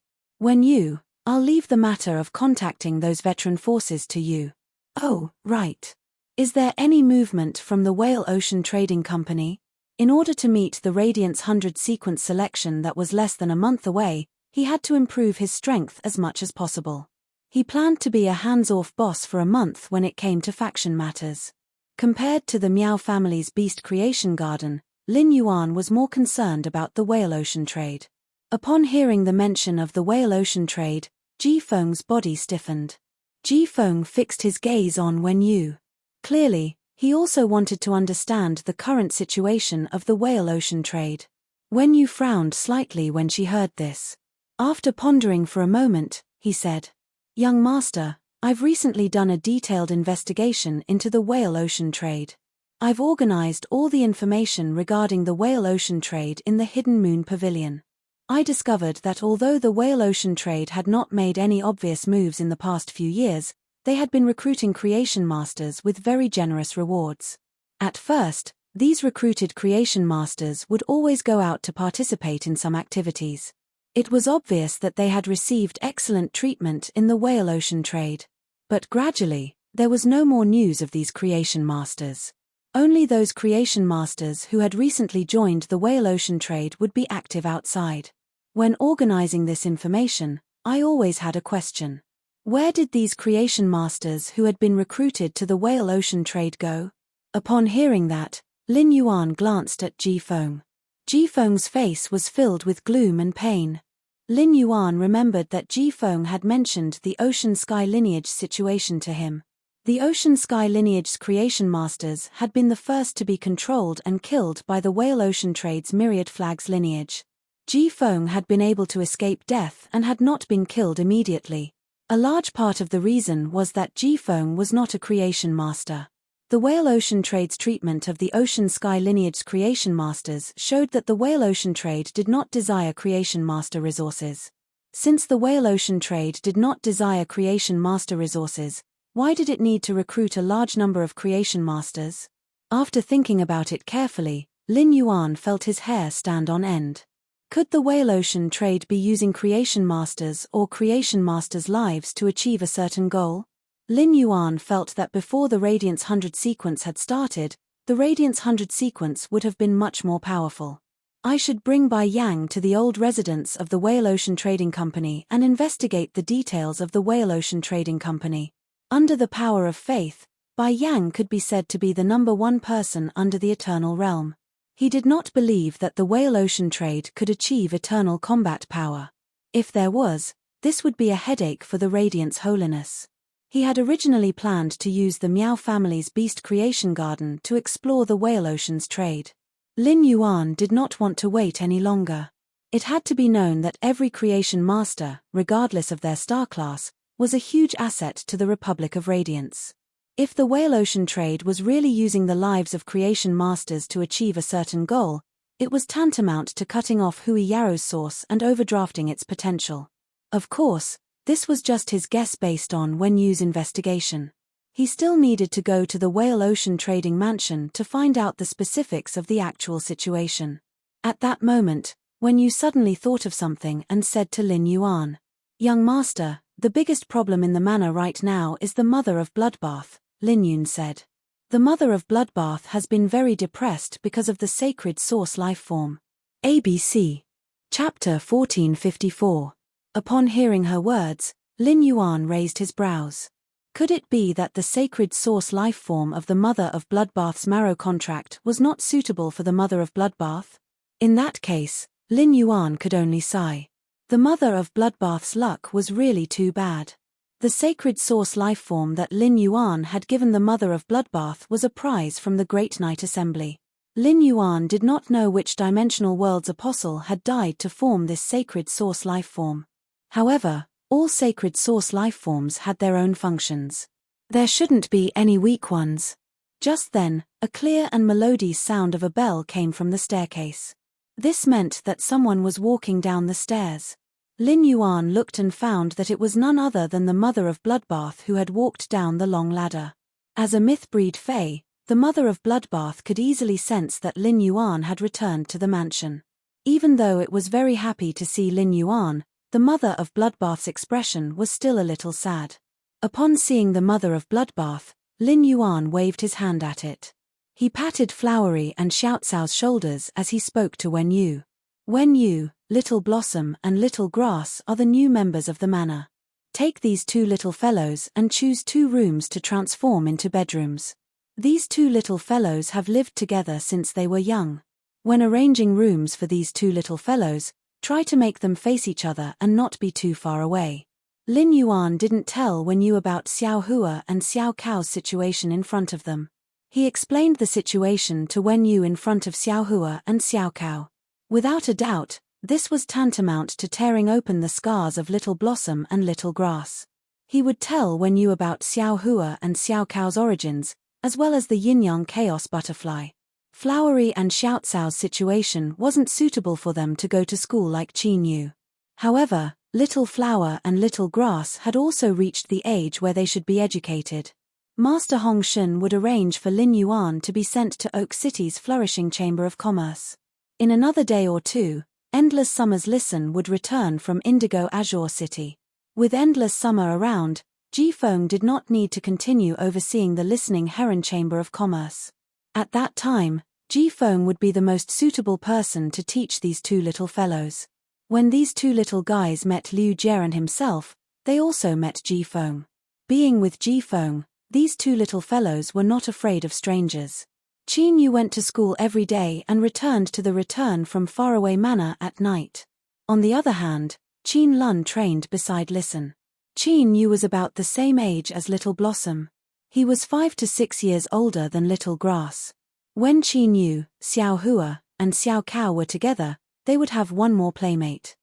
I'll leave the matter of contacting those veteran forces to you. Oh, right. Is there any movement from the Whale Ocean Trading Company? In order to meet the Radiance 100 sequence selection that was less than a month away, he had to improve his strength as much as possible. He planned to be a hands-off boss for a month when it came to faction matters. Compared to the Meow family's Beast Creation Garden, Lin Yuan was more concerned about the Whale Ocean trade. Upon hearing the mention of the Whale Ocean trade, Ji Feng's body stiffened. Ji Feng fixed his gaze on Wen Yu. Clearly, he also wanted to understand the current situation of the Whale Ocean trade. Wen Yu frowned slightly when she heard this. After pondering for a moment, he said, "Young master, I've recently done a detailed investigation into the Whale Ocean trade. I've organized all the information regarding the Whale Ocean trade in the Hidden Moon Pavilion. I discovered that although the Whale Ocean trade had not made any obvious moves in the past few years, they had been recruiting creation masters with very generous rewards. At first, these recruited creation masters would always go out to participate in some activities. It was obvious that they had received excellent treatment in the Whale Ocean trade. But gradually, there was no more news of these creation masters. Only those creation masters who had recently joined the Whale Ocean trade would be active outside. When organizing this information, I always had a question. Where did these creation masters who had been recruited to the Whale Ocean trade go?" Upon hearing that, Lin Yuan glanced at Ji Feng. Ji Feng's face was filled with gloom and pain. Lin Yuan remembered that Ji Feng had mentioned the Ocean Sky lineage situation to him. The Ocean Sky lineage's creation masters had been the first to be controlled and killed by the Whale Ocean trade's Myriad Flags lineage. Ji Feng had been able to escape death and had not been killed immediately. A large part of the reason was that Ji Feng was not a creation master. The Whale Ocean trade's treatment of the Ocean Sky lineage's creation masters showed that the Whale Ocean trade did not desire creation master resources. Since the Whale Ocean trade did not desire creation master resources, why did it need to recruit a large number of creation masters? After thinking about it carefully, Lin Yuan felt his hair stand on end. Could the Whale Ocean trade be using creation masters or creation masters' lives to achieve a certain goal? Lin Yuan felt that before the Radiance 100 sequence had started, the Radiance 100 sequence would have been much more powerful. I should bring Bai Yang to the old residence of the Whale Ocean Trading Company and investigate the details of the Whale Ocean Trading Company. Under the power of faith, Bai Yang could be said to be the #1 person under the Eternal Realm. He did not believe that the Whale Ocean trade could achieve eternal combat power. If there was, this would be a headache for the Radiance Holiness. He had originally planned to use the Meow family's Beast Creation Garden to explore the Whale Ocean's trade. Lin Yuan did not want to wait any longer. It had to be known that every creation master, regardless of their star class, was a huge asset to the Republic of Radiance. If the whale ocean trade was really using the lives of creation masters to achieve a certain goal, it was tantamount to cutting off Hui Yaro's source and overdrafting its potential. Of course, this was just his guess based on Wen Yu's investigation. He still needed to go to the Whale Ocean Trading Mansion to find out the specifics of the actual situation. At that moment, Wen Yu suddenly thought of something and said to Lin Yuan, "Young master, the biggest problem in the manor right now is the Mother of Bloodbath," Lin Yun said. "The Mother of Bloodbath has been very depressed because of the sacred source life form." ABC. Chapter 1454. Upon hearing her words, Lin Yuan raised his brows. Could it be that the sacred source life form of the Mother of Bloodbath's marrow contract was not suitable for the Mother of Bloodbath? In that case, Lin Yuan could only sigh. The Mother of Bloodbath's luck was really too bad. The sacred source life form that Lin Yuan had given the Mother of Bloodbath was a prize from the Great Night Assembly. Lin Yuan did not know which dimensional world's apostle had died to form this sacred source life form. However, all sacred source life forms had their own functions. There shouldn't be any weak ones. Just then, a clear and melodious sound of a bell came from the staircase. This meant that someone was walking down the stairs. Lin Yuan looked and found that it was none other than the Mother of Bloodbath who had walked down the long ladder. As a myth-breed fae, the Mother of Bloodbath could easily sense that Lin Yuan had returned to the mansion. Even though it was very happy to see Lin Yuan, the Mother of Bloodbath's expression was still a little sad. Upon seeing the Mother of Bloodbath, Lin Yuan waved his hand at it. He patted Flowery and Xiaocao's shoulders as he spoke to Wen Yu. Wen Yu, Little Blossom and Little Grass are the new members of the manor. Take these two little fellows and choose 2 rooms to transform into bedrooms. These 2 little fellows have lived together since they were young. When arranging rooms for these 2 little fellows, try to make them face each other and not be too far away. Lin Yuan didn't tell Wen Yu about Xiao Hua and Xiao Cao's situation in front of them. He explained the situation to Wen Yu in front of Xiao Hua and Xiao Cao. Without a doubt, this was tantamount to tearing open the scars of Little Blossom and Little Grass. He would tell Wen Yu about Xiao Hua and Xiao Cao's origins, as well as the yin-yang chaos butterfly. Flowery and Xiaocao's situation wasn't suitable for them to go to school like Qin Yu. However, Little Flower and Little Grass had also reached the age where they should be educated. Master Hong Shun would arrange for Lin Yuan to be sent to Oak City's flourishing Chamber of Commerce. In another day or 2, Endless Summer's Listen would return from Indigo Azure City. With Endless Summer around, Ji Feng did not need to continue overseeing the Listening Heron Chamber of Commerce. At that time, Ji Feng would be the most suitable person to teach these 2 little fellows. When these 2 little guys met Liu Jian himself, they also met Ji Feng. Being with Ji Feng, these 2 little fellows were not afraid of strangers. Qin Yu went to school every day and returned to the return from faraway manor at night. On the other hand, Qin Lun trained beside Listen. Qin Yu was about the same age as Little Blossom. He was 5 to 6 years older than Little Grass. When Qin Yu, Xiao Hua, and Xiao Cao were together, they would have one more playmate.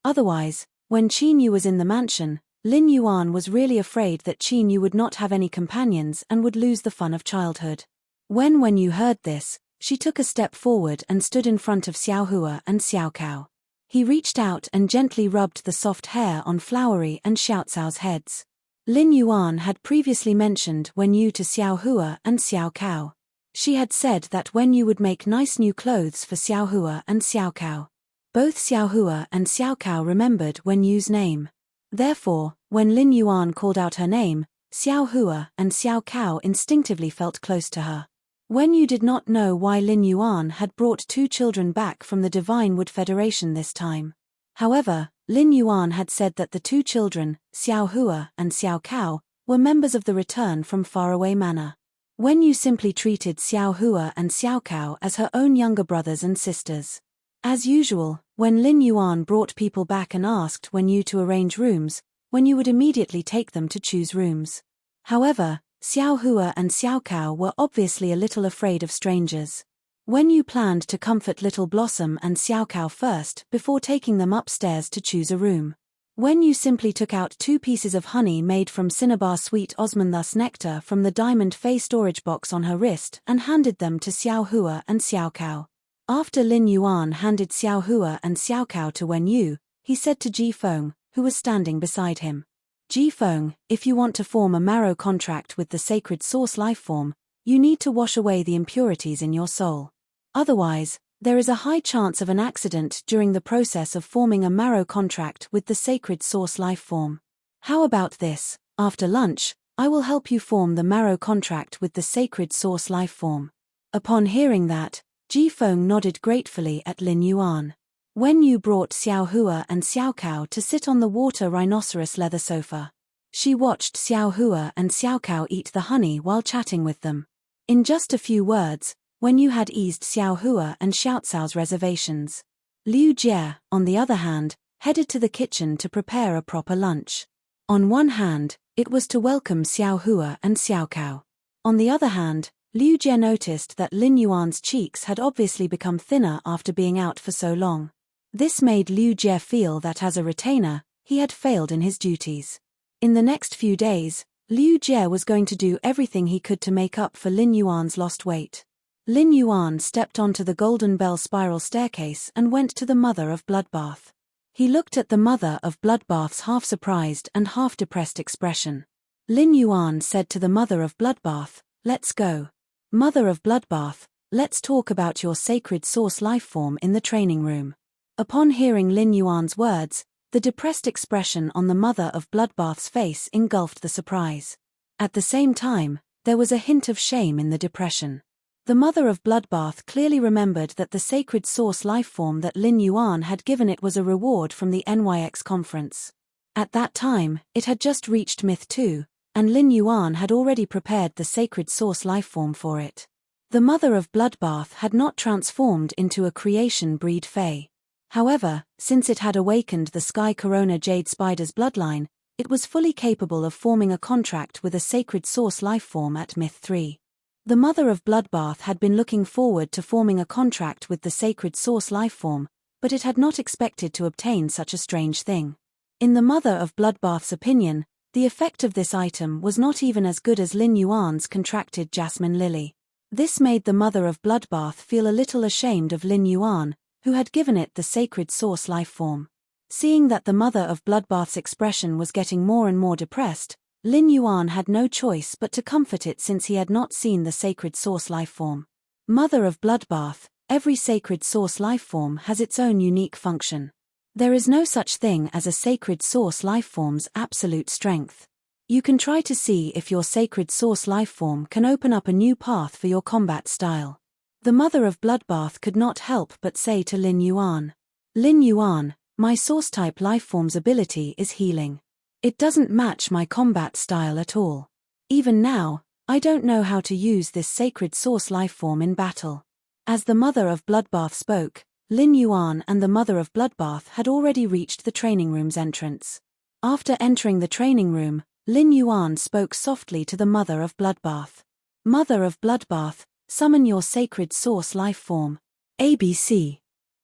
Otherwise, when Qin Yu was in the mansion, Lin Yuan was really afraid that Qin Yu would not have any companions and would lose the fun of childhood. When Wen Yu heard this, she took a step forward and stood in front of Xiao Hua and Xiao Cao. He reached out and gently rubbed the soft hair on Flowery and Xiaocao's heads. Lin Yuan had previously mentioned Wen Yu to Xiao Hua and Xiao Cao. She had said that Wen Yu would make nice new clothes for Xiao Hua and Xiao Cao. Both Xiao Hua and Xiao Cao remembered Wen Yu's name. Therefore, when Lin Yuan called out her name, Xiao Hua and Xiao Cao instinctively felt close to her. Wen Yu did not know why Lin Yuan had brought 2 children back from the Divine Wood Federation this time. However, Lin Yuan had said that the 2 children, Xiao Hua and Xiao Cao, were members of the Return from Faraway Manor. Wen Yu simply treated Xiao Hua and Xiao Cao as her own younger brothers and sisters. As usual, when Lin Yuan brought people back and asked Wen Yu to arrange rooms, Wen Yu would immediately take them to choose rooms. However, Xiao Hua and Xiao Cao were obviously a little afraid of strangers. When you planned to comfort Little Blossom and Xiaocow first before taking them upstairs to choose a room. When you simply took out 2 pieces of honey made from cinnabar sweet osmanthus nectar from the diamond fey storage box on her wrist and handed them to Xiao Hua and Xiaocow. After Lin Yuan handed Xiao Hua and Xiaocow to Wen Yu, he said to Ji Feng, who was standing beside him. Ji Feng, if you want to form a marrow contract with the sacred source lifeform, you need to wash away the impurities in your soul. Otherwise, there is a high chance of an accident during the process of forming a marrow contract with the sacred source lifeform. How about this? After lunch, I will help you form the marrow contract with the sacred source lifeform. Upon hearing that, Ji Feng nodded gratefully at Lin Yuan. Wen Yu brought Xiao Hua and Xiaocow to sit on the water rhinoceros leather sofa. She watched Xiao Hua and Xiaocow eat the honey while chatting with them. In just a few words, Wen Yu had eased Xiao Hua and Xiaocao's reservations. Liu Jie, on the other hand, headed to the kitchen to prepare a proper lunch. On one hand, it was to welcome Xiao Hua and Xiaocow. On the other hand, Liu Jie noticed that Lin Yuan's cheeks had obviously become thinner after being out for so long. This made Liu Jie feel that as a retainer, he had failed in his duties. In the next few days, Liu Jie was going to do everything he could to make up for Lin Yuan's lost weight. Lin Yuan stepped onto the Golden Bell spiral staircase and went to the Mother of Bloodbath. He looked at the Mother of Bloodbath's half-surprised and half-depressed expression. Lin Yuan said to the Mother of Bloodbath, "Let's go. Mother of Bloodbath, let's talk about your sacred source lifeform in the training room." Upon hearing Lin Yuan's words, the depressed expression on the Mother of Bloodbath's face engulfed the surprise. At the same time, there was a hint of shame in the depression. The Mother of Bloodbath clearly remembered that the sacred source lifeform that Lin Yuan had given it was a reward from the NYX conference. At that time, it had just reached Myth 2, and Lin Yuan had already prepared the sacred source lifeform for it. The Mother of Bloodbath had not transformed into a creation breed Fae. However, since it had awakened the Sky Corona Jade Spider's bloodline, it was fully capable of forming a contract with a sacred source lifeform at Myth 3. The Mother of Bloodbath had been looking forward to forming a contract with the sacred source lifeform, but it had not expected to obtain such a strange thing. In the Mother of Bloodbath's opinion, the effect of this item was not even as good as Lin Yuan's contracted Jasmine Lily. This made the Mother of Bloodbath feel a little ashamed of Lin Yuan, who had given it the sacred source lifeform. Seeing that the Mother of Bloodbath's expression was getting more and more depressed, Lin Yuan had no choice but to comfort it since he had not seen the sacred source lifeform. Mother of Bloodbath, every sacred source lifeform has its own unique function. There is no such thing as a sacred source lifeform's absolute strength. You can try to see if your sacred source lifeform can open up a new path for your combat style. The Mother of Bloodbath could not help but say to Lin Yuan, "Lin Yuan, my source-type lifeform's ability is healing. It doesn't match my combat style at all. Even now, I don't know how to use this sacred source lifeform in battle." As the Mother of Bloodbath spoke, Lin Yuan and the Mother of Bloodbath had already reached the training room's entrance. After entering the training room, Lin Yuan spoke softly to the Mother of Bloodbath. "Mother of Bloodbath, summon your sacred source lifeform." ABC.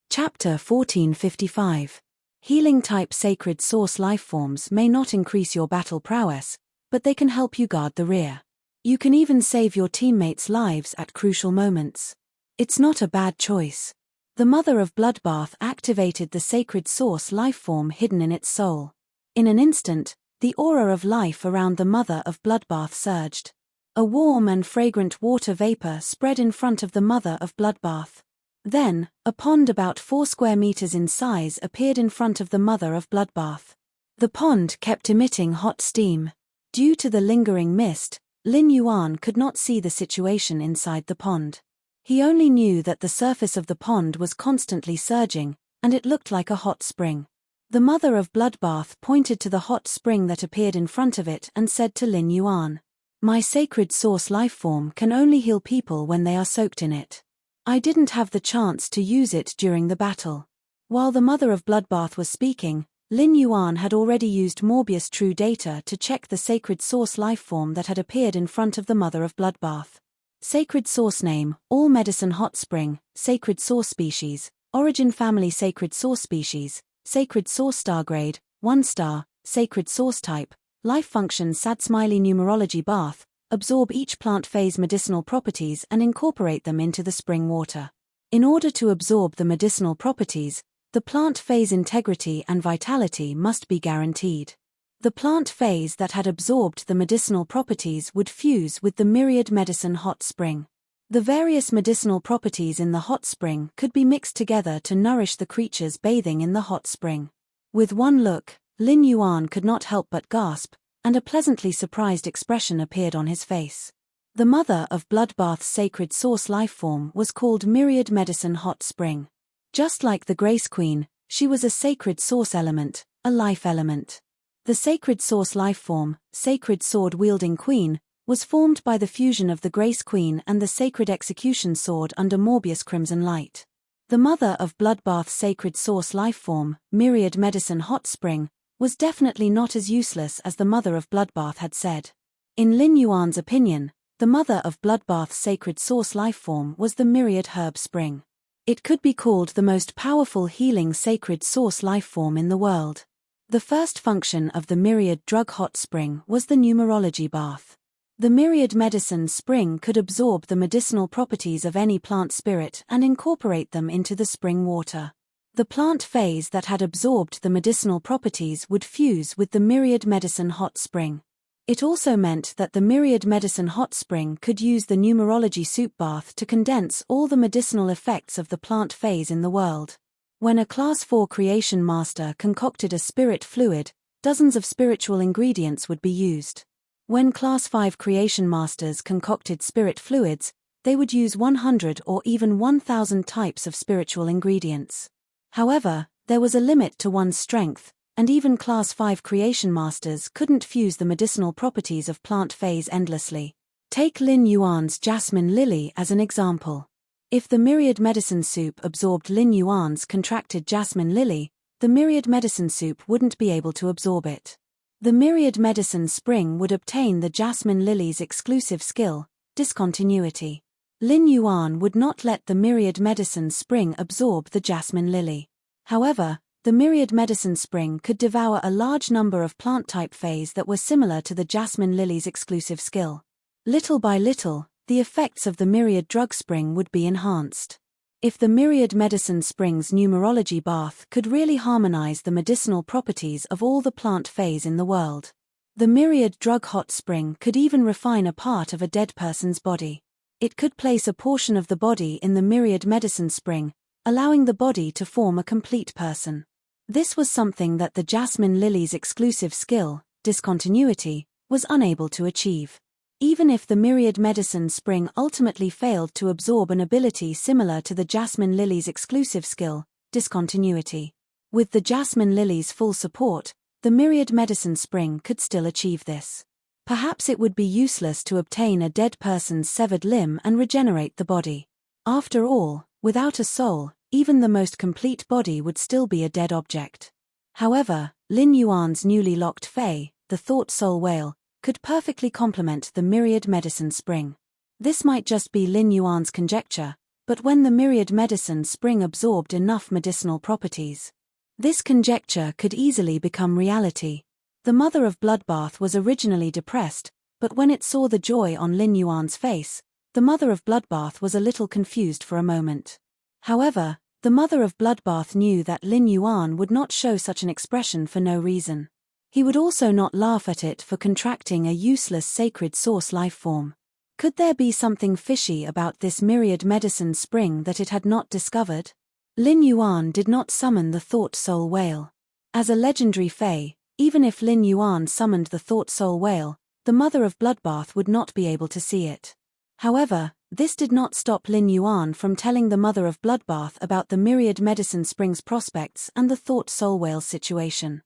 Chapter 1455. Healing-type sacred source lifeforms may not increase your battle prowess, but they can help you guard the rear. You can even save your teammates' lives at crucial moments. It's not a bad choice. The Mother of Bloodbath activated the sacred source lifeform hidden in its soul. In an instant, the aura of life around the Mother of Bloodbath surged. A warm and fragrant water vapor spread in front of the Mother of Bloodbath. Then, a pond about 4 square meters in size appeared in front of the Mother of Bloodbath. The pond kept emitting hot steam. Due to the lingering mist, Lin Yuan could not see the situation inside the pond. He only knew that the surface of the pond was constantly surging, and it looked like a hot spring. The Mother of Bloodbath pointed to the hot spring that appeared in front of it and said to Lin Yuan, "My sacred source lifeform can only heal people when they are soaked in it. I didn't have the chance to use it during the battle." While the Mother of Bloodbath was speaking, Lin Yuan had already used Morbius True Data to check the sacred source lifeform that had appeared in front of the Mother of Bloodbath. Sacred source name, All Medicine Hot Spring, sacred source species, origin family sacred source species, sacred source star grade, 1 star, sacred source type, life function sad smiley numerology bath, absorb each plant phase medicinal properties and incorporate them into the spring water. In order to absorb the medicinal properties, the plant phase integrity and vitality must be guaranteed. The plant phase that had absorbed the medicinal properties would fuse with the myriad medicine hot spring. The various medicinal properties in the hot spring could be mixed together to nourish the creatures bathing in the hot spring. With one look, Lin Yuan could not help but gasp, and a pleasantly surprised expression appeared on his face. The mother of Bloodbath's sacred source lifeform was called Myriad Medicine Hot Spring. Just like the Grace Queen, she was a sacred source element, a life element. The sacred source lifeform, sacred sword-wielding queen, was formed by the fusion of the Grace Queen and the sacred execution sword under Morbius Crimson Light. The mother of Bloodbath's sacred source lifeform, Myriad Medicine Hot Spring, was definitely not as useless as the mother of Bloodbath had said. In Lin Yuan's opinion, the mother of Bloodbath's sacred source lifeform was the Myriad Herb Spring. It could be called the most powerful healing sacred source lifeform in the world. The first function of the Myriad Drug Hot Spring was the numerology bath. The Myriad Medicine Spring could absorb the medicinal properties of any plant spirit and incorporate them into the spring water. The plant phase that had absorbed the medicinal properties would fuse with the Myriad Medicine Hot Spring. It also meant that the Myriad Medicine Hot Spring could use the numerology soup bath to condense all the medicinal effects of the plant phase in the world. When a Class 4 creation master concocted a spirit fluid, dozens of spiritual ingredients would be used. When Class 5 creation masters concocted spirit fluids, they would use 100 or even 1,000 types of spiritual ingredients. However, there was a limit to one's strength, and even Class 5 creation masters couldn't fuse the medicinal properties of plant phase endlessly. Take Lin Yuan's jasmine lily as an example. If the Myriad Medicine Soup absorbed Lin Yuan's contracted jasmine lily, the Myriad Medicine Soup wouldn't be able to absorb it. The Myriad Medicine Spring would obtain the jasmine lily's exclusive skill, discontinuity. Lin Yuan would not let the Myriad Medicine Spring absorb the jasmine lily. However, the Myriad Medicine Spring could devour a large number of plant type phase that were similar to the jasmine lily's exclusive skill. Little by little, the effects of the Myriad Drug Spring would be enhanced. If the Myriad Medicine Spring's numerology bath could really harmonize the medicinal properties of all the plant phase in the world, the Myriad Drug Hot Spring could even refine a part of a dead person's body. It could place a portion of the body in the Myriad Medicine Spring, allowing the body to form a complete person. This was something that the jasmine lily's exclusive skill, discontinuity, was unable to achieve. Even if the Myriad Medicine Spring ultimately failed to absorb an ability similar to the jasmine lily's exclusive skill, discontinuity. With the jasmine lily's full support, the Myriad Medicine Spring could still achieve this. Perhaps it would be useless to obtain a dead person's severed limb and regenerate the body. After all, without a soul, even the most complete body would still be a dead object. However, Lin Yuan's newly locked Fae, the Thought Soul Whale, could perfectly complement the Myriad Medicine Spring. This might just be Lin Yuan's conjecture, but when the Myriad Medicine Spring absorbed enough medicinal properties, this conjecture could easily become reality. The mother of Bloodbath was originally depressed, but when it saw the joy on Lin Yuan's face, the mother of Bloodbath was a little confused for a moment. However, the mother of Bloodbath knew that Lin Yuan would not show such an expression for no reason. He would also not laugh at it for contracting a useless sacred source life form. Could there be something fishy about this Myriad Medicine Spring that it had not discovered? Lin Yuan did not summon the Thought Soul Whale. As a legendary Fae, even if Lin Yuan summoned the Thought Soul Whale, the mother of Bloodbath would not be able to see it. However, this did not stop Lin Yuan from telling the mother of Bloodbath about the Myriad Medicine Spring's prospects and the Thought Soul Whale's situation.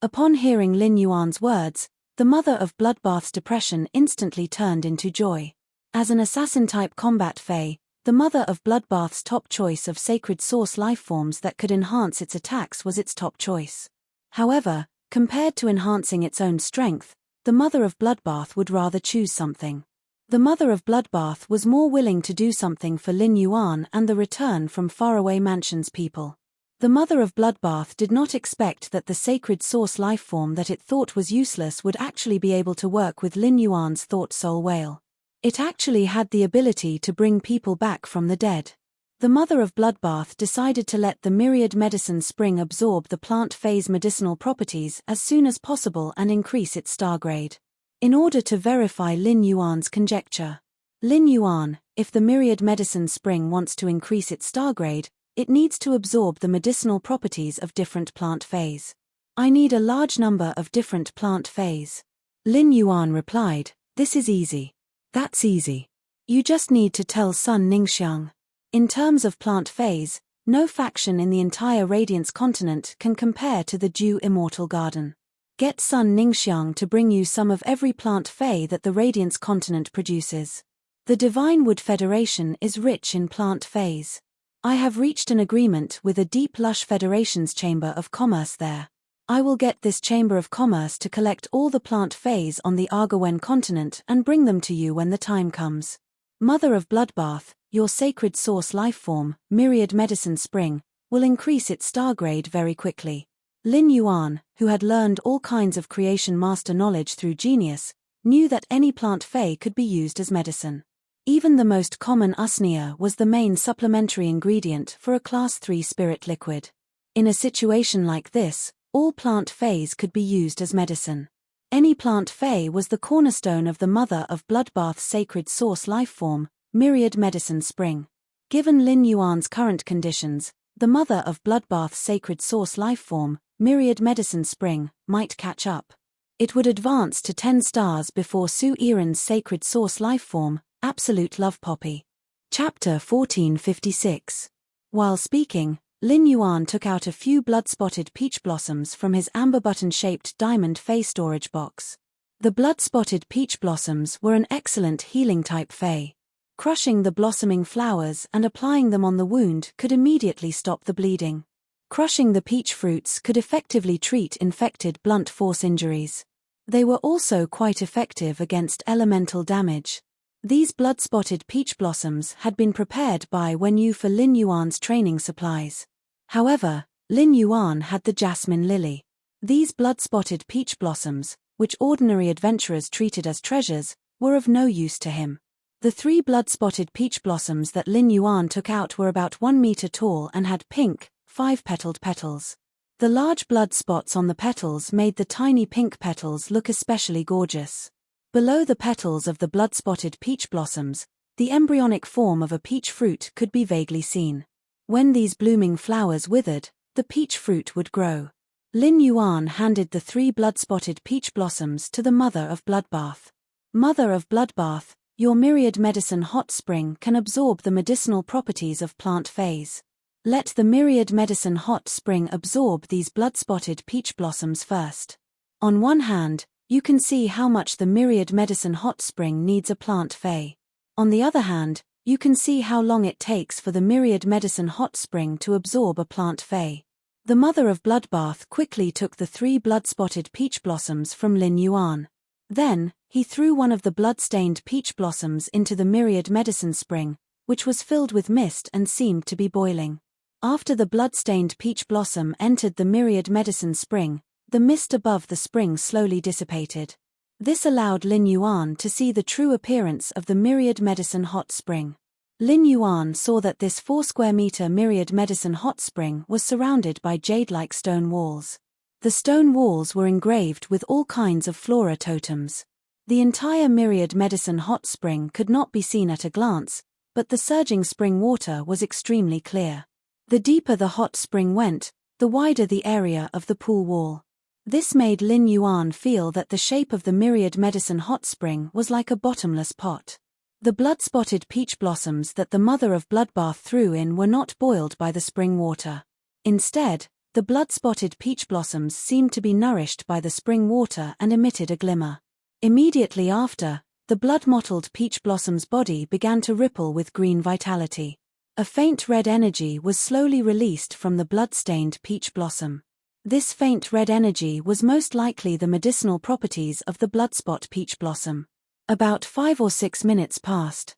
Upon hearing Lin Yuan's words, the mother of Bloodbath's depression instantly turned into joy. As an assassin-type combat Fae, the mother of Bloodbath's top choice of sacred source lifeforms that could enhance its attacks was its top choice. However, compared to enhancing its own strength, the mother of Bloodbath would rather choose something The mother of Bloodbath was more willing to do something for Lin Yuan and the return from faraway mansions people. The mother of Bloodbath did not expect that the sacred source lifeform that it thought was useless would actually be able to work with Lin Yuan's thought soul whale. It actually had the ability to bring people back from the dead. The mother of Bloodbath decided to let the myriad medicine spring absorb the plant phase medicinal properties as soon as possible and increase its star grade. In order to verify Lin Yuan's conjecture. Lin Yuan, if the myriad medicine spring wants to increase its star grade, it needs to absorb the medicinal properties of different plant phase. I need a large number of different plant phase. Lin Yuan replied, this is easy. That's easy. You just need to tell Sun Ningxiang. In terms of plant phase, no faction in the entire Radiance continent can compare to the Dew Immortal Garden. Get Sun Ningxiang to bring you some of every plant phase that the Radiance continent produces. The Divine Wood Federation is rich in plant phase. I have reached an agreement with a deep lush Federation's Chamber of Commerce there. I will get this Chamber of Commerce to collect all the plant phase on the Argawen continent and bring them to you when the time comes. Mother of Bloodbath, your sacred source lifeform, myriad medicine spring, will increase its star grade very quickly. Lin Yuan, who had learned all kinds of creation master knowledge through genius, knew that any plant fey could be used as medicine. Even the most common usnea was the main supplementary ingredient for a class 3 spirit liquid. In a situation like this, all plant feys could be used as medicine. Any plant fey was the cornerstone of the mother of Bloodbath's sacred source lifeform, myriad medicine spring. Given Lin Yuan's current conditions, the mother of Bloodbath's sacred source lifeform, myriad medicine spring, might catch up. It would advance to 10 stars before Su Eren's sacred source lifeform, absolute love poppy. Chapter 1456. While speaking, Lin Yuan took out a few blood-spotted peach blossoms from his amber button-shaped diamond fey storage box. The blood-spotted peach blossoms were an excellent healing-type fey. Crushing the blossoming flowers and applying them on the wound could immediately stop the bleeding. Crushing the peach fruits could effectively treat infected blunt force injuries. They were also quite effective against elemental damage. These blood-spotted peach blossoms had been prepared by Wenyu for Lin Yuan's training supplies. However, Lin Yuan had the jasmine lily. These blood-spotted peach blossoms, which ordinary adventurers treated as treasures, were of no use to him. The 3 blood-spotted peach blossoms that Lin Yuan took out were about 1 meter tall and had pink, 5-petaled petals. The large blood spots on the petals made the tiny pink petals look especially gorgeous. Below the petals of the blood-spotted peach blossoms, the embryonic form of a peach fruit could be vaguely seen. When these blooming flowers withered, the peach fruit would grow. Lin Yuan handed the 3 blood-spotted peach blossoms to the mother of Bloodbath. Mother of Bloodbath, your myriad medicine hot spring can absorb the medicinal properties of plant phase. Let the myriad medicine hot spring absorb these blood-spotted peach blossoms first. On one hand, you can see how much the myriad medicine hot spring needs a plant fey. On the other hand, you can see how long it takes for the myriad medicine hot spring to absorb a plant fey. The mother of Bloodbath quickly took the 3 blood-spotted peach blossoms from Lin Yuan. Then, he threw one of the blood-stained peach blossoms into the myriad medicine spring, which was filled with mist and seemed to be boiling. After the blood-stained peach blossom entered the myriad medicine spring, the mist above the spring slowly dissipated. This allowed Lin Yuan to see the true appearance of the myriad medicine hot spring. Lin Yuan saw that this 4 square meter myriad medicine hot spring was surrounded by jade-like stone walls. The stone walls were engraved with all kinds of flora totems. The entire myriad medicine hot spring could not be seen at a glance, but the surging spring water was extremely clear. The deeper the hot spring went, the wider the area of the pool wall. This made Lin Yuan feel that the shape of the myriad medicine hot spring was like a bottomless pot. The blood-spotted peach blossoms that the mother of Bloodbath threw in were not boiled by the spring water. Instead, the blood-spotted peach blossoms seemed to be nourished by the spring water and emitted a glimmer. Immediately after, the blood-mottled peach blossom's body began to ripple with green vitality. A faint red energy was slowly released from the blood-stained peach blossom. This faint red energy was most likely the medicinal properties of the bloodspot peach blossom. About 5 or 6 minutes passed.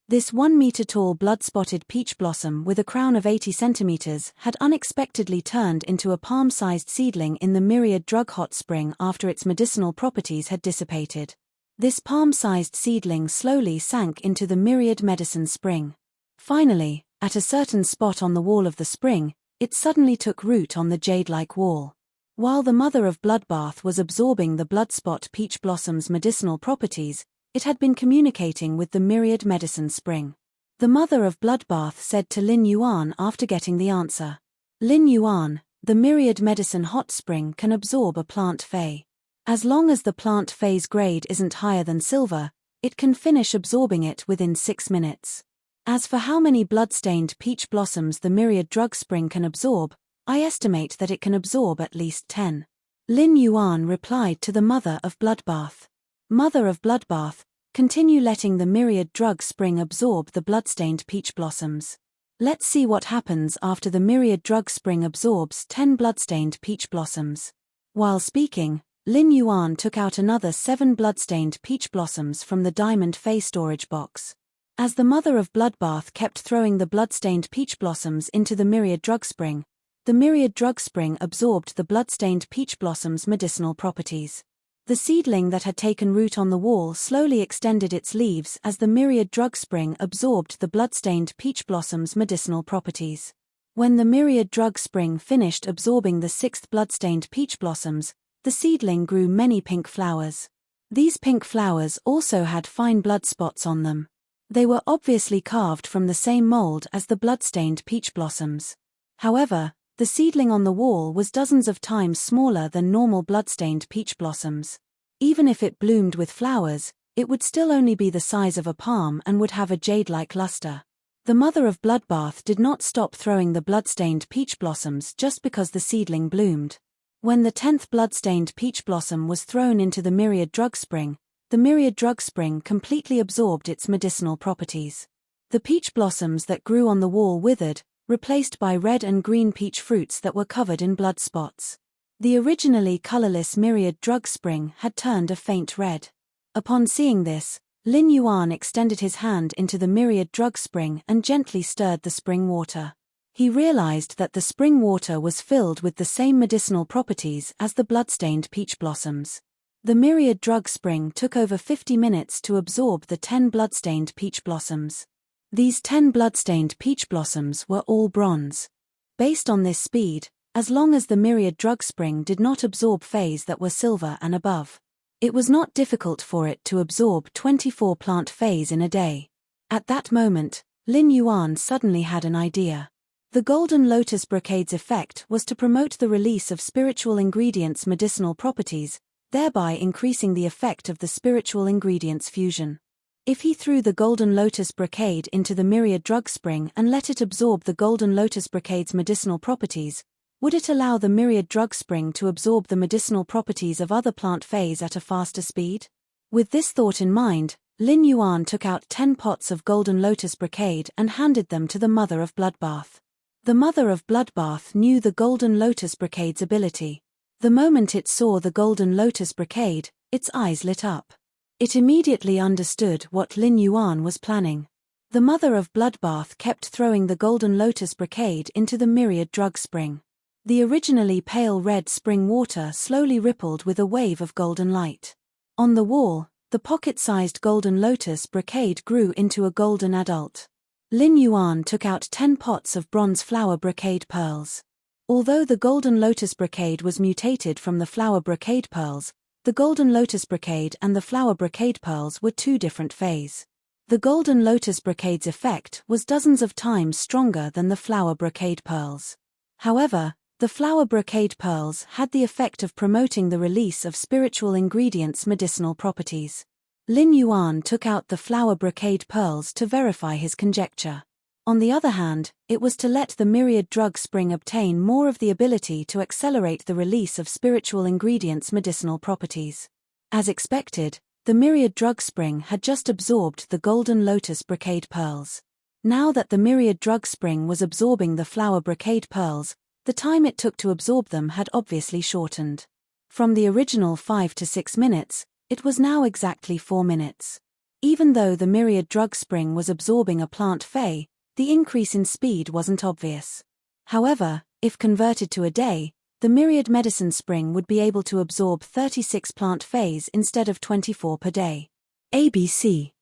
This 1-meter-tall blood-spotted peach blossom with a crown of 80 centimeters had unexpectedly turned into a palm-sized seedling in the myriad drug hot spring after its medicinal properties had dissipated. This palm-sized seedling slowly sank into the myriad medicine spring. Finally, at a certain spot on the wall of the spring, it suddenly took root on the jade-like wall. While the mother of Bloodbath was absorbing the blood-spot peach blossom's medicinal properties, it had been communicating with the myriad medicine spring. The mother of Bloodbath said to Lin Yuan after getting the answer, "Lin Yuan, the myriad medicine hot spring can absorb a plant fey. As long as the plant fey's grade isn't higher than silver, it can finish absorbing it within 6 minutes. As for how many blood-stained peach blossoms the myriad drug spring can absorb, I estimate that it can absorb at least 10. Lin Yuan replied to the mother of Bloodbath, "Mother of Bloodbath, continue letting the myriad drug spring absorb the blood-stained peach blossoms. Let's see what happens after the myriad drug spring absorbs 10 blood-stained peach blossoms." While speaking, Lin Yuan took out another 7 blood-stained peach blossoms from the diamond fey storage box. As the mother of Bloodbath kept throwing the blood-stained peach blossoms into the myriad drug spring, the myriad drug spring absorbed the blood-stained peach blossom's medicinal properties. The seedling that had taken root on the wall slowly extended its leaves as the myriad drug spring absorbed the blood-stained peach blossom's medicinal properties. When the myriad drug spring finished absorbing the 6th blood-stained peach blossoms, the seedling grew many pink flowers. These pink flowers also had fine blood spots on them. They were obviously carved from the same mold as the blood-stained peach blossoms. However, the seedling on the wall was dozens of times smaller than normal blood-stained peach blossoms. Even if it bloomed with flowers, it would still only be the size of a palm and would have a jade-like luster. The mother of Bloodbath did not stop throwing the blood-stained peach blossoms just because the seedling bloomed. When the 10th blood-stained peach blossom was thrown into the myriad drug spring, the myriad drug spring completely absorbed its medicinal properties. The peach blossoms that grew on the wall withered, replaced by red and green peach fruits that were covered in blood spots. The originally colorless myriad drug spring had turned a faint red. Upon seeing this, Lin Yuan extended his hand into the myriad drug spring and gently stirred the spring water. He realized that the spring water was filled with the same medicinal properties as the blood-stained peach blossoms. The myriad drug spring took over 50 minutes to absorb the 10 blood-stained peach blossoms. These 10 blood-stained peach blossoms were all bronze. Based on this speed, as long as the myriad drug spring did not absorb feys that were silver and above, it was not difficult for it to absorb 24 plant feys in a day. At that moment, Lin Yuan suddenly had an idea. The golden lotus brocade's effect was to promote the release of spiritual ingredients' medicinal properties, thereby increasing the effect of the spiritual ingredients fusion. If he threw the golden lotus brocade into the myriad drug spring and let it absorb the golden lotus brocade's medicinal properties, would it allow the myriad drug spring to absorb the medicinal properties of other plant feys at a faster speed? With this thought in mind, Lin Yuan took out 10 pots of golden lotus brocade and handed them to the mother of Bloodbath. The mother of Bloodbath knew the golden lotus brocade's ability. The moment it saw the golden lotus brocade, its eyes lit up. It immediately understood what Lin Yuan was planning. The mother of Bloodbath kept throwing the golden lotus brocade into the myriad drug spring. The originally pale red spring water slowly rippled with a wave of golden light. On the wall, the pocket-sized golden lotus brocade grew into a golden adult. Lin Yuan took out 10 pots of bronze flower brocade pearls. Although the golden lotus brocade was mutated from the flower brocade pearls, the golden lotus brocade and the flower brocade pearls were 2 different feys. The golden lotus brocade's effect was dozens of times stronger than the flower brocade pearls. However, the flower brocade pearls had the effect of promoting the release of spiritual ingredients' medicinal properties. Lin Yuan took out the flower brocade pearls to verify his conjecture. On the other hand, it was to let the myriad drug spring obtain more of the ability to accelerate the release of spiritual ingredients' medicinal properties. As expected, the myriad drug spring had just absorbed the golden lotus brocade pearls. Now that the myriad drug spring was absorbing the flower brocade pearls, the time it took to absorb them had obviously shortened. From the original 5 to 6 minutes, It was now exactly 4 minutes. Even though the myriad drug spring was absorbing a plant Fey, the increase in speed wasn't obvious. However, if converted to a day, the myriad medicine spring would be able to absorb 36 plant Feys instead of 24 per day. ABC.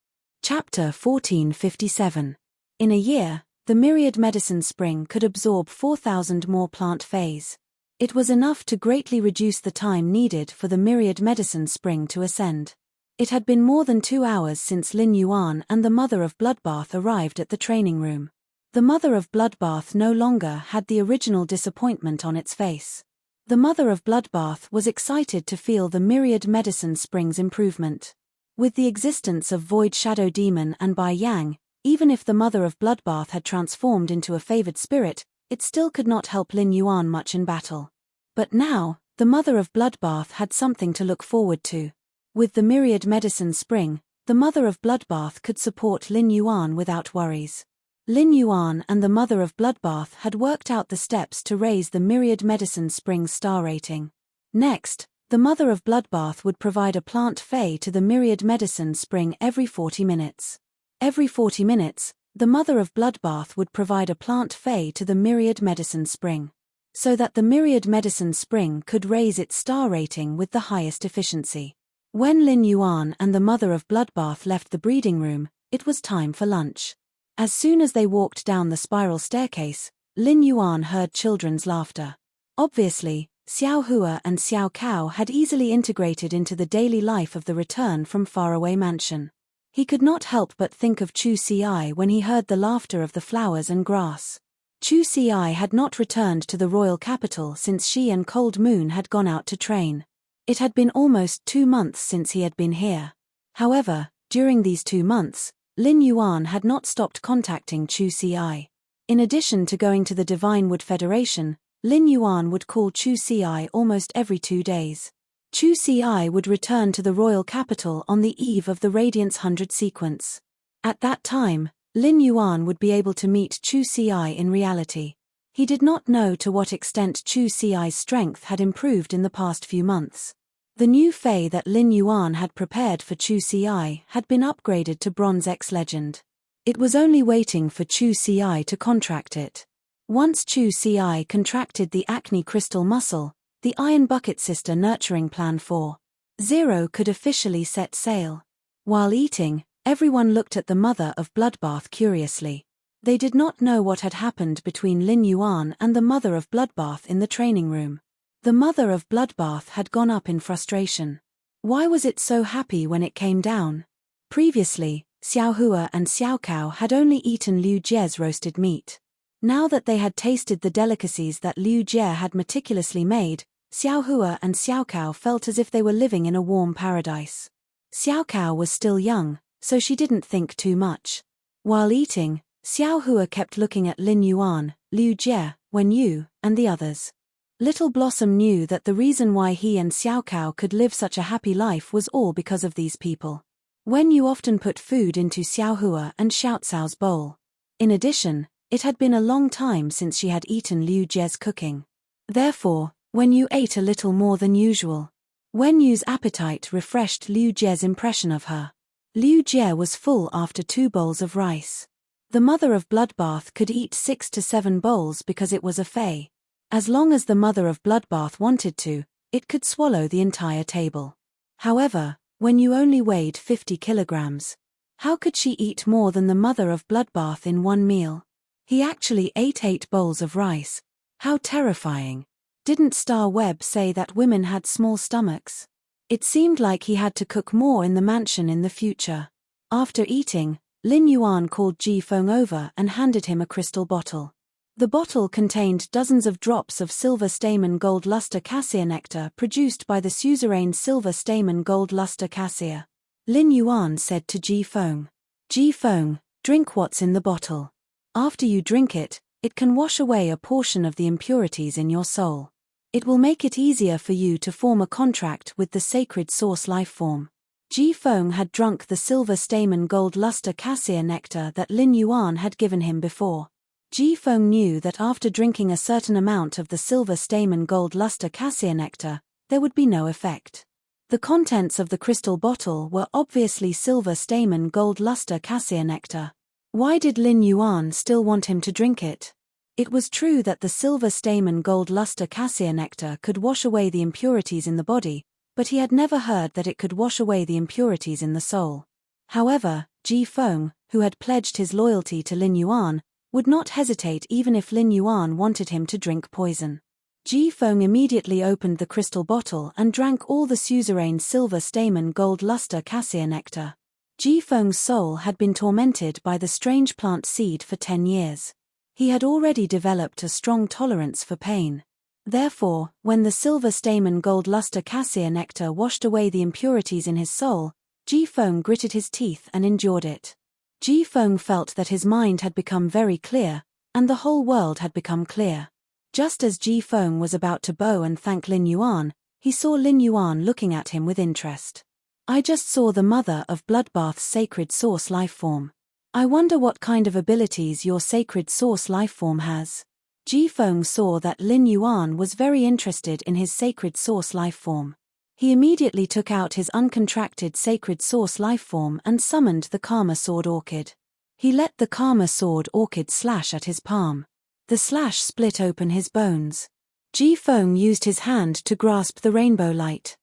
Chapter 1457. In a year, the myriad medicine spring could absorb 4,000 more plant Feys. It was enough to greatly reduce the time needed for the myriad medicine spring to ascend. It had been more than 2 hours since Lin Yuan and the mother of Bloodbath arrived at the training room. The mother of Bloodbath no longer had the original disappointment on its face. The mother of Bloodbath was excited to feel the myriad medicine spring's improvement. With the existence of Void Shadow Demon and Bai Yang, even if the mother of Bloodbath had transformed into a favored spirit, it still could not help Lin Yuan much in battle. But now, the mother of Bloodbath had something to look forward to. With the myriad medicine spring, the mother of Bloodbath could support Lin Yuan without worries. Lin Yuan and the mother of Bloodbath had worked out the steps to raise the myriad medicine spring's star rating. Next, the mother of Bloodbath would provide a plant Fey to the myriad medicine spring every 40 minutes. Every 40 minutes, the mother of Bloodbath would provide a plant Fey to the myriad medicine spring, so that the myriad medicine spring could raise its star rating with the highest efficiency. When Lin Yuan and the mother of Bloodbath left the breeding room, it was time for lunch. As soon as they walked down the spiral staircase, Lin Yuan heard children's laughter. Obviously, Xiao Hua and Xiao Cao had easily integrated into the daily life of the return from faraway mansion. He could not help but think of Chu Ci when he heard the laughter of the flowers and grass. Chu Ci had not returned to the royal capital since she and Cold Moon had gone out to train. It had been almost 2 months since he had been here. However, during these 2 months, Lin Yuan had not stopped contacting Chu Ci. In addition to going to the Divine Wood Federation, Lin Yuan would call Chu Ci almost every 2 days. Chu Ci would return to the royal capital on the eve of the Radiance 100 sequence. At that time, Lin Yuan would be able to meet Chu Ci in reality. He did not know to what extent Chu Ci's strength had improved in the past few months. The new Fey that Lin Yuan had prepared for Chu Ci had been upgraded to Bronze X Legend. It was only waiting for Chu Ci to contract it. Once Chu Ci contracted the Acne Crystal Muscle, the Iron Bucket Sister nurturing plan 4.0 could officially set sail. While eating, everyone looked at the mother of Bloodbath curiously. They did not know what had happened between Lin Yuan and the mother of Bloodbath in the training room. The mother of Bloodbath had gone up in frustration. Why was it so happy when it came down? Previously, Xiao Hua and Xiao Cao had only eaten Liu Jie's roasted meat. Now that they had tasted the delicacies that Liu Jie had meticulously made, Xiao Hua and Xiao Cao felt as if they were living in a warm paradise. Xiao Cao was still young, so she didn't think too much. While eating, Xiao Hua kept looking at Lin Yuan, Liu Jie, Wen Yu, and the others. Little Blossom knew that the reason why he and Xiao Cao could live such a happy life was all because of these people. Wen Yu often put food into Xiao Hua and Xiao Cao's bowl. In addition, it had been a long time since she had eaten Liu Jie's cooking. Therefore, Wen Yu ate a little more than usual. Wen Yu's appetite refreshed Liu Jie's impression of her. Liu Jie was full after 2 bowls of rice. The mother of Bloodbath could eat 6 to 7 bowls because it was a Fey. As long as the mother of Bloodbath wanted to, it could swallow the entire table. However, Wen Yu only weighed 50 kilograms. How could she eat more than the mother of Bloodbath in one meal? He actually ate 8 bowls of rice. How terrifying. Didn't Star Webb say that women had small stomachs? It seemed like he had to cook more in the mansion in the future. After eating, Lin Yuan called Ji Feng over and handed him a crystal bottle. The bottle contained dozens of drops of silver stamen gold luster cassia nectar produced by the suzerain silver stamen gold luster cassia. Lin Yuan said to Ji Feng, "Ji Feng, drink what's in the bottle. After you drink it, it can wash away a portion of the impurities in your soul. It will make it easier for you to form a contract with the sacred source life form." Ji Feng had drunk the silver stamen gold luster cassia nectar that Lin Yuan had given him before. Ji Feng knew that after drinking a certain amount of the silver stamen gold luster cassia nectar, there would be no effect. The contents of the crystal bottle were obviously silver stamen gold luster cassia nectar. Why did Lin Yuan still want him to drink it? It was true that the silver stamen gold luster cassia nectar could wash away the impurities in the body, but he had never heard that it could wash away the impurities in the soul. However, Ji Feng, who had pledged his loyalty to Lin Yuan, would not hesitate even if Lin Yuan wanted him to drink poison. Ji Feng immediately opened the crystal bottle and drank all the suzerain silver stamen gold luster cassia nectar. Ji Feng's soul had been tormented by the strange plant seed for 10 years. He had already developed a strong tolerance for pain. Therefore, when the silver stamen gold luster cassia nectar washed away the impurities in his soul, Ji Feng gritted his teeth and endured it. Ji Feng felt that his mind had become very clear, and the whole world had become clear. Just as Ji Feng was about to bow and thank Lin Yuan, he saw Lin Yuan looking at him with interest. I just saw the mother of Bloodbath's sacred source lifeform. I wonder what kind of abilities your sacred source lifeform has. Ji Feng saw that Lin Yuan was very interested in his sacred source lifeform. He immediately took out his uncontracted sacred source lifeform and summoned the Karma Sword Orchid. He let the Karma Sword Orchid slash at his palm. The slash split open his bones. Ji Feng used his hand to grasp the rainbow light.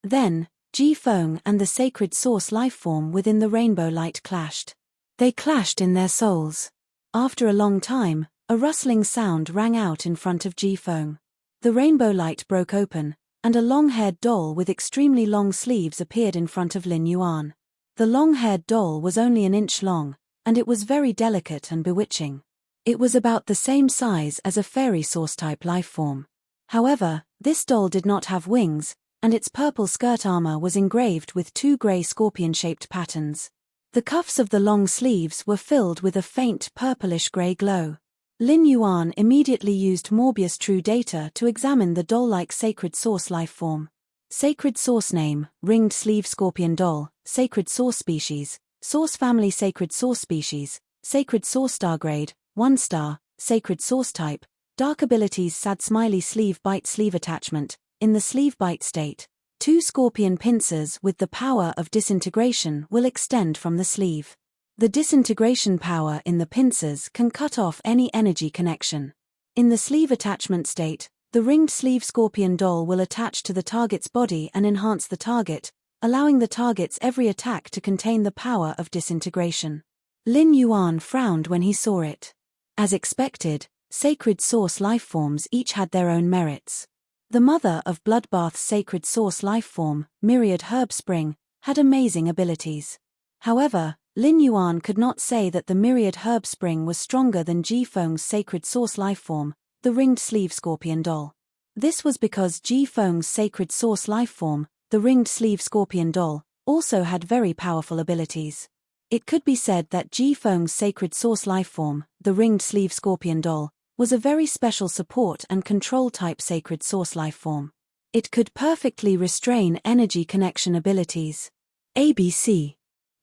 Then, Ji Feng and the sacred source lifeform within the rainbow light clashed. They clashed in their souls. After a long time, a rustling sound rang out in front of Ji Feng. The rainbow light broke open, and a long-haired doll with extremely long sleeves appeared in front of Lin Yuan. The long-haired doll was only an inch long, and it was very delicate and bewitching. It was about the same size as a fairy source-type lifeform. However, this doll did not have wings, and its purple skirt armor was engraved with 2 grey scorpion-shaped patterns. The cuffs of the long sleeves were filled with a faint purplish-grey glow. Lin Yuan immediately used Morbius True Data to examine the doll-like sacred source lifeform. Sacred source name, ringed sleeve scorpion doll, sacred source species, source family sacred source species, sacred source star grade, 1 star, sacred source type, dark abilities sad smiley sleeve bite sleeve attachment, in the sleeve bite state. 2 scorpion pincers with the power of disintegration will extend from the sleeve. The disintegration power in the pincers can cut off any energy connection. In the sleeve attachment state, the ringed sleeve scorpion doll will attach to the target's body and enhance the target, allowing the target's every attack to contain the power of disintegration. Lin Yuan frowned when he saw it. As expected, sacred source lifeforms each had their own merits. The mother of Bloodbath's sacred source lifeform, Myriad Herb Spring, had amazing abilities. However, Lin Yuan could not say that the Myriad Herb Spring was stronger than Ji Feng's sacred source lifeform, the ringed sleeve scorpion doll. This was because Ji Feng's sacred source lifeform, the ringed sleeve scorpion doll, also had very powerful abilities. It could be said that Ji Feng's sacred source lifeform, the ringed sleeve scorpion doll, was a very special support and control type sacred source lifeform. It could perfectly restrain energy connection abilities. ABC.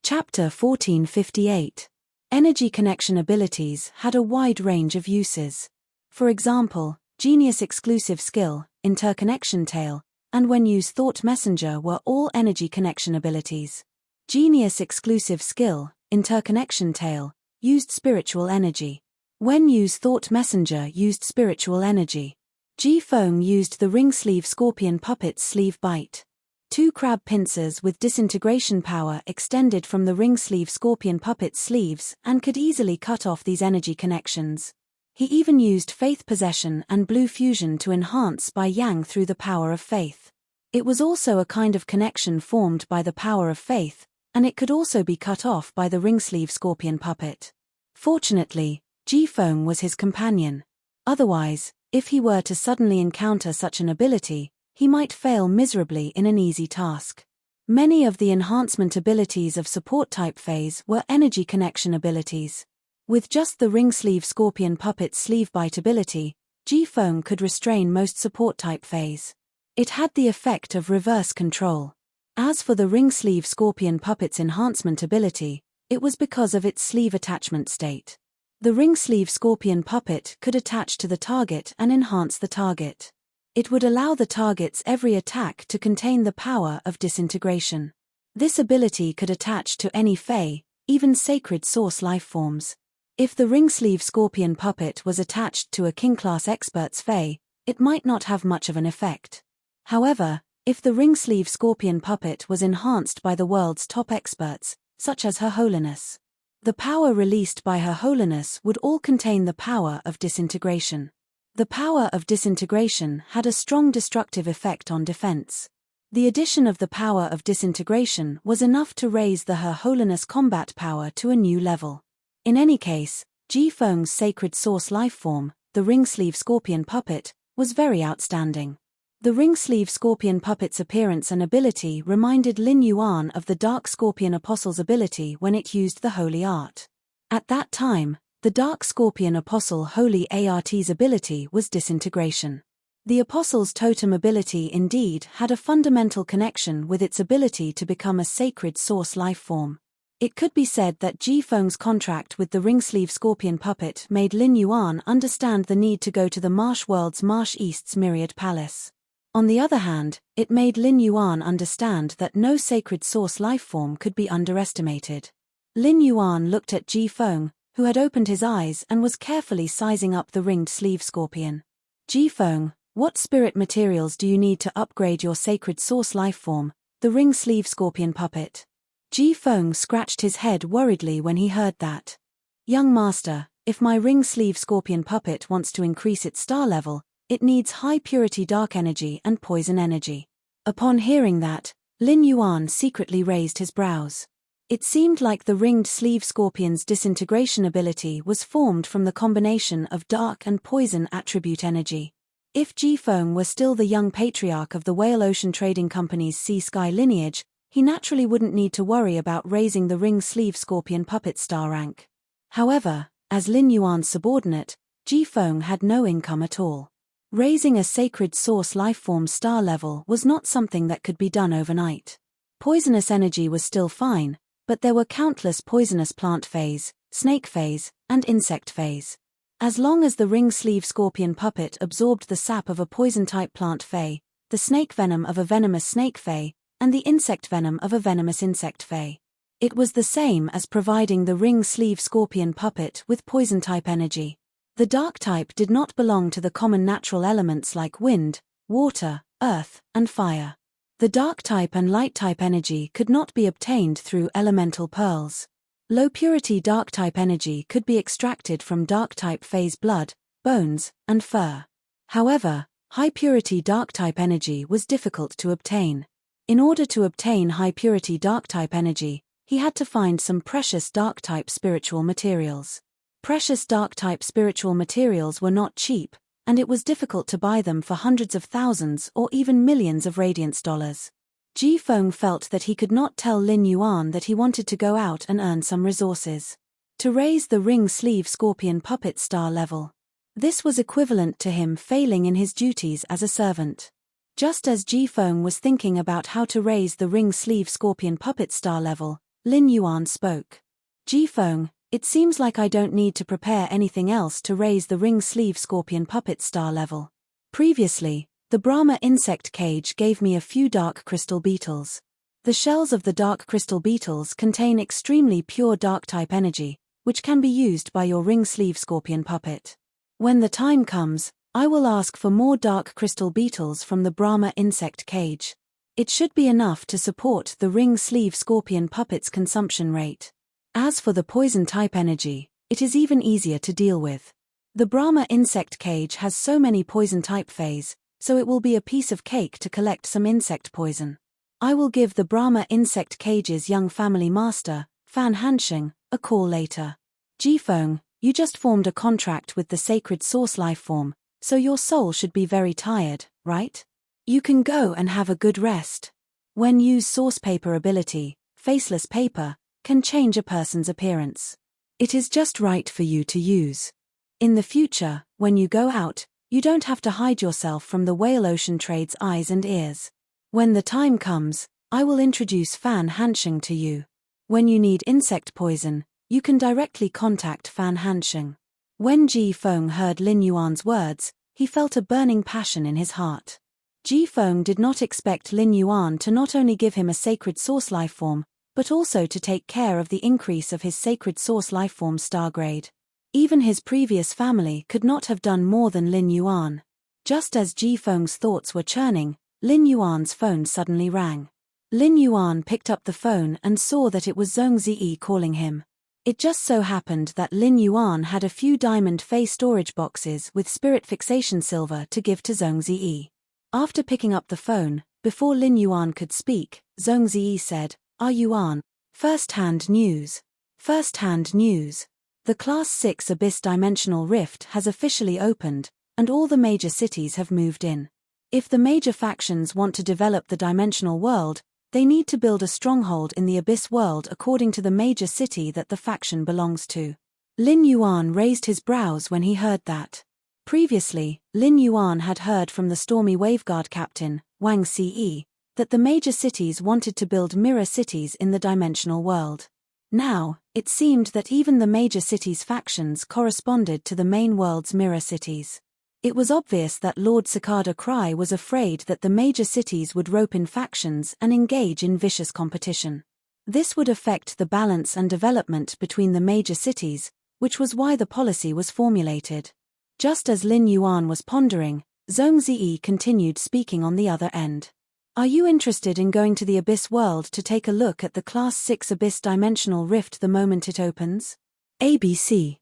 Chapter 1458. Energy connection abilities had a wide range of uses. For example, Genius Exclusive Skill, Interconnection Tail, and when used Thought Messenger were all energy connection abilities. Genius Exclusive Skill, Interconnection Tail, used spiritual energy. When used Thought Messenger used spiritual energy. Ji Feng used the ring sleeve scorpion puppet's sleeve bite. 2 crab pincers with disintegration power extended from the ring sleeve scorpion puppet's sleeves and could easily cut off these energy connections. He even used faith possession and blue fusion to enhance by yang through the power of faith. It was also a kind of connection formed by the power of faith, and it could also be cut off by the ring sleeve scorpion puppet. Fortunately, Ji Feng was his companion. Otherwise, if he were to suddenly encounter such an ability, he might fail miserably in an easy task. Many of the enhancement abilities of support type phase were energy connection abilities. With just the ring sleeve scorpion puppet's sleeve bite ability, Ji Feng could restrain most support type phase. It had the effect of reverse control. As for the ring sleeve scorpion puppet's enhancement ability, it was because of its sleeve attachment state. The ring sleeve scorpion puppet could attach to the target and enhance the target. It would allow the target's every attack to contain the power of disintegration. This ability could attach to any Fae, even sacred source lifeforms. If the ring-sleeve scorpion puppet was attached to a king-class expert's Fae, it might not have much of an effect. However, if the ring-sleeve scorpion puppet was enhanced by the world's top experts, such as Her Holiness, the power released by Her Holiness would all contain the power of disintegration. The power of disintegration had a strong destructive effect on defense. The addition of the power of disintegration was enough to raise the Her Holiness combat power to a new level. In any case, Ji Feng's sacred source lifeform, the ring-sleeve scorpion puppet, was very outstanding. The ring-sleeve scorpion puppet's appearance and ability reminded Lin Yuan of the Dark Scorpion Apostle's ability when it used the Holy Art. At that time, the Dark Scorpion Apostle Holy Art's ability was disintegration. The Apostle's totem ability indeed had a fundamental connection with its ability to become a sacred source lifeform. It could be said that Ji Feng's contract with the ring-sleeve scorpion puppet made Lin Yuan understand the need to go to the Marsh World's Marsh East's Myriad Palace. On the other hand, it made Lin Yuan understand that no sacred source lifeform could be underestimated. Lin Yuan looked at Ji Feng, who had opened his eyes and was carefully sizing up the ringed sleeve scorpion. Ji Feng, what spirit materials do you need to upgrade your sacred source lifeform, the ring sleeve scorpion puppet? Ji Feng scratched his head worriedly when he heard that. Young master, if my ring sleeve scorpion puppet wants to increase its star level, it needs high purity dark energy and poison energy. Upon hearing that, Lin Yuan secretly raised his brows. It seemed like the ringed sleeve scorpion's disintegration ability was formed from the combination of dark and poison attribute energy. If Ji Feng were still the young patriarch of the Whale Ocean Trading Company's Sea Sky lineage, he naturally wouldn't need to worry about raising the ring sleeve scorpion puppet star rank. However, as Lin Yuan's subordinate, Ji Feng had no income at all. Raising a sacred source lifeform star level was not something that could be done overnight. Poisonous energy was still fine, but there were countless poisonous plant phase, snake phase, and insect phase. As long as the ring-sleeve scorpion puppet absorbed the sap of a poison-type plant phase, the snake venom of a venomous snake phase, and the insect venom of a venomous insect phase, it was the same as providing the ring-sleeve scorpion puppet with poison-type energy. The dark type did not belong to the common natural elements like wind, water, earth, and fire. The dark type and light type energy could not be obtained through elemental pearls. Low purity dark type energy could be extracted from dark type phase blood, bones, and fur. However, high purity dark type energy was difficult to obtain. In order to obtain high purity dark type energy, he had to find some precious dark type spiritual materials. Precious dark type spiritual materials were not cheap, and it was difficult to buy them for hundreds of thousands or even millions of radiance dollars. Ji Feng felt that he could not tell Lin Yuan that he wanted to go out and earn some resources to raise the ring-sleeve scorpion puppet star level. This was equivalent to him failing in his duties as a servant. Just as Ji Feng was thinking about how to raise the ring-sleeve scorpion puppet star level, Lin Yuan spoke. Ji Feng, it seems like I don't need to prepare anything else to raise the ring-sleeve scorpion puppet star level. Previously, the Brahma insect cage gave me a few dark crystal beetles. The shells of the dark crystal beetles contain extremely pure dark type energy, which can be used by your ring-sleeve scorpion puppet. When the time comes, I will ask for more dark crystal beetles from the Brahma insect cage. It should be enough to support the ring-sleeve scorpion puppet's consumption rate. As for the poison type energy, it is even easier to deal with. The Brahma insect cage has so many poison type phase, so it will be a piece of cake to collect some insect poison. I will give the Brahma insect cage's young family master, Fan Hansheng, a call later. Ji Feng, you just formed a contract with the sacred source lifeform, so your soul should be very tired, right? You can go and have a good rest. When use source paper ability, faceless paper, can change a person's appearance. It is just right for you to use. In the future, when you go out, you don't have to hide yourself from the Whale Ocean Trade's eyes and ears. When the time comes, I will introduce Fan Hansheng to you. When you need insect poison, you can directly contact Fan Hansheng. When Ji Feng heard Lin Yuan's words, He felt a burning passion in his heart. Jifeng did not expect Lin Yuan to not only give him a sacred source lifeform, but also to take care of the increase of his sacred source lifeform star grade. Even his previous family could not have done more than Lin Yuan. Just as Jifeng's thoughts were churning, Lin Yuan's phone suddenly rang. Lin Yuan picked up the phone and saw that it was Zhong Ziyi calling him. It just so happened that Lin Yuan had a few diamond Fey storage boxes with spirit fixation silver to give to Zhong Ziyi. After picking up the phone, before Lin Yuan could speak, Zhong Ziyi said, "Ah Yuan, first-hand news. First-hand news. The Class 6 Abyss Dimensional Rift has officially opened, and all the major cities have moved in. If the major factions want to develop the dimensional world, they need to build a stronghold in the Abyss world according to the major city that the faction belongs to." Lin Yuan raised his brows when he heard that. Previously, Lin Yuan had heard from the Stormy Waveguard captain, Wang Ce, that the major cities wanted to build mirror cities in the dimensional world. Now, it seemed that even the major cities' factions corresponded to the main world's mirror cities. It was obvious that Lord Cicada Cry was afraid that the major cities would rope in factions and engage in vicious competition. This would affect the balance and development between the major cities, which was why the policy was formulated. Just as Lin Yuan was pondering, Zhong Ziyi continued speaking on the other end. "Are you interested in going to the Abyss world to take a look at the Class 6 Abyss Dimensional Rift the moment it opens?" ABC.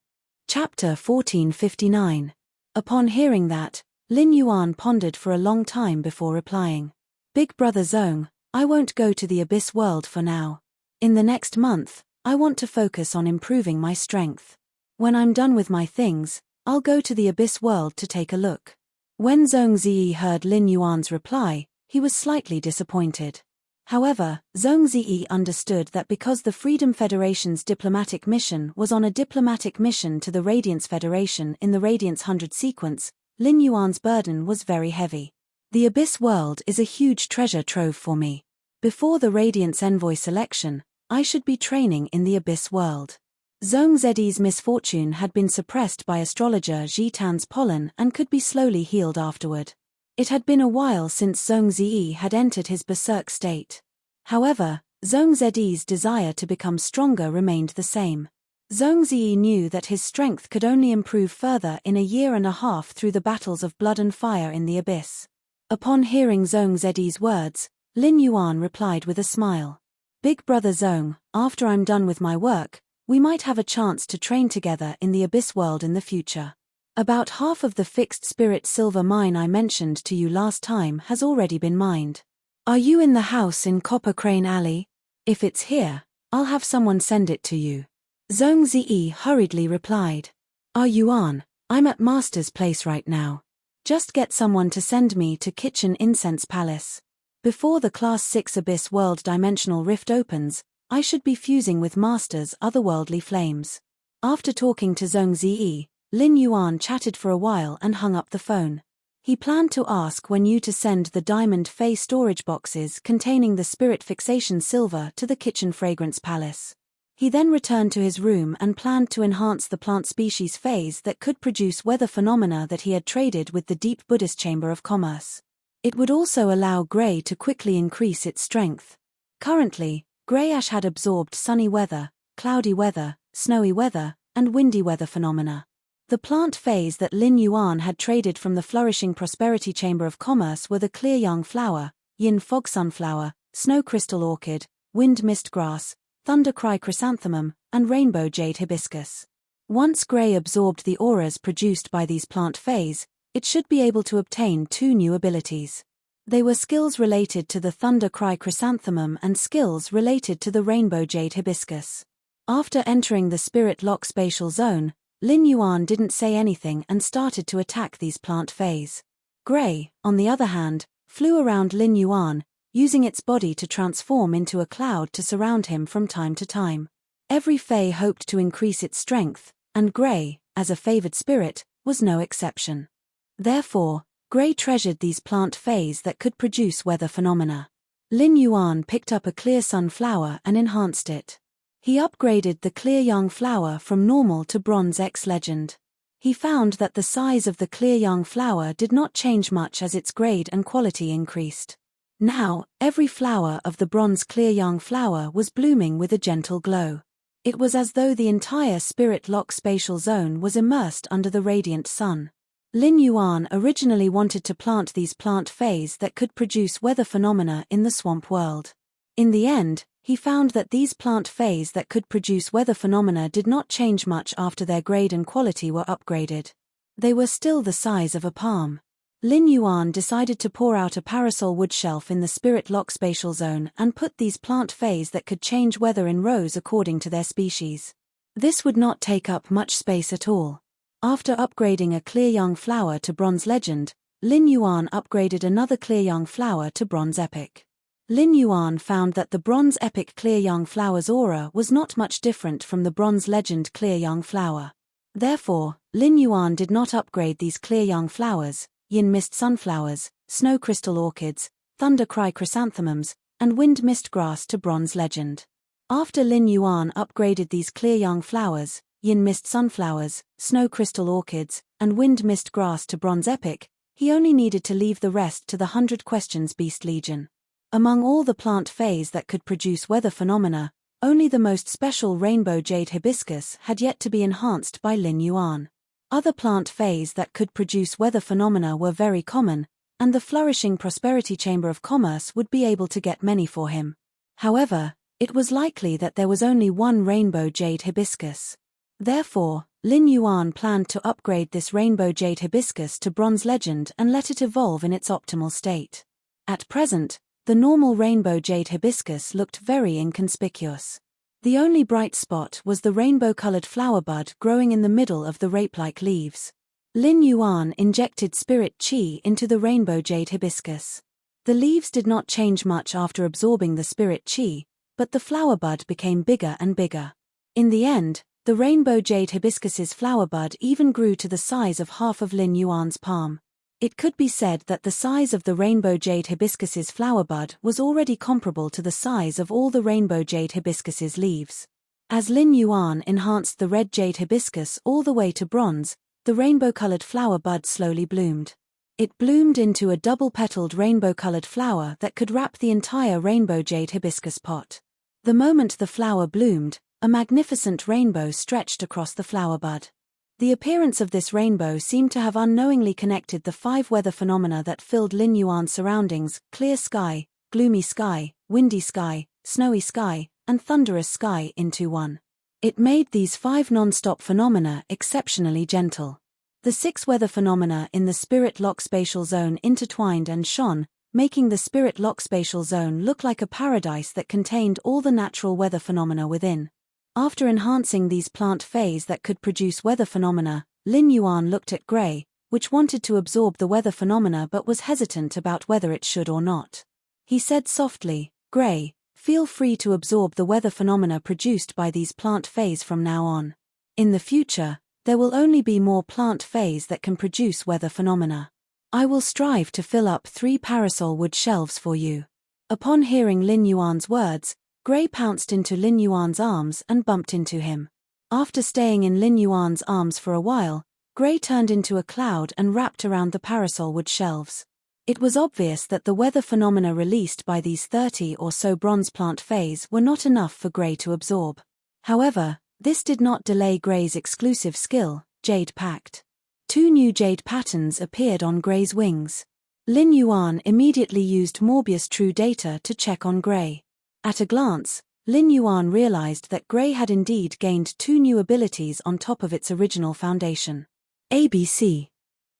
Chapter 1459. Upon hearing that, Lin Yuan pondered for a long time before replying. "Big brother Zhong, I won't go to the Abyss world for now. In the next month, I want to focus on improving my strength. When I'm done with my things, I'll go to the Abyss world to take a look." When Zhong Ziyi heard Lin Yuan's reply, he was slightly disappointed. However, Zhong Ziyi understood that because the Freedom Federation's diplomatic mission was on a diplomatic mission to the Radiance Federation in the Radiance 100 sequence, Lin Yuan's burden was very heavy. "The Abyss world is a huge treasure trove for me. Before the Radiance Envoy selection, I should be training in the Abyss world." Zhong Ziyi's misfortune had been suppressed by astrologer Jitan's pollen and could be slowly healed afterward. It had been a while since Zhong Ziyi had entered his berserk state. However, Zhong Ziyi's desire to become stronger remained the same. Zhong Ziyi knew that his strength could only improve further in a year and a half through the battles of blood and fire in the abyss. Upon hearing Zhong Ziyi's words, Lin Yuan replied with a smile. "Big brother Zhong, after I'm done with my work, we might have a chance to train together in the Abyss world in the future. About half of the fixed spirit silver mine I mentioned to you last time has already been mined. Are you in the house in Copper Crane Alley? If it's here, I'll have someone send it to you." Zhong Ziyi hurriedly replied. "Ah Yuan, I'm at Master's place right now. Just get someone to send me to Kitchen Incense Palace. Before the Class 6 Abyss World Dimensional Rift opens, I should be fusing with Master's otherworldly flames." After talking to Zhong Ziyi, Lin Yuan chatted for a while and hung up the phone. He planned to ask Wen Yu to send the Diamond Fey storage boxes containing the spirit fixation silver to the Kitchen Fragrance Palace. He then returned to his room and planned to enhance the plant species phase that could produce weather phenomena that he had traded with the Deep Buddhist Chamber of Commerce. It would also allow Grey to quickly increase its strength. Currently, Grey Ash had absorbed sunny weather, cloudy weather, snowy weather, and windy weather phenomena. The plant phase that Lin Yuan had traded from the flourishing Prosperity Chamber of Commerce were the clear young flower, yin fog sunflower, snow crystal orchid, wind mist grass, thunder cry chrysanthemum, and rainbow jade hibiscus. Once Grey absorbed the auras produced by these plant phase, it should be able to obtain 2 new abilities. They were skills related to the thunder cry chrysanthemum and skills related to the rainbow jade hibiscus. After entering the spirit lock spatial zone, Lin Yuan didn't say anything and started to attack these plant phase. Grey, on the other hand, flew around Lin Yuan, using its body to transform into a cloud to surround him from time to time. Every Fey hoped to increase its strength, and Grey, as a favored spirit, was no exception. Therefore, Grey treasured these plant phase that could produce weather phenomena. Lin Yuan picked up a clear sunflower and enhanced it. He upgraded the clear young flower from normal to bronze X legend. He found that the size of the clear young flower did not change much as its grade and quality increased. Now, every flower of the bronze clear young flower was blooming with a gentle glow. It was as though the entire spirit-lock spatial zone was immersed under the radiant sun. Lin Yuan originally wanted to plant these plant fays that could produce weather phenomena in the swamp world. In the end, he found that these plant fays that could produce weather phenomena did not change much after their grade and quality were upgraded. They were still the size of a palm. Lin Yuan decided to pour out a parasol wood shelf in the spirit-lock spatial zone and put these plant fays that could change weather in rows according to their species. This would not take up much space at all. After upgrading a clear young flower to bronze legend, Lin Yuan upgraded another clear young flower to bronze epic. Lin Yuan found that the bronze epic clear young flower's aura was not much different from the bronze legend clear young flower. Therefore, Lin Yuan did not upgrade these clear young flowers, yin mist sunflowers, snow crystal orchids, thunder cry chrysanthemums, and wind mist grass to bronze legend. After Lin Yuan upgraded these clear young flowers, yin mist sunflowers, snow crystal orchids, and wind mist grass to bronze epic, he only needed to leave the rest to the 100 Questions Beast Legion. Among all the plant fays that could produce weather phenomena, only the most special rainbow jade hibiscus had yet to be enhanced by Lin Yuan. Other plant fays that could produce weather phenomena were very common, and the flourishing prosperity chamber of commerce would be able to get many for him. However, it was likely that there was only one rainbow jade hibiscus. Therefore, Lin Yuan planned to upgrade this rainbow jade hibiscus to bronze legend and let it evolve in its optimal state. At present, the normal rainbow jade hibiscus looked very inconspicuous. The only bright spot was the rainbow-colored flower bud growing in the middle of the rape-like leaves. Lin Yuan injected spirit qi into the rainbow jade hibiscus. The leaves did not change much after absorbing the spirit qi, but the flower bud became bigger and bigger. In the end, the rainbow jade hibiscus's flower bud even grew to the size of half of Lin Yuan's palm. It could be said that the size of the rainbow jade hibiscus's flower bud was already comparable to the size of all the rainbow jade hibiscus's leaves. As Lin Yuan enhanced the red jade hibiscus all the way to bronze, the rainbow-colored flower bud slowly bloomed. It bloomed into a double-petaled rainbow-colored flower that could wrap the entire rainbow jade hibiscus pot. The moment the flower bloomed, a magnificent rainbow stretched across the flower bud. The appearance of this rainbow seemed to have unknowingly connected the 5 weather phenomena that filled Lin Yuan's surroundings: clear sky, gloomy sky, windy sky, snowy sky, and thunderous sky into one. It made these 5 non-stop phenomena exceptionally gentle. The 6 weather phenomena in the spirit-lock spatial zone intertwined and shone, making the spirit-lock spatial zone look like a paradise that contained all the natural weather phenomena within. After enhancing these plant fays that could produce weather phenomena, Lin Yuan looked at Gray, which wanted to absorb the weather phenomena but was hesitant about whether it should or not. He said softly, "Gray, feel free to absorb the weather phenomena produced by these plant fays from now on. In the future, there will only be more plant fays that can produce weather phenomena. I will strive to fill up 3 parasol wood shelves for you." Upon hearing Lin Yuan's words, Gray pounced into Lin Yuan's arms and bumped into him. After staying in Lin Yuan's arms for a while, Gray turned into a cloud and wrapped around the parasol wood shelves. It was obvious that the weather phenomena released by these 30 or so bronze plant fays were not enough for Gray to absorb. However, this did not delay Gray's exclusive skill, Jade Pact. 2 new jade patterns appeared on Gray's wings. Lin Yuan immediately used Morbius True Data to check on Gray. At a glance, Lin Yuan realized that Gray had indeed gained 2 new abilities on top of its original foundation. ABC.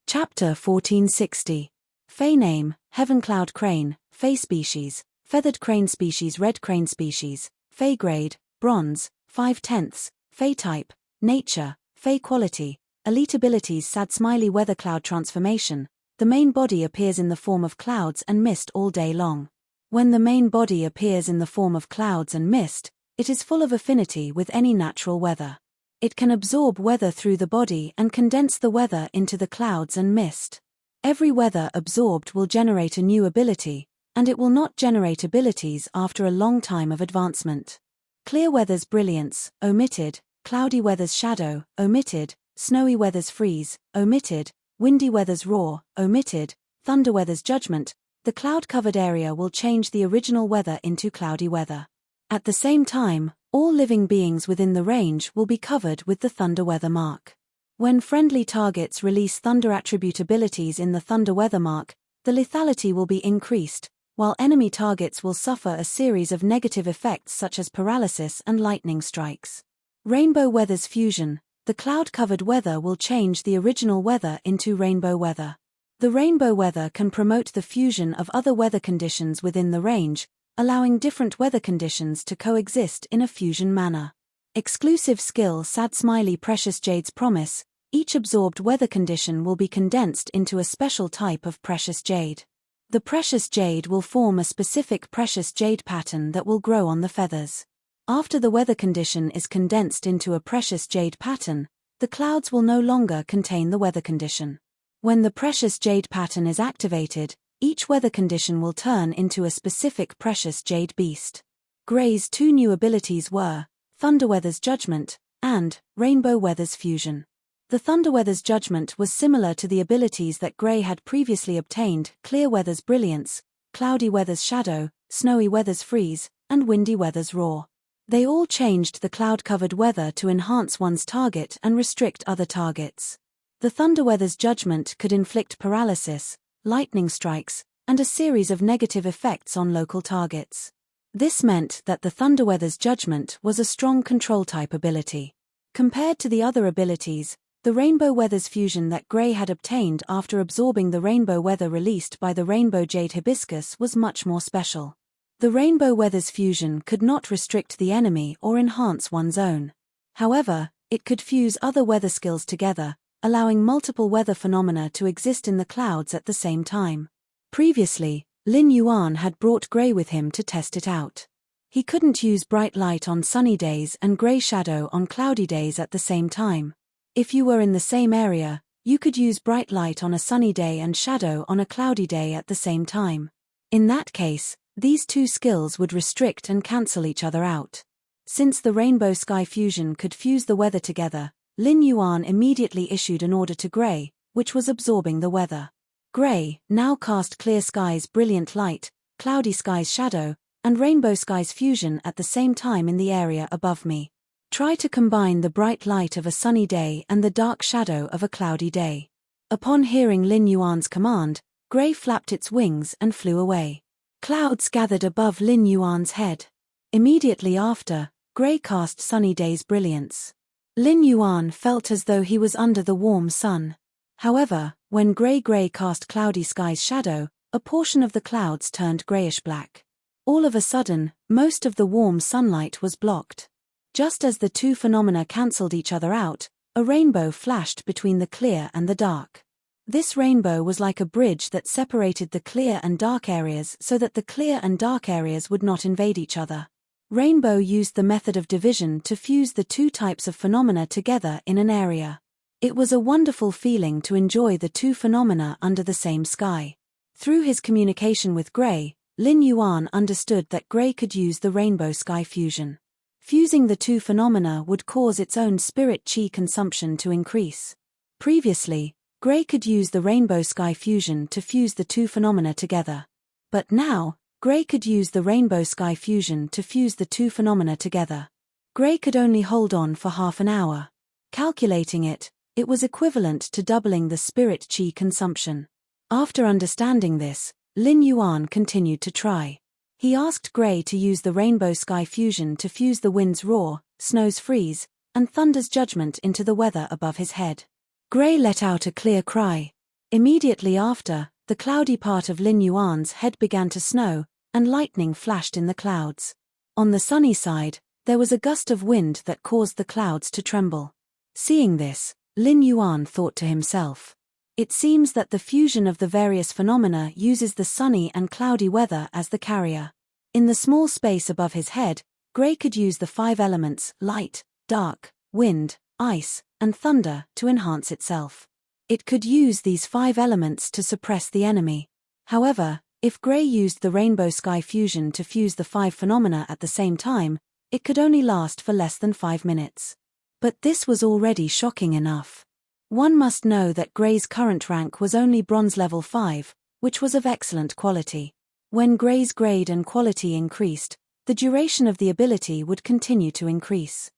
Chapter 1460. Fey name, Heavencloud Crane, Fey species, Feathered Crane species, Red Crane species, Fey grade, Bronze, 5/10, Fey type, Nature, Fey quality, Elite abilities: Sad Smiley Weather Cloud Transformation. The main body appears in the form of clouds and mist all day long. When the main body appears in the form of clouds and mist, it is full of affinity with any natural weather. It can absorb weather through the body and condense the weather into the clouds and mist. Every weather absorbed will generate a new ability, and it will not generate abilities after a long time of advancement. Clear weather's brilliance, omitted, cloudy weather's shadow, omitted, snowy weather's freeze, omitted, windy weather's roar, omitted, thunder weather's judgment, the cloud-covered area will change the original weather into cloudy weather. At the same time, all living beings within the range will be covered with the thunder weather mark. When friendly targets release thunder attribute abilities in the thunder weather mark, the lethality will be increased, while enemy targets will suffer a series of negative effects such as paralysis and lightning strikes. Rainbow weather's fusion, the cloud-covered weather will change the original weather into rainbow weather. The rainbow weather can promote the fusion of other weather conditions within the range, allowing different weather conditions to coexist in a fusion manner. Exclusive skill Sad Smiley Precious Jade's Promise, each absorbed weather condition will be condensed into a special type of precious jade. The precious jade will form a specific precious jade pattern that will grow on the feathers. After the weather condition is condensed into a precious jade pattern, the clouds will no longer contain the weather condition. When the precious jade pattern is activated, each weather condition will turn into a specific precious jade beast. Gray's two new abilities were Thunder Weather's Judgment and Rainbow Weather's Fusion. The Thunder Weather's Judgment was similar to the abilities that Gray had previously obtained: Clear Weather's Brilliance, Cloudy Weather's Shadow, Snowy Weather's Freeze, and Windy Weather's Roar. They all changed the cloud-covered weather to enhance one's target and restrict other targets. The Thunder Weather's Judgment could inflict paralysis, lightning strikes, and a series of negative effects on local targets. This meant that the Thunder Weather's Judgment was a strong control-type ability. Compared to the other abilities, the Rainbow Weather's Fusion that Gray had obtained after absorbing the rainbow weather released by the Rainbow Jade Hibiscus was much more special. The Rainbow Weather's Fusion could not restrict the enemy or enhance one's own. However, it could fuse other weather skills together, allowing multiple weather phenomena to exist in the clouds at the same time. Previously, Lin Yuan had brought Gray with him to test it out. He couldn't use bright light on sunny days and gray shadow on cloudy days at the same time. If you were in the same area, you could use bright light on a sunny day and shadow on a cloudy day at the same time. In that case, these two skills would restrict and cancel each other out. Since the Rainbow Sky Fusion could fuse the weather together, Lin Yuan immediately issued an order to Gray, which was absorbing the weather. Gray now cast Clear Skies Brilliant Light, Cloudy Skies Shadow, and Rainbow Skies Fusion at the same time in the area above me. Try to combine the bright light of a sunny day and the dark shadow of a cloudy day. Upon hearing Lin Yuan's command, Gray flapped its wings and flew away. Clouds gathered above Lin Yuan's head. Immediately after, Gray cast Sunny Day's Brilliance. Lin Yuan felt as though he was under the warm sun. However, when Gray cast Cloudy Skies Shadow, a portion of the clouds turned grayish-black. All of a sudden, most of the warm sunlight was blocked. Just as the two phenomena cancelled each other out, a rainbow flashed between the clear and the dark. This rainbow was like a bridge that separated the clear and dark areas so that the clear and dark areas would not invade each other. Rainbow used the method of division to fuse the two types of phenomena together in an area. It was a wonderful feeling to enjoy the two phenomena under the same sky. Through his communication with Gray, Lin Yuan understood that Gray could use the Rainbow Sky Fusion. Fusing the two phenomena would cause its own spirit chi consumption to increase. Previously, Gray could use the Rainbow Sky Fusion to fuse the two phenomena together. But now, Gray could use the Rainbow Sky Fusion to fuse the two phenomena together. Gray could only hold on for half an hour. Calculating it, it was equivalent to doubling the spirit chi consumption. After understanding this, Lin Yuan continued to try. He asked Gray to use the Rainbow Sky Fusion to fuse the wind's roar, snow's freeze, and thunder's judgment into the weather above his head. Gray let out a clear cry. Immediately after, the cloudy part of Lin Yuan's head began to snow, and lightning flashed in the clouds. On the sunny side, there was a gust of wind that caused the clouds to tremble. Seeing this, Lin Yuan thought to himself, "It seems that the fusion of the various phenomena uses the sunny and cloudy weather as the carrier." In the small space above his head, Gray could use the 5 elements, light, dark, wind, ice, and thunder, to enhance itself. It could use these 5 elements to suppress the enemy. However, if Gray used the Rainbow Sky Fusion to fuse the 5 phenomena at the same time, it could only last for less than 5 minutes. But this was already shocking enough. One must know that Gray's current rank was only bronze level 5, which was of excellent quality. When Gray's grade and quality increased, the duration of the ability would continue to increase.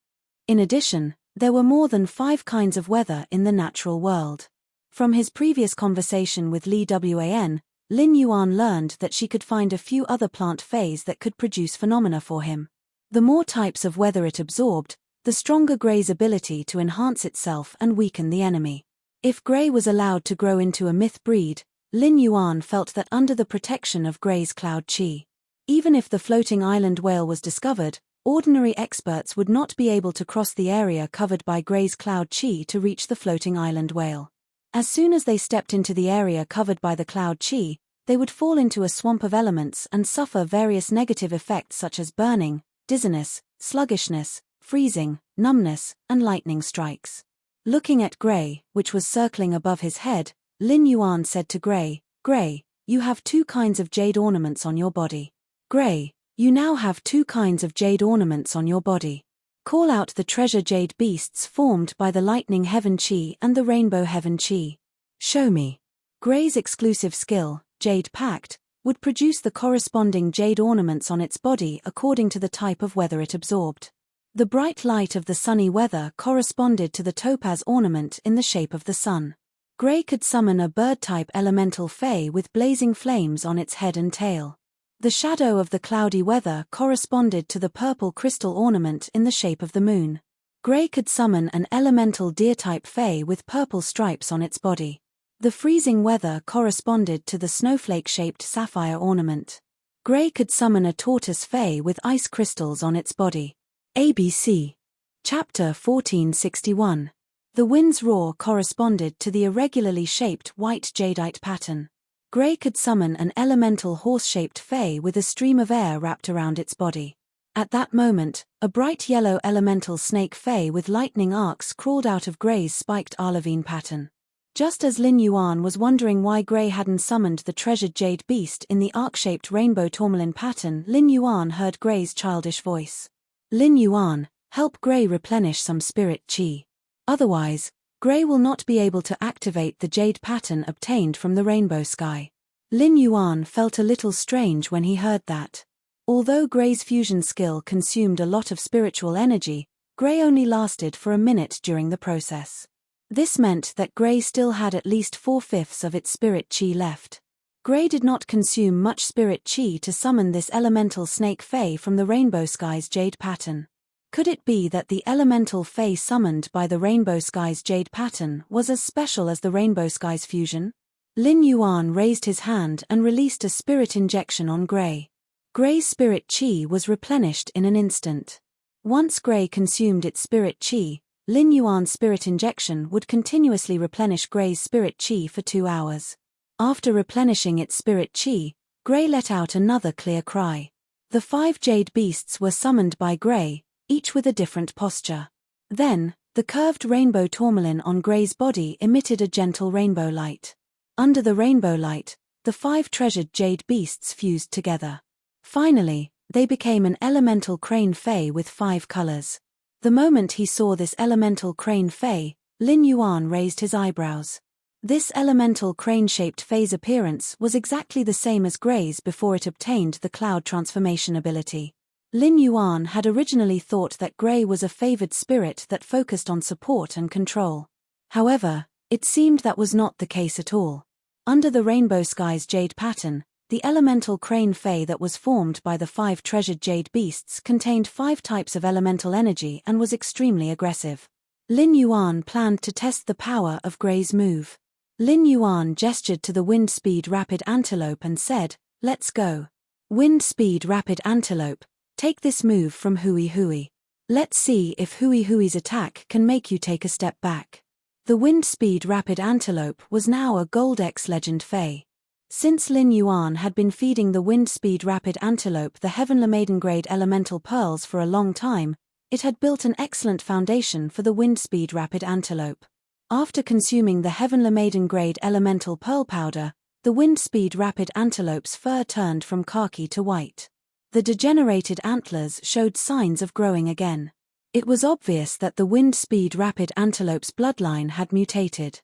In addition, there were more than 5 kinds of weather in the natural world. From his previous conversation with Li Wan, Lin Yuan learned that she could find a few other plant phase that could produce phenomena for him. The more types of weather it absorbed, the stronger Gray's ability to enhance itself and weaken the enemy. If Gray was allowed to grow into a myth breed, Lin Yuan felt that under the protection of Gray's cloud chi, even if the floating island whale was discovered, ordinary experts would not be able to cross the area covered by Gray's cloud chi to reach the floating island whale. As soon as they stepped into the area covered by the cloud chi, they would fall into a swamp of elements and suffer various negative effects such as burning, dizziness, sluggishness, freezing, numbness, and lightning strikes. Looking at Gray, which was circling above his head, Lin Yuan said to Gray, "Gray, you have 2 kinds of jade ornaments on your body. Gray, you now have 2 kinds of jade ornaments on your body. Call out the treasure jade beasts formed by the lightning heaven chi and the rainbow heaven chi. Show me." Gray's exclusive skill, Jade Pact, would produce the corresponding jade ornaments on its body according to the type of weather it absorbed. The bright light of the sunny weather corresponded to the topaz ornament in the shape of the sun. Gray could summon a bird-type elemental fae with blazing flames on its head and tail. The shadow of the cloudy weather corresponded to the purple crystal ornament in the shape of the moon. Gray could summon an elemental deer-type fae with purple stripes on its body. The freezing weather corresponded to the snowflake-shaped sapphire ornament. Gray could summon a tortoise fae with ice crystals on its body. ABC. Chapter 1461. The wind's roar corresponded to the irregularly shaped white jadeite pattern. Gray could summon an elemental horse-shaped fae with a stream of air wrapped around its body. At that moment, a bright yellow elemental snake fae with lightning arcs crawled out of Gray's spiked Arlevine pattern. Just as Lin Yuan was wondering why Gray hadn't summoned the treasured jade beast in the arc-shaped rainbow tourmaline pattern, Lin Yuan heard Gray's childish voice. "Lin Yuan, help Gray replenish some spirit chi. Otherwise, Gray will not be able to activate the jade pattern obtained from the rainbow sky." Lin Yuan felt a little strange when he heard that. Although Gray's fusion skill consumed a lot of spiritual energy, Gray only lasted for a minute during the process. This meant that Gray still had at least 4/5 of its spirit chi left. Gray did not consume much spirit chi to summon this elemental snake fae from the rainbow sky's jade pattern. Could it be that the elemental fae summoned by the rainbow sky's jade pattern was as special as the rainbow sky's fusion? Lin Yuan raised his hand and released a spirit injection on Gray. Gray's spirit chi was replenished in an instant. Once Gray consumed its spirit chi, Lin Yuan's spirit injection would continuously replenish Gray's spirit chi for 2 hours. After replenishing its spirit chi, Gray let out another clear cry. The 5 jade beasts were summoned by Gray, each with a different posture. Then, the curved rainbow tourmaline on Gray's body emitted a gentle rainbow light. Under the rainbow light, the 5 treasured jade beasts fused together. Finally, they became an elemental crane fae with 5 colors. The moment he saw this elemental crane fae, Lin Yuan raised his eyebrows. This elemental crane-shaped fae's appearance was exactly the same as Gray's before it obtained the cloud transformation ability. Lin Yuan had originally thought that Gray was a favored spirit that focused on support and control. However, it seemed that was not the case at all. Under the rainbow sky's jade pattern, the elemental crane fae that was formed by the 5 treasured jade beasts contained 5 types of elemental energy and was extremely aggressive. Lin Yuan planned to test the power of Gray's move. Lin Yuan gestured to the wind speed rapid antelope and said, "Let's go. Wind speed rapid antelope, take this move from Hui Hui. Let's see if Hui Hui's attack can make you take a step back." The wind speed rapid antelope was now a Gold X legend fae. Since Lin Yuan had been feeding the wind speed rapid antelope the Heavenly Maiden grade elemental pearls for a long time, it had built an excellent foundation for the wind speed rapid antelope. After consuming the Heavenly Maiden grade elemental pearl powder, the wind speed rapid antelope's fur turned from khaki to white. The degenerated antlers showed signs of growing again. It was obvious that the wind-speed rapid antelope's bloodline had mutated.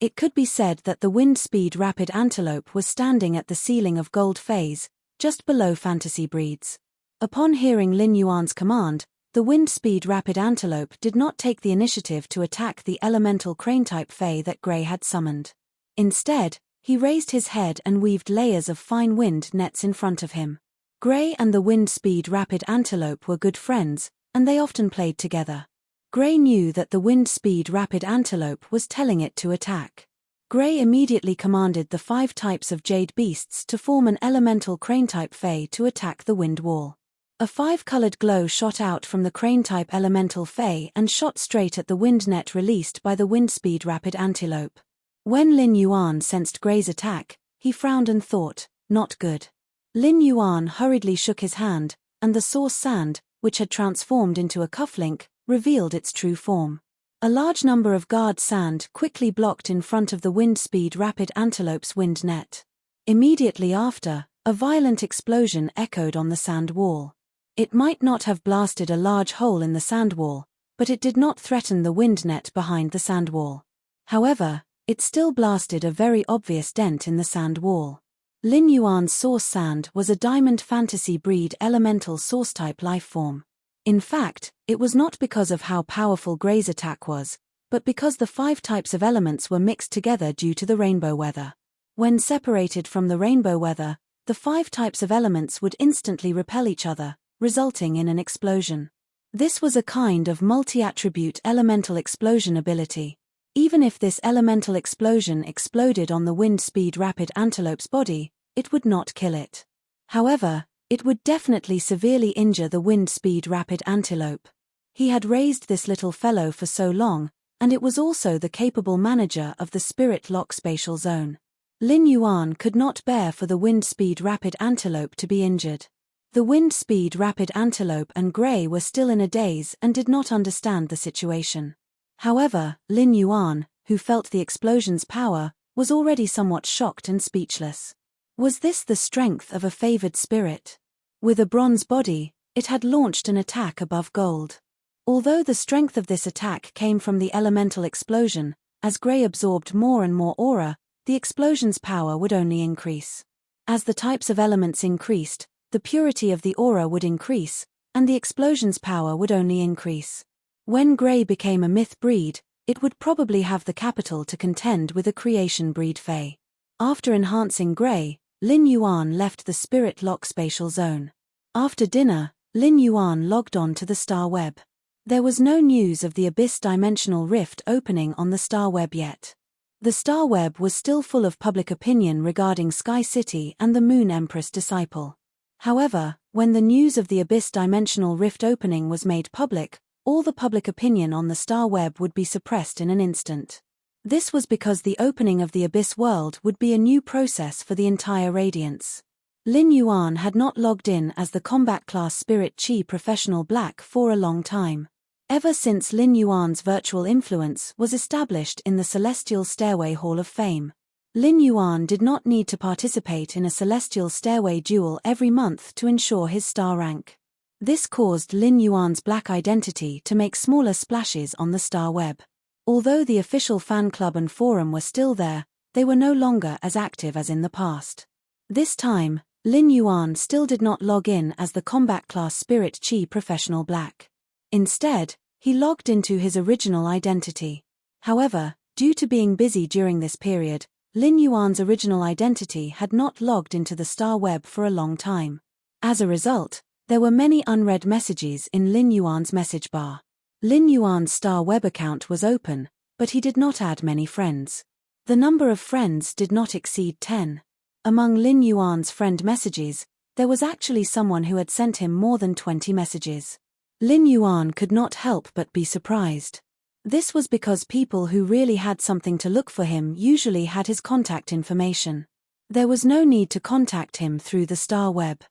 It could be said that the wind-speed rapid antelope was standing at the ceiling of gold phase, just below fantasy breeds. Upon hearing Lin Yuan's command, the wind-speed rapid antelope did not take the initiative to attack the elemental crane-type fae that Gray had summoned. Instead, he raised his head and weaved layers of fine wind nets in front of him. Gray and the wind-speed rapid antelope were good friends, and they often played together. Gray knew that the wind-speed rapid antelope was telling it to attack. Gray immediately commanded the 5 types of jade beasts to form an elemental crane-type fae to attack the wind wall. A 5-colored glow shot out from the crane-type elemental fae and shot straight at the wind net released by the wind-speed rapid antelope. When Lin Yuan sensed Gray's attack, he frowned and thought, "Not good." Lin Yuan hurriedly shook his hand, and the source sand, which had transformed into a cufflink, revealed its true form. A large number of guard sand quickly blocked in front of the wind-speed rapid antelope's wind net. Immediately after, a violent explosion echoed on the sand wall. It might not have blasted a large hole in the sand wall, but it did not threaten the wind net behind the sand wall. However, it still blasted a very obvious dent in the sand wall. Lin Yuan's source sand was a diamond fantasy breed elemental source-type lifeform. In fact, it was not because of how powerful Gray's attack was, but because the 5 types of elements were mixed together due to the rainbow weather. When separated from the rainbow weather, the 5 types of elements would instantly repel each other, resulting in an explosion. This was a kind of multi-attribute elemental explosion ability. Even if this elemental explosion exploded on the wind-speed rapid antelope's body, it would not kill it. However, it would definitely severely injure the wind-speed rapid antelope. He had raised this little fellow for so long, and it was also the capable manager of the spirit lock spatial zone. Lin Yuan could not bear for the wind-speed rapid antelope to be injured. The wind-speed rapid antelope and Gray were still in a daze and did not understand the situation. However, Lin Yuan, who felt the explosion's power, was already somewhat shocked and speechless. Was this the strength of a favored spirit? With a bronze body, it had launched an attack above gold. Although the strength of this attack came from the elemental explosion, as Gray absorbed more and more aura, the explosion's power would only increase. As the types of elements increased, the purity of the aura would increase, and the explosion's power would only increase. When Gray became a myth breed, it would probably have the capital to contend with a creation breed fae. After enhancing Gray, Lin Yuan left the spirit lock spatial zone. After dinner, Lin Yuan logged on to the star web. There was no news of the abyss dimensional rift opening on the star web yet. The star web was still full of public opinion regarding Sky City and the Moon Empress disciple. However, when the news of the abyss dimensional rift opening was made public, all the public opinion on the star web would be suppressed in an instant. This was because the opening of the abyss world would be a new process for the entire radiance. Lin Yuan had not logged in as the combat class Spirit Chi Professional Black for a long time. Ever since Lin Yuan's virtual influence was established in the Celestial Stairway Hall of Fame. Lin Yuan did not need to participate in a Celestial Stairway duel every month to ensure his star rank. This caused Lin Yuan's black identity to make smaller splashes on the star web. Although the official fan club and forum were still there, they were no longer as active as in the past. This time, Lin Yuan still did not log in as the combat class Spirit Chi Professional Black. Instead, he logged into his original identity. However, due to being busy during this period, Lin Yuan's original identity had not logged into the star web for a long time. As a result, there were many unread messages in Lin Yuan's message bar. Lin Yuan's star web account was open, but he did not add many friends. The number of friends did not exceed 10. Among Lin Yuan's friend messages, there was actually someone who had sent him more than 20 messages. Lin Yuan could not help but be surprised. This was because people who really had something to look for him usually had his contact information. There was no need to contact him through the star web.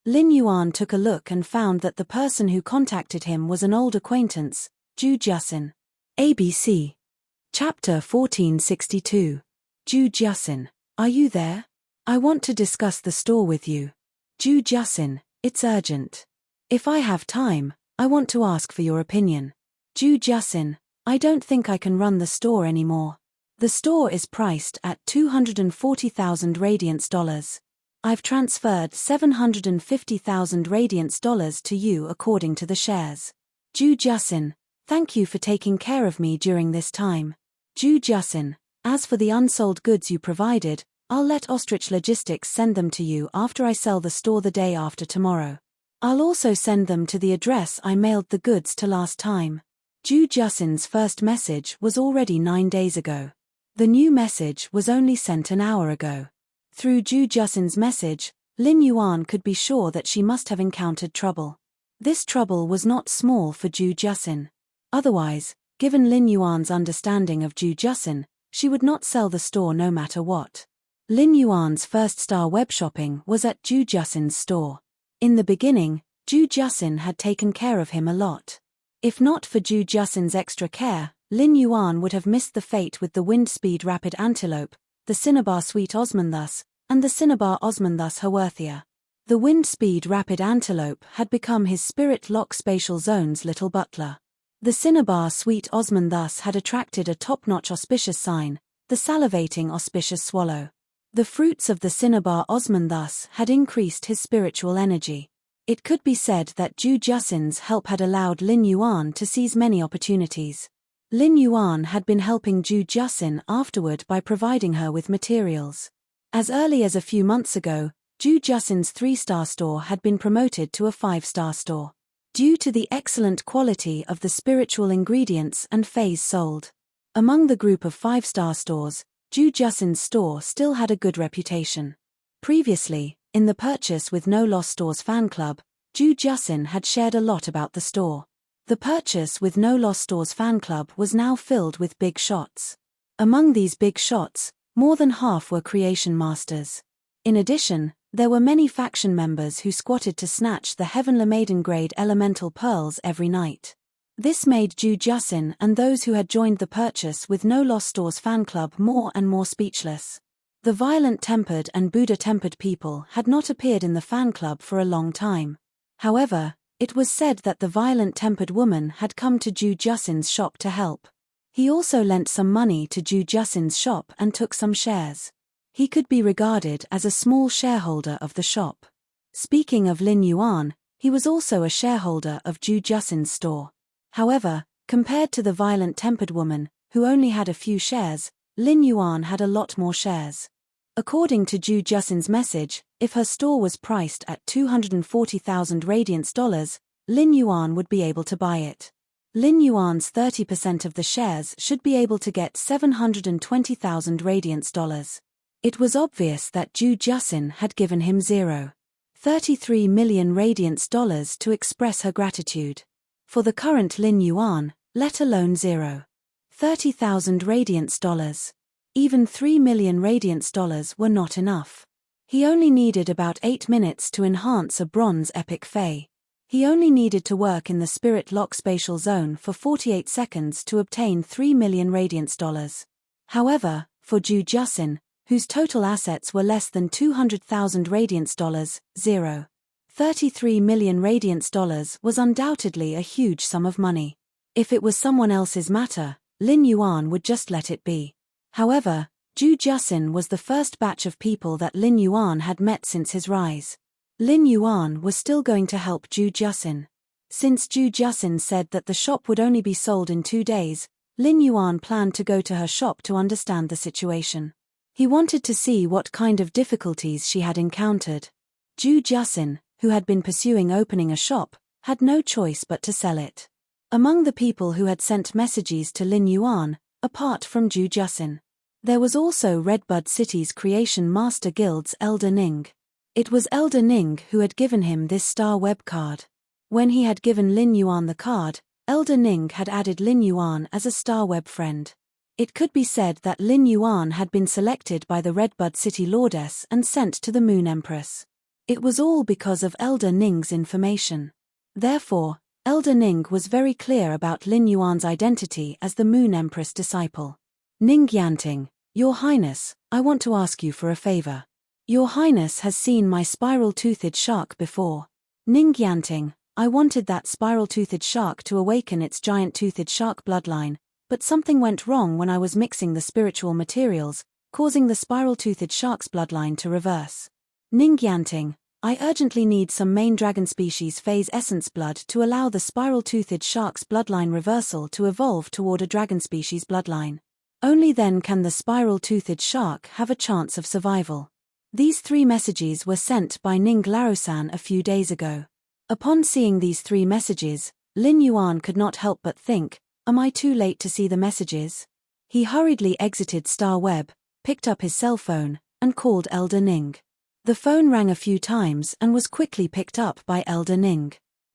Lin Yuan took a look and found that the person who contacted him was an old acquaintance, Zhu Jiaxin. ABC. Chapter 1462. Zhu Jiaxin, are you there? I want to discuss the store with you. Zhu Jiaxin, it's urgent. If I have time, I want to ask for your opinion. Ju Jusin, I don't think I can run the store anymore. The store is priced at 240,000 radiance dollars. I've transferred 750,000 radiance dollars to you according to the shares. Ju Jusin, thank you for taking care of me during this time. Ju Jusin, as for the unsold goods you provided, I'll let Ostrich Logistics send them to you after I sell the store the day after tomorrow. I'll also send them to the address I mailed the goods to last time. Ju Jusin's first message was already 9 days ago. The new message was only sent an hour ago. Through Ju Jusin's message, Lin Yuan could be sure that she must have encountered trouble. This trouble was not small for Ju Jusin. Otherwise, given Lin Yuan's understanding of Ju Jusin, she would not sell the store no matter what. Lin Yuan's first star web shopping was at Ju Jusin's store. In the beginning, Ju Jusin had taken care of him a lot. If not for Ju Jusin's extra care, Lin Yuan would have missed the fate with the Windspeed Rapid Antelope, the Cinnabar Sweet Osmanthus, and the Cinnabar Osmanthus Haworthia. The Windspeed Rapid Antelope had become his Spirit Lock Spatial Zone's little butler. The Cinnabar Sweet Osmanthus had attracted a top-notch auspicious sign, the salivating auspicious swallow. The fruits of the Cinnabar Osmanthus had increased his spiritual energy. It could be said that Ju Jusin's help had allowed Lin Yuan to seize many opportunities. Lin Yuan had been helping Ju Jusin afterward by providing her with materials. As early as a few months ago, Ju Jusin's 3-star store had been promoted to a 5-star store. Due to the excellent quality of the spiritual ingredients and phase sold. Among the group of 5-star stores, Ju Jusin's store still had a good reputation. Previously, in the Purchase with No Loss Stores fan club, Ju Jusin had shared a lot about the store. The Purchase with No Loss Stores fan club was now filled with big shots. Among these big shots, more than half were creation masters. In addition, there were many faction members who squatted to snatch the Heavenly Maiden grade elemental pearls every night. This made Ju Jusin and those who had joined the Purchase with No Loss Stores fan club more and more speechless. The violent-tempered and Buddha-tempered people had not appeared in the fan club for a long time. However, it was said that the violent-tempered woman had come to Ju Jusin's shop to help. He also lent some money to Ju Jusin's shop and took some shares. He could be regarded as a small shareholder of the shop. Speaking of Lin Yuan, he was also a shareholder of Ju Jusin's store. However, compared to the violent-tempered woman, who only had a few shares, Lin Yuan had a lot more shares. According to Ju Jusin's message, if her store was priced at 240,000 radiance dollars, Lin Yuan would be able to buy it. Lin Yuan's 30% of the shares should be able to get 720,000 radiance dollars. It was obvious that Ju Jusin had given him 0.33 million radiance dollars to express her gratitude. For the current Lin Yuan, let alone 0.30,000 radiance dollars. Even 3 million radiance dollars were not enough. He only needed about 8 minutes to enhance a bronze epic Fae. He only needed to work in the Spirit Lock Spatial Zone for 48 seconds to obtain 3 million radiance dollars. However, for Ju Jusin, whose total assets were less than 200,000 radiance dollars, 0.33 million radiance dollars was undoubtedly a huge sum of money. If it was someone else's matter, Lin Yuan would just let it be. However, Ju Jusin was the first batch of people that Lin Yuan had met since his rise. Lin Yuan was still going to help Ju Jusin. Since Ju Jusin said that the shop would only be sold in 2 days, Lin Yuan planned to go to her shop to understand the situation. He wanted to see what kind of difficulties she had encountered. Ju Jusin, who had been pursuing opening a shop, had no choice but to sell it. Among the people who had sent messages to Lin Yuan, apart from Ju Jusin, there was also Redbud City's Creation Master Guild's Elder Ning. It was Elder Ning who had given him this star web card. When he had given Lin Yuan the card, Elder Ning had added Lin Yuan as a star web friend. It could be said that Lin Yuan had been selected by the Redbud City Lordess and sent to the Moon Empress. It was all because of Elder Ning's information. Therefore, Elder Ning was very clear about Lin Yuan's identity as the Moon Empress disciple. Ning Yanting, Your Highness, I want to ask you for a favor. Your Highness has seen my spiral-toothed shark before. Ning Yanting, I wanted that spiral-toothed shark to awaken its giant-toothed shark bloodline, but something went wrong when I was mixing the spiritual materials, causing the spiral-toothed shark's bloodline to reverse. Ningyanting, I urgently need some main dragon species phase essence blood to allow the spiral-toothed shark's bloodline reversal to evolve toward a dragon species bloodline. Only then can the spiral-toothed shark have a chance of survival. These 3 messages were sent by Ning Larosan a few days ago. Upon seeing these 3 messages, Lin Yuan could not help but think, am I too late to see the messages? He hurriedly exited Star Web, picked up his cell phone, and called Elder Ning. The phone rang a few times and was quickly picked up by Elder Ning.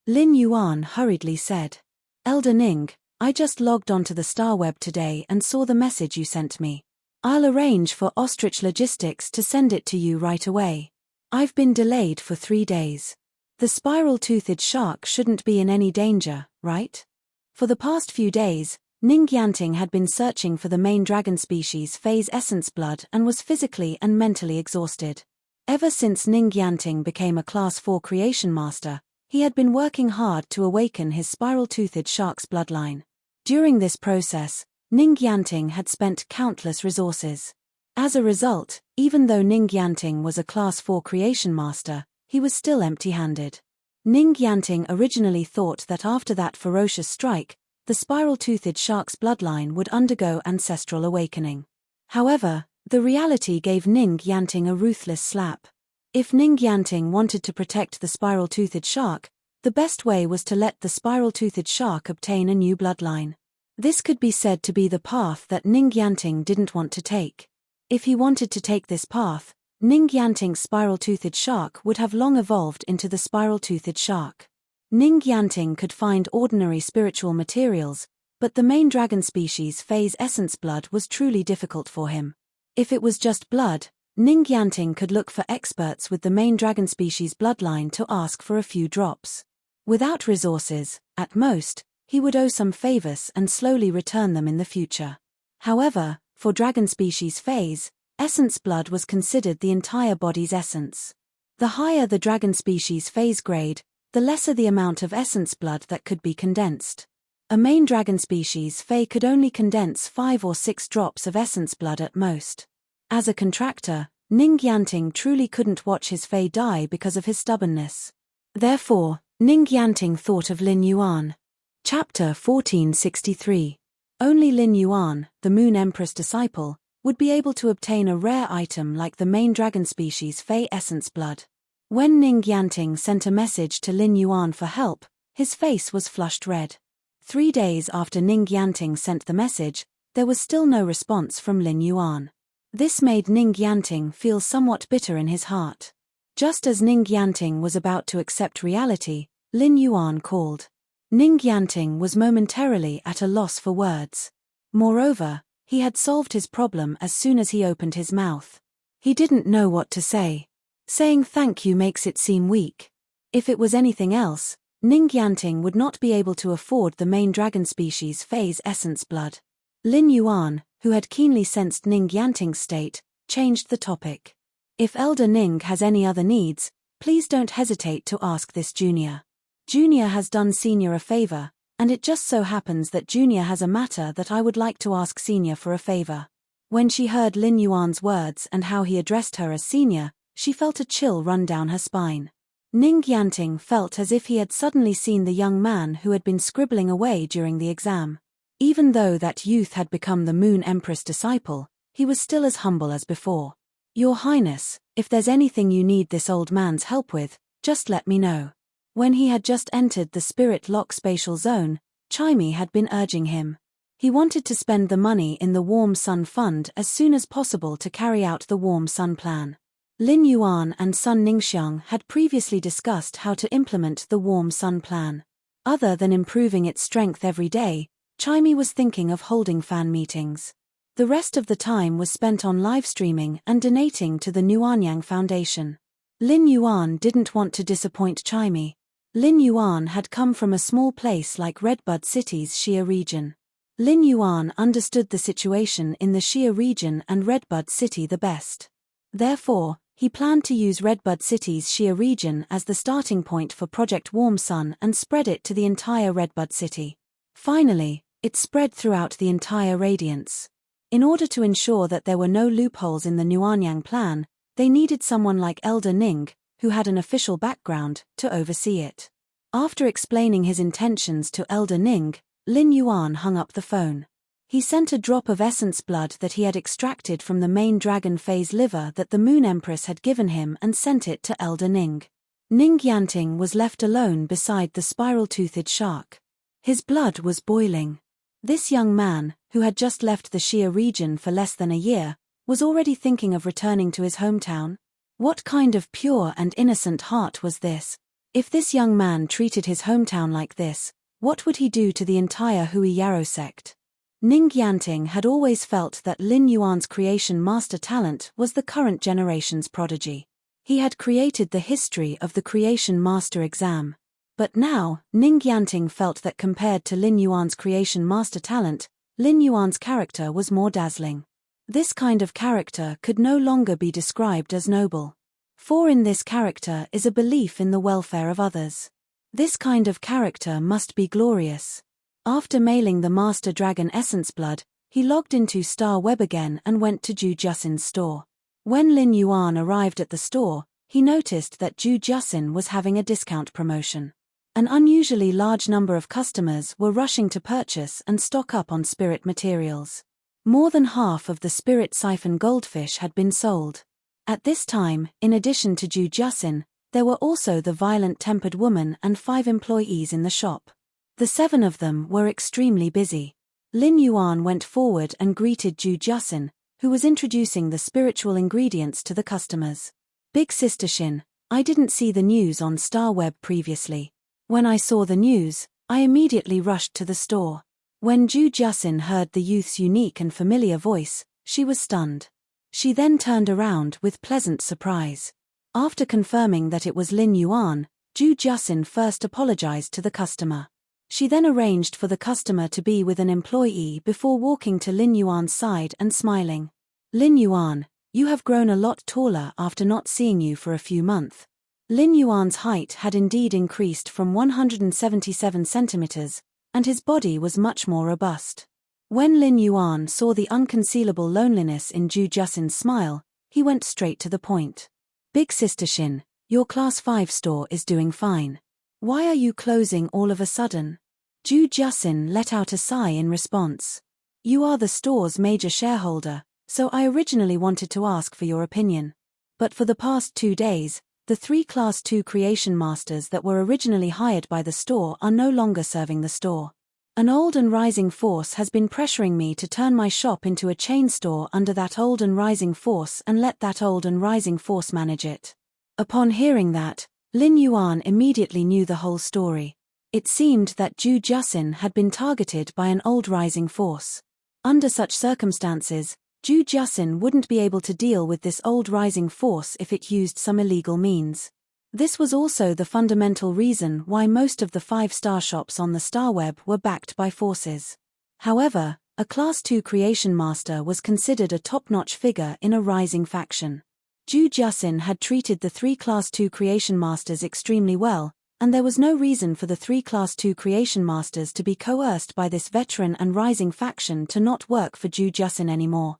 Lin Yuan hurriedly said, Elder Ning, I just logged onto the Star Web today and saw the message you sent me. I'll arrange for Ostrich Logistics to send it to you right away. I've been delayed for 3 days. The spiral-toothed shark shouldn't be in any danger, right? For the past few days, Ningyanting had been searching for the main dragon species phase essence blood and was physically and mentally exhausted. Ever since Ningyanting became a Class 4 creation master, he had been working hard to awaken his spiral-toothed shark's bloodline. During this process, Ningyanting had spent countless resources. As a result, even though Ningyanting was a Class 4 creation master, he was still empty-handed. Ningyanting originally thought that after that ferocious strike, the spiral-toothed shark's bloodline would undergo ancestral awakening. However, the reality gave Ningyanting a ruthless slap. If Ningyanting wanted to protect the spiral-toothed shark, the best way was to let the spiral-toothed shark obtain a new bloodline. This could be said to be the path that Ningyanting didn't want to take. If he wanted to take this path, Ningyanting's spiral-toothed shark would have long evolved into the spiral-toothed shark. Ningyanting could find ordinary spiritual materials, but the main dragon species phase essence blood was truly difficult for him. If it was just blood, Ningyanting could look for experts with the main dragon species bloodline to ask for a few drops. Without resources, at most, he would owe some favors and slowly return them in the future. However, for dragon species phase, essence blood was considered the entire body's essence. The higher the dragon species phase grade, the lesser the amount of essence blood that could be condensed. A main dragon species Fae could only condense 5 or 6 drops of essence blood at most. As a contractor, Ningyanting truly couldn't watch his Fae die because of his stubbornness. Therefore, Ningyanting thought of Lin Yuan. Chapter 1463. Only Lin Yuan, the Moon Empress disciple, would be able to obtain a rare item like the main dragon species Fae essence blood. When Ningyanting sent a message to Lin Yuan for help, his face was flushed red. 3 days after Ningyanting sent the message, there was still no response from Lin Yuan. This made Ningyanting feel somewhat bitter in his heart. Just as Ningyanting was about to accept reality, Lin Yuan called. Ningyanting was momentarily at a loss for words. Moreover, he had solved his problem as soon as he opened his mouth. He didn't know what to say. Saying thank you makes it seem weak. If it was anything else, Ningyanting would not be able to afford the main dragon species phase essence blood. Lin Yuan, who had keenly sensed Ningyanting's state, changed the topic. If Elder Ning has any other needs, please don't hesitate to ask this Junior. Junior has done Senior a favor, and it just so happens that Junior has a matter that I would like to ask Senior for a favor. When she heard Lin Yuan's words and how he addressed her as Senior, she felt a chill run down her spine. Ningyanting felt as if he had suddenly seen the young man who had been scribbling away during the exam. Even though that youth had become the Moon Empress disciple, he was still as humble as before. Your Highness, if there's anything you need this old man's help with, just let me know. When he had just entered the Spirit Lock spatial zone, Chimey had been urging him. He wanted to spend the money in the Warm Sun Fund as soon as possible to carry out the Warm Sun Plan. Lin Yuan and Sun Ningxiang had previously discussed how to implement the Warm Sun Plan. Other than improving its strength every day, Chimey was thinking of holding fan meetings. The rest of the time was spent on live streaming and donating to the Nuanyang Foundation. Lin Yuan didn't want to disappoint Chimey. Lin Yuan had come from a small place like Redbud City's Xia region. Lin Yuan understood the situation in the Xia region and Redbud City the best. Therefore, He planned to use Redbud City's Shia region as the starting point for Project Warm Sun and spread it to the entire Redbud City. Finally, it spread throughout the entire radiance. In order to ensure that there were no loopholes in the Nuanyang plan, they needed someone like Elder Ning, who had an official background, to oversee it. After explaining his intentions to Elder Ning, Lin Yuan hung up the phone. He sent a drop of essence blood that he had extracted from the main dragon phase liver that the Moon Empress had given him and sent it to Elder Ning. Ning Yanting was left alone beside the spiral-toothed shark. His blood was boiling. This young man, who had just left the Shia region for less than a year, was already thinking of returning to his hometown. What kind of pure and innocent heart was this? If this young man treated his hometown like this, what would he do to the entire Hui Yarrow sect? Ning Yanting had always felt that Lin Yuan's creation master talent was the current generation's prodigy. He had created the history of the creation master exam. But now, Ning Yanting felt that compared to Lin Yuan's creation master talent, Lin Yuan's character was more dazzling. This kind of character could no longer be described as noble. For in this character is a belief in the welfare of others. This kind of character must be glorious. After mailing the Master Dragon Essence Blood, he logged into Star Web again and went to Ju Jusin's store. When Lin Yuan arrived at the store, he noticed that Ju Jusin was having a discount promotion. An unusually large number of customers were rushing to purchase and stock up on spirit materials. More than half of the spirit siphon goldfish had been sold. At this time, in addition to Ju Jusin, there were also the violent-tempered woman and 5 employees in the shop. The 7 of them were extremely busy. Lin Yuan went forward and greeted Ju Jusin, who was introducing the spiritual ingredients to the customers. Big Sister Shin, I didn't see the news on Star Web previously. When I saw the news, I immediately rushed to the store. When Ju Jusin heard the youth's unique and familiar voice, she was stunned. She then turned around with pleasant surprise. After confirming that it was Lin Yuan, Ju Jusin first apologized to the customer. She then arranged for the customer to be with an employee before walking to Lin Yuan's side and smiling. Lin Yuan, you have grown a lot taller after not seeing you for a few months. Lin Yuan's height had indeed increased from 177 centimeters, and his body was much more robust. When Lin Yuan saw the unconcealable loneliness in Ju Jusin's smile, he went straight to the point. Big Sister Shin, your Class 5 store is doing fine. Why are you closing all of a sudden? Ju Jusin let out a sigh in response. You are the store's major shareholder, so I originally wanted to ask for your opinion. But for the past 2 days, the 3 Class 2 creation masters that were originally hired by the store are no longer serving the store. An old and rising force has been pressuring me to turn my shop into a chain store under that old and rising force and let that old and rising force manage it. Upon hearing that, Lin Yuan immediately knew the whole story. It seemed that Ju Jusin had been targeted by an old rising force. Under such circumstances, Ju Jusin wouldn't be able to deal with this old rising force if it used some illegal means. This was also the fundamental reason why most of the 5-star shops on the Star Web were backed by forces. However, a Class 2 creation master was considered a top-notch figure in a rising faction. Ju Jusin had treated the 3 Class 2 creation masters extremely well, and there was no reason for the 3 Class 2 creation masters to be coerced by this veteran and rising faction to not work for Ju Jusin anymore.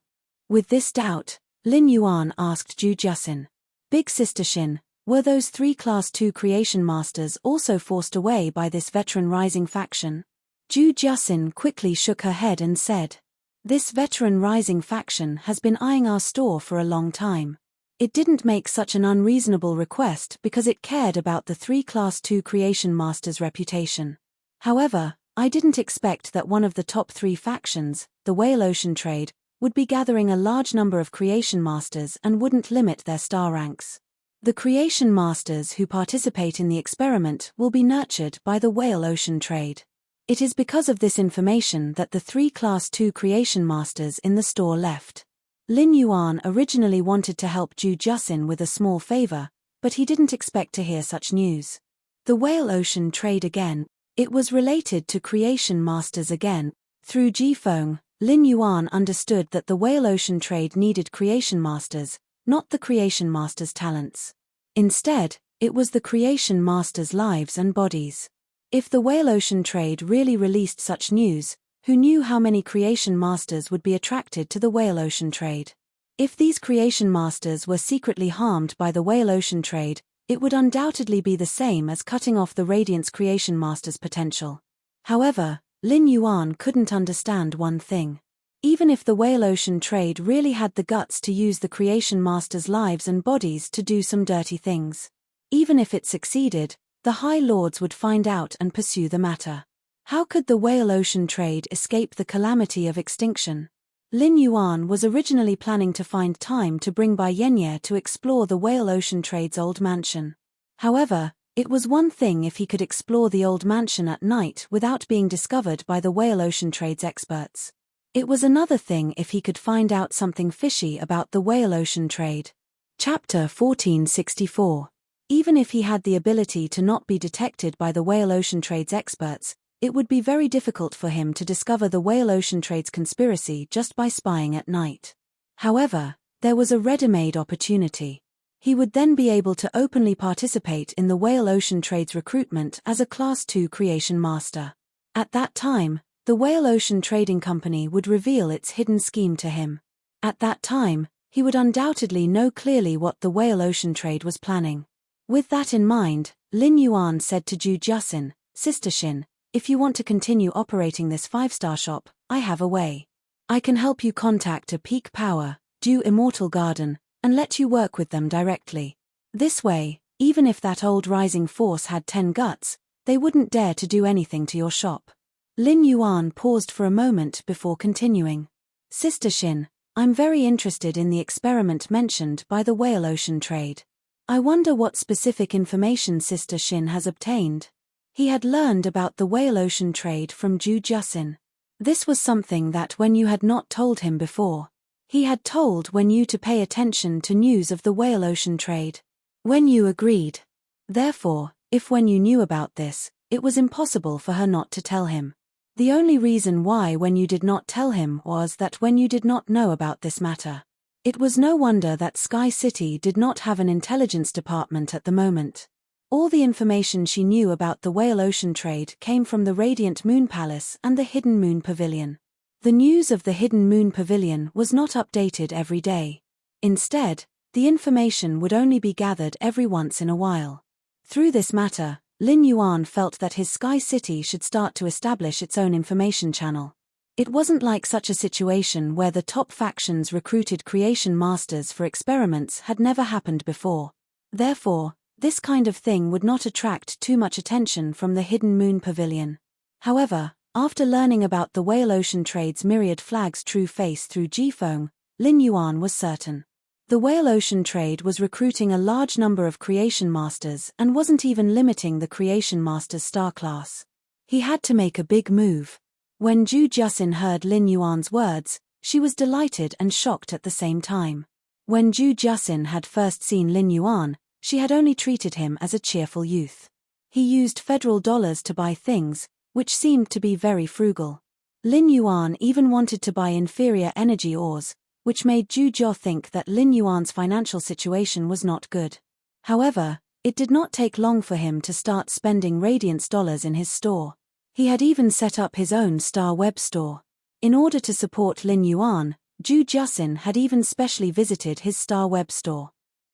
With this doubt, Lin Yuan asked Ju Jusin, Big Sister Shin, were those 3 Class 2 creation masters also forced away by this veteran rising faction? Ju Jusin quickly shook her head and said, This veteran rising faction has been eyeing our store for a long time. It didn't make such an unreasonable request because it cared about the 3 Class 2 creation masters' reputation. However, I didn't expect that one of the top 3 factions, the Whale Ocean Trade, would be gathering a large number of creation masters and wouldn't limit their star ranks. The creation masters who participate in the experiment will be nurtured by the Whale Ocean Trade. It is because of this information that the 3 Class 2 creation masters in the store left. Lin Yuan originally wanted to help Ju Jusin with a small favor, but he didn't expect to hear such news. The Whale Ocean Trade again. It was related to creation masters again. Through Jifeng, Lin Yuan understood that the Whale Ocean Trade needed creation masters, not the Creation Master's talents. Instead, it was the Creation Master's lives and bodies. If the whale ocean trade really released such news, who knew how many Creation Masters would be attracted to the whale ocean trade? If these Creation Masters were secretly harmed by the whale ocean trade, it would undoubtedly be the same as cutting off the Radiance Creation Master's potential. However, Lin Yuan couldn't understand one thing. Even if the whale ocean trade really had the guts to use the Creation Master's lives and bodies to do some dirty things, even if it succeeded, the High Lords would find out and pursue the matter. How could the whale ocean trade escape the calamity of extinction? Lin Yuan was originally planning to find time to bring Bai Yenye to explore the whale ocean trade's old mansion. However, it was one thing if he could explore the old mansion at night without being discovered by the whale ocean trade's experts. It was another thing if he could find out something fishy about the whale ocean trade. Chapter 1464. Even if he had the ability to not be detected by the whale ocean trade's experts, it would be very difficult for him to discover the whale ocean trade's conspiracy just by spying at night. However, there was a ready-made opportunity. He would then be able to openly participate in the whale ocean trade's recruitment as a Class II Creation Master. At that time, the whale ocean trading company would reveal its hidden scheme to him. At that time, he would undoubtedly know clearly what the whale ocean trade was planning. With that in mind, Lin Yuan said to Zhu Jusin, "Sister Xin, if you want to continue operating this 5-star shop, I have a way. I can help you contact a peak power, Zhu Immortal Garden, and let you work with them directly. This way, even if that old rising force had 10 guts, they wouldn't dare to do anything to your shop." Lin Yuan paused for a moment before continuing. "Sister Xin, I'm very interested in the experiment mentioned by the whale ocean trade. I wonder what specific information Sister Xin has obtained." He had learned about the whale ocean trade from Zhu Jusin. This was something that Wen Yu had not told him before. He had told Wen Yu to pay attention to news of the whale ocean trade. Wen Yu agreed. Therefore, if Wen Yu knew about this, it was impossible for her not to tell him. The only reason why Wen Yu did not tell him was that Wen Yu did not know about this matter. It was no wonder that Sky City did not have an intelligence department at the moment. All the information she knew about the whale ocean trade came from the Radiant Moon Palace and the Hidden Moon Pavilion. The news of the Hidden Moon Pavilion was not updated every day. Instead, the information would only be gathered every once in a while. Through this matter, Lin Yuan felt that his Sky City should start to establish its own information channel. It wasn't like such a situation where the top factions recruited Creation Masters for experiments had never happened before. Therefore, this kind of thing would not attract too much attention from the Hidden Moon Pavilion. However, after learning about the whale ocean trade's myriad flag's true face through Jifeng, Lin Yuan was certain. The whale ocean trade was recruiting a large number of Creation Masters and wasn't even limiting the Creation Master's star class. He had to make a big move. When Zhu Jusin heard Lin Yuan's words, she was delighted and shocked at the same time. When Zhu Jusin had first seen Lin Yuan, she had only treated him as a cheerful youth. He used federal dollars to buy things, which seemed to be very frugal. Lin Yuan even wanted to buy inferior energy ores, which made Zhu Zhou think that Lin Yuan's financial situation was not good. However, it did not take long for him to start spending Radiance dollars in his store. He had even set up his own Star Web store. In order to support Lin Yuan, Zhu Jusin had even specially visited his Star Web store.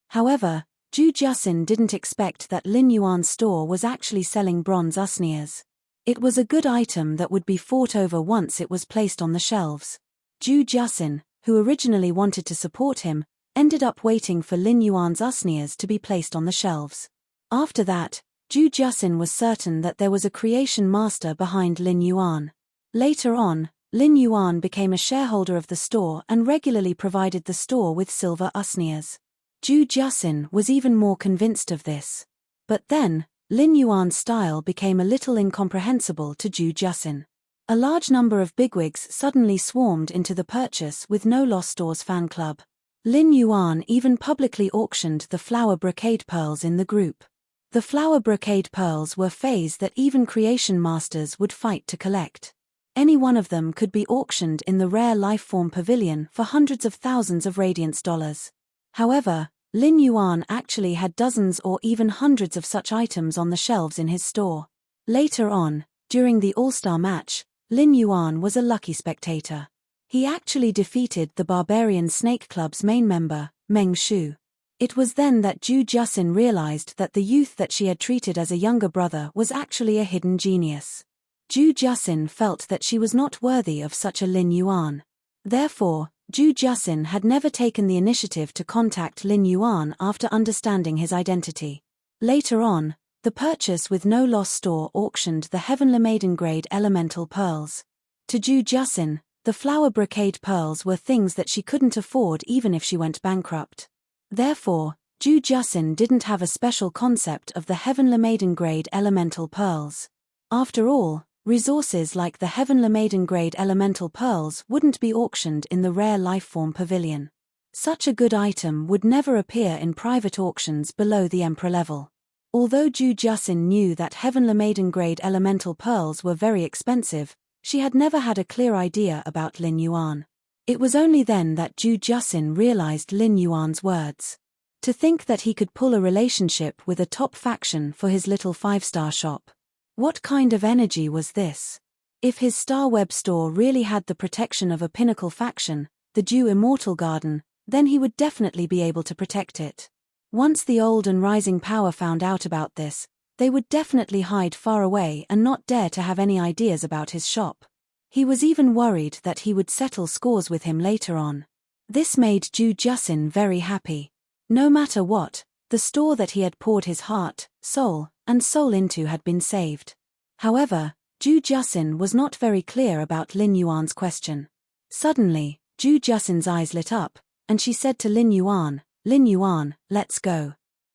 However, Zhu Jusin didn't expect that Lin Yuan's store was actually selling bronze usnias. It was a good item that would be fought over once it was placed on the shelves. Zhu Jusin, who originally wanted to support him, ended up waiting for Lin Yuan's usnias to be placed on the shelves. After that, Zhu Jusin was certain that there was a Creation Master behind Lin Yuan. Later on, Lin Yuan became a shareholder of the store and regularly provided the store with silver usnias. Zhu Jusin was even more convinced of this. But then, Lin Yuan's style became a little incomprehensible to Zhu Jusin. A large number of bigwigs suddenly swarmed into the Purchase with No Loss Stores fan club. Lin Yuan even publicly auctioned the flower brocade pearls in the group. The flower brocade pearls were phase that even Creation Masters would fight to collect. Any one of them could be auctioned in the Rare Lifeform Pavilion for hundreds of thousands of Radiance dollars. However, Lin Yuan actually had dozens or even hundreds of such items on the shelves in his store. Later on, during the All-Star match, Lin Yuan was a lucky spectator. He actually defeated the Barbarian Snake Club's main member, Meng Shu. It was then that Zhu Juxin realized that the youth that she had treated as a younger brother was actually a hidden genius. Zhu Juxin felt that she was not worthy of such a Lin Yuan. Therefore, Zhu Juxin had never taken the initiative to contact Lin Yuan after understanding his identity. Later on, the Purchase with No Loss store auctioned the Heavenly Maiden grade elemental pearls. To Zhu Juxin, the flower brocade pearls were things that she couldn't afford even if she went bankrupt. Therefore, Zhu Juxin didn't have a special concept of the Heavenly Maiden grade elemental pearls. After all, resources like the Heavenly Maiden grade elemental pearls wouldn't be auctioned in the rare lifeform pavilion. Such a good item would never appear in private auctions below the Emperor level. Although Zhu Juxin knew that Heavenly Maiden grade elemental pearls were very expensive, she had never had a clear idea about Lin Yuan. It was only then that Zhu Juxin realized Lin Yuan's words. To think that he could pull a relationship with a top faction for his little 5-star shop. What kind of energy was this? If his Star Web store really had the protection of a pinnacle faction, the Zhu Immortal Garden, then he would definitely be able to protect it. Once the old and rising power found out about this, they would definitely hide far away and not dare to have any ideas about his shop. He was even worried that he would settle scores with him later on. This made Zhu Juxin very happy. No matter what, the store that he had poured his heart, soul into had been saved. However, Zhu Juxin was not very clear about Lin Yuan's question. Suddenly, Zhu Juxin's eyes lit up, and she said to Lin Yuan, let's go.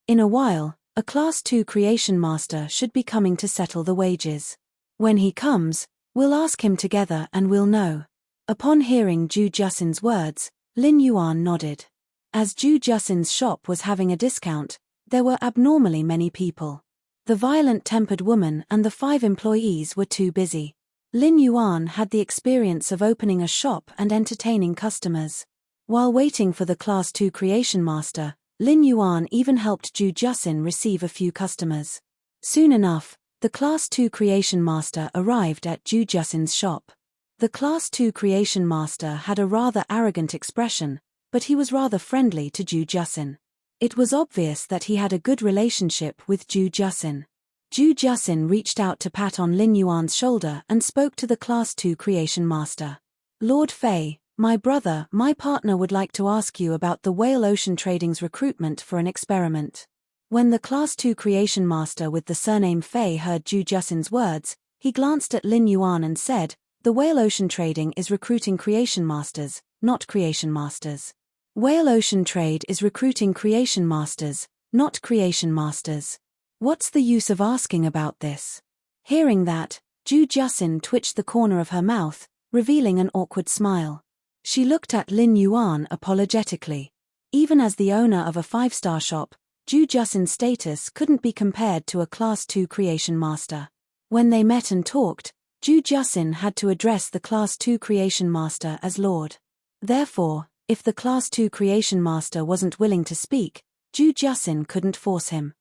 In a while, a Class 2 Creation Master should be coming to settle the wages. When he comes, we'll ask him together and we'll know. Upon hearing Zhu Juxin's words, Lin Yuan nodded. As Zhu Juxin's shop was having a discount, there were abnormally many people. The violent-tempered woman and the 5 employees were too busy. Lin Yuan had the experience of opening a shop and entertaining customers. While waiting for the Class 2 Creation Master, Lin Yuan even helped Zhu Juxin receive a few customers. Soon enough, the Class 2 Creation Master arrived at Zhu Juxin's shop. The Class 2 Creation Master had a rather arrogant expression, but he was rather friendly to Zhu Juxin. It was obvious that he had a good relationship with Zhu Juxin. Zhu Juxin reached out to pat on Lin Yuan's shoulder and spoke to the Class 2 Creation Master. Lord Fei, my partner would like to ask you about the Whale Ocean Trading's recruitment for an experiment. When the Class 2 Creation Master with the surname Fei heard Zhu Juxin's words, he glanced at Lin Yuan and said, the Whale Ocean Trading is recruiting Creation Masters, not Creation Masters. Whale Ocean Trade is recruiting Creation Masters, not Creation Masters. What's the use of asking about this? Hearing that, Zhu Juxin twitched the corner of her mouth, revealing an awkward smile. She looked at Lin Yuan apologetically. Even as the owner of a 5-star shop, Zhu Juxin's status couldn't be compared to a Class 2 Creation Master. When they met and talked, Zhu Juxin had to address the Class 2 Creation Master as Lord. Therefore, if the Class 2 Creation Master wasn't willing to speak, Zhu Juxin couldn't force him.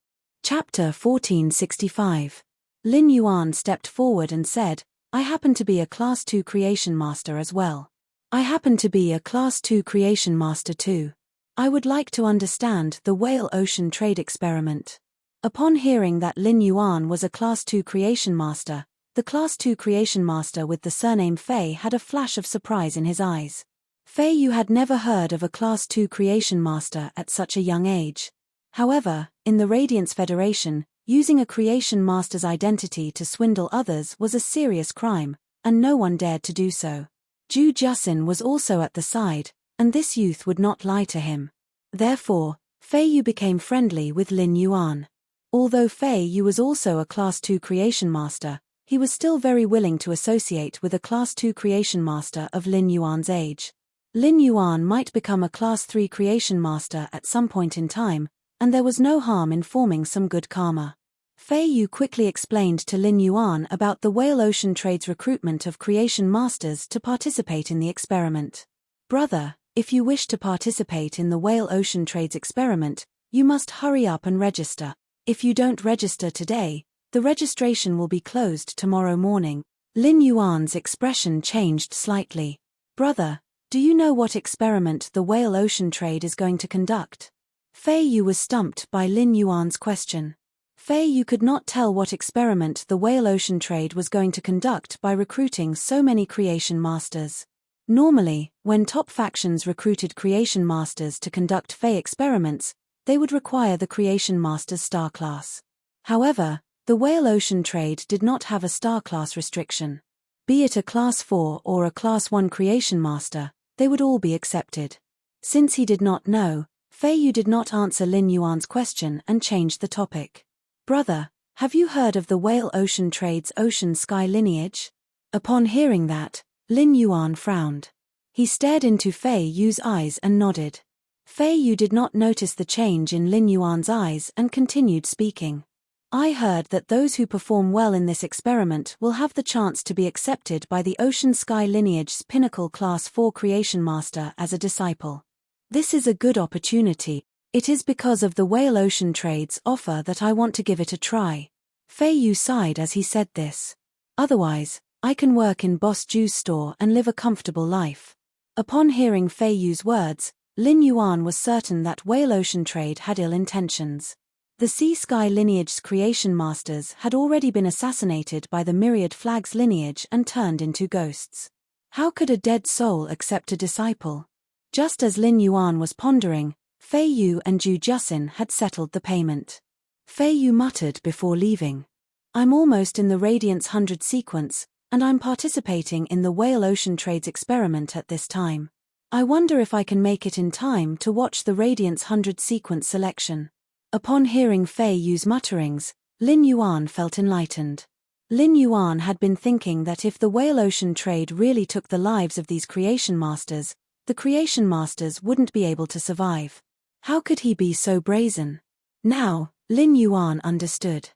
Chapter 1465. Lin Yuan stepped forward and said, I happen to be a Class 2 Creation Master as well. I happen to be a Class 2 Creation Master too. I would like to understand the Whale Ocean Trade experiment. Upon hearing that Lin Yuan was a Class 2 Creation Master, the Class 2 Creation Master with the surname Fei had a flash of surprise in his eyes. Fei, you had never heard of a Class 2 Creation Master at such a young age. However, in the Radiance Federation, using a Creation Master's identity to swindle others was a serious crime, and no one dared to do so. Zhu Juxin was also at the side, and this youth would not lie to him. Therefore, Fei Yu became friendly with Lin Yuan. Although Fei Yu was also a Class 2 Creation Master, he was still very willing to associate with a Class 2 Creation Master of Lin Yuan's age. Lin Yuan might become a Class 3 Creation Master at some point in time, and there was no harm in forming some good karma. Fei Yu quickly explained to Lin Yuan about the Whale Ocean Trade's recruitment of Creation Masters to participate in the experiment. Brother, If you wish to participate in the whale ocean trades experiment, you must hurry up and register. If you don't register today, the registration will be closed tomorrow morning. Lin Yuan's expression changed slightly. Brother, do you know what experiment the whale ocean trade is going to conduct? Fei Yu was stumped by Lin Yuan's question. Fei Yu could not tell what experiment the whale ocean trade was going to conduct by recruiting so many creation masters. Normally, when top factions recruited creation masters to conduct Fei experiments, they would require the creation master's star class. However, the whale ocean trade did not have a star class restriction. Be it a class 4 or a class 1 creation master, they would all be accepted. Since he did not know, Fei Yu did not answer Lin Yuan's question and changed the topic. Brother, have you heard of the whale ocean trade's ocean sky lineage? Upon hearing that, Lin Yuan frowned. He stared into Fei Yu's eyes and nodded. Fei Yu did not notice the change in Lin Yuan's eyes and continued speaking. I heard that those who perform well in this experiment will have the chance to be accepted by the Ocean Sky Lineage's Pinnacle Class 4 Creation Master as a disciple. This is a good opportunity. It is because of the whale ocean trade's offer that I want to give it a try. Fei Yu sighed as he said this. Otherwise, I can work in Boss Ju's store and live a comfortable life. Upon hearing Fei Yu's words, Lin Yuan was certain that whale ocean trade had ill intentions. The Sea Sky Lineage's creation masters had already been assassinated by the Myriad Flags lineage and turned into ghosts. How could a dead soul accept a disciple? Just as Lin Yuan was pondering, Fei Yu and Ju Jusin had settled the payment. Fei Yu muttered before leaving. I'm almost in the Radiance 100 sequence, and I'm participating in the whale ocean trades experiment at this time. I wonder if I can make it in time to watch the Radiance 100 sequence selection. Upon hearing Fei Yu's mutterings, Lin Yuan felt enlightened. Lin Yuan had been thinking that if the whale ocean trade really took the lives of these creation masters, the creation masters wouldn't be able to survive. How could he be so brazen? Now, Lin Yuan understood.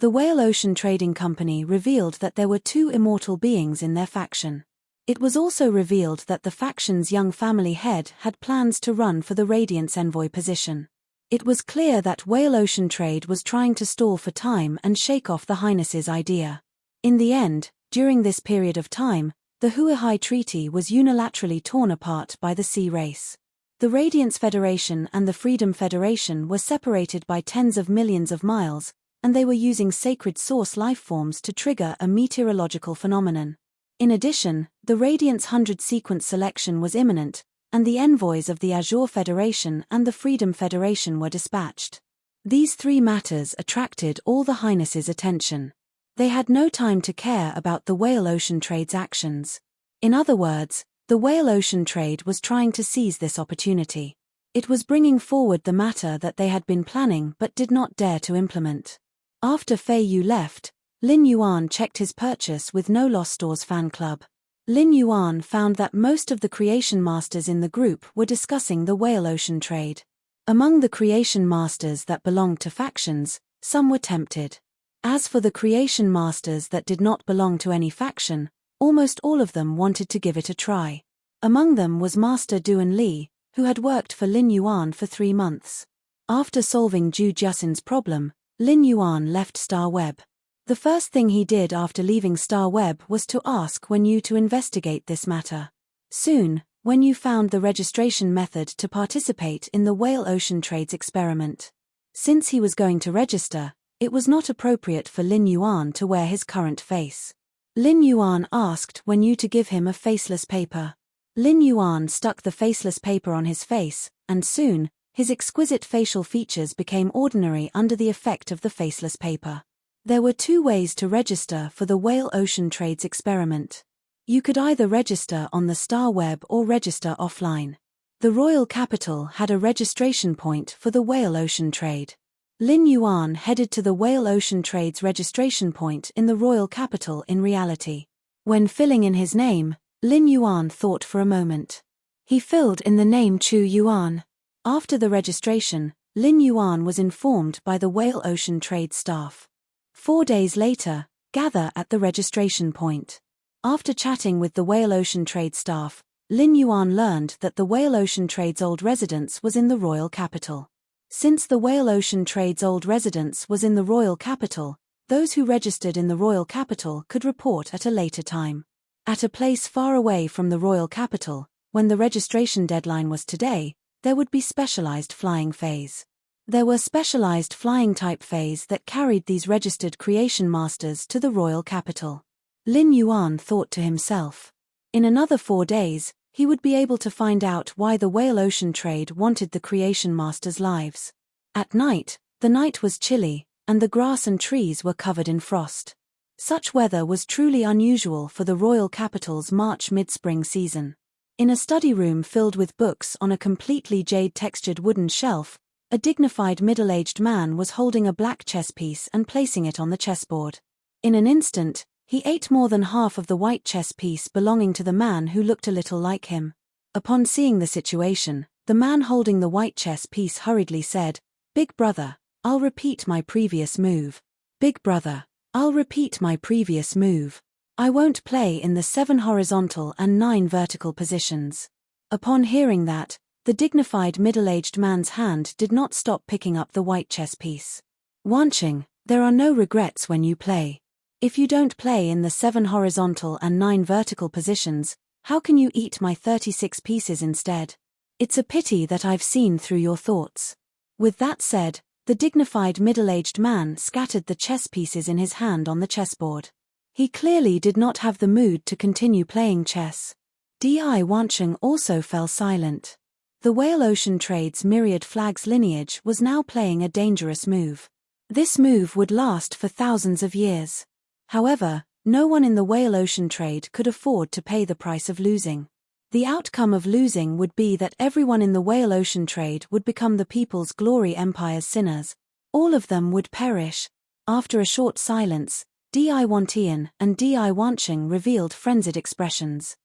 The whale ocean trading company revealed that there were 2 immortal beings in their faction. It was also revealed that the faction's young family head had plans to run for the Radiance Envoy position. It was clear that whale ocean trade was trying to stall for time and shake off the Highness's idea. In the end, during this period of time, the Huahai Treaty was unilaterally torn apart by the Sea Race. The Radiance Federation and the Freedom Federation were separated by tens of millions of miles, and they were using sacred source lifeforms to trigger a meteorological phenomenon. In addition, the Radiance 100 sequence selection was imminent, and the envoys of the Azure Federation and the Freedom Federation were dispatched. These 3 matters attracted all the Highness's attention. They had no time to care about the whale ocean trade's actions. In other words, the whale ocean trade was trying to seize this opportunity. It was bringing forward the matter that they had been planning but did not dare to implement. After Fei Yu left, Lin Yuan checked his purchase with No Lost Stores fan club. Lin Yuan found that most of the creation masters in the group were discussing the whale ocean trade. Among the creation masters that belonged to factions, some were tempted. As for the creation masters that did not belong to any faction, almost all of them wanted to give it a try. Among them was Master Duan Li, who had worked for Lin Yuan for 3 months. After solving Ju Jusin's problem, Lin Yuan left Star Web. The first thing he did after leaving Star Web was to ask Wen Yu to investigate this matter. Soon, Wen Yu found the registration method to participate in the whale ocean trades experiment. Since he was going to register, it was not appropriate for Lin Yuan to wear his current face. Lin Yuan asked Wen Yu to give him a faceless paper. Lin Yuan stuck the faceless paper on his face, and soon, his exquisite facial features became ordinary under the effect of the faceless paper. There were 2 ways to register for the whale ocean trades experiment. You could either register on the Star Web or register offline. The royal capital had a registration point for the whale ocean trade. Lin Yuan headed to the whale ocean trade's registration point in the royal capital in reality. When filling in his name, Lin Yuan thought for a moment. He filled in the name Chu Yuan. After the registration, Lin Yuan was informed by the whale ocean trade staff. 4 days later, gather at the registration point. After chatting with the whale ocean trade staff, Lin Yuan learned that the Whale Ocean Trade's old residence was in the royal capital. Since the Whale Ocean Trade's old residence was in the royal capital, those who registered in the royal capital could report at a later time. At a place far away from the royal capital, when the registration deadline was today, there would be specialized flying phase. There were specialized flying type phase that carried these registered creation masters to the royal capital. Lin Yuan thought to himself. In another 4 days, he would be able to find out why the Whale Ocean Trade wanted the creation masters' lives. At night, the night was chilly, and the grass and trees were covered in frost. Such weather was truly unusual for the royal capital's March mid-spring season. In a study room filled with books on a completely jade-textured wooden shelf, a dignified middle-aged man was holding a black chess piece and placing it on the chessboard. In an instant, he ate more than half of the white chess piece belonging to the man who looked a little like him. Upon seeing the situation, the man holding the white chess piece hurriedly said, "Big brother, I'll repeat my previous move. Big brother, I'll repeat my previous move. I won't play in the 7 horizontal and 9 vertical positions." Upon hearing that, the dignified middle-aged man's hand did not stop picking up the white chess piece. "Wanqing, there are no regrets when you play. If you don't play in the 7 horizontal and 9 vertical positions, how can you eat my 36 pieces instead? It's a pity that I've seen through your thoughts." With that said, the dignified middle-aged man scattered the chess pieces in his hand on the chessboard. He clearly did not have the mood to continue playing chess. Di Wanqing also fell silent. The Whale Ocean Trade's myriad flags lineage was now playing a dangerous move. This move would last for thousands of years. However, no one in the Whale Ocean Trade could afford to pay the price of losing. The outcome of losing would be that everyone in the Whale Ocean Trade would become the People's Glory Empire's sinners. All of them would perish. After a short silence, Di Wantian and Di Wanqing revealed frenzied expressions.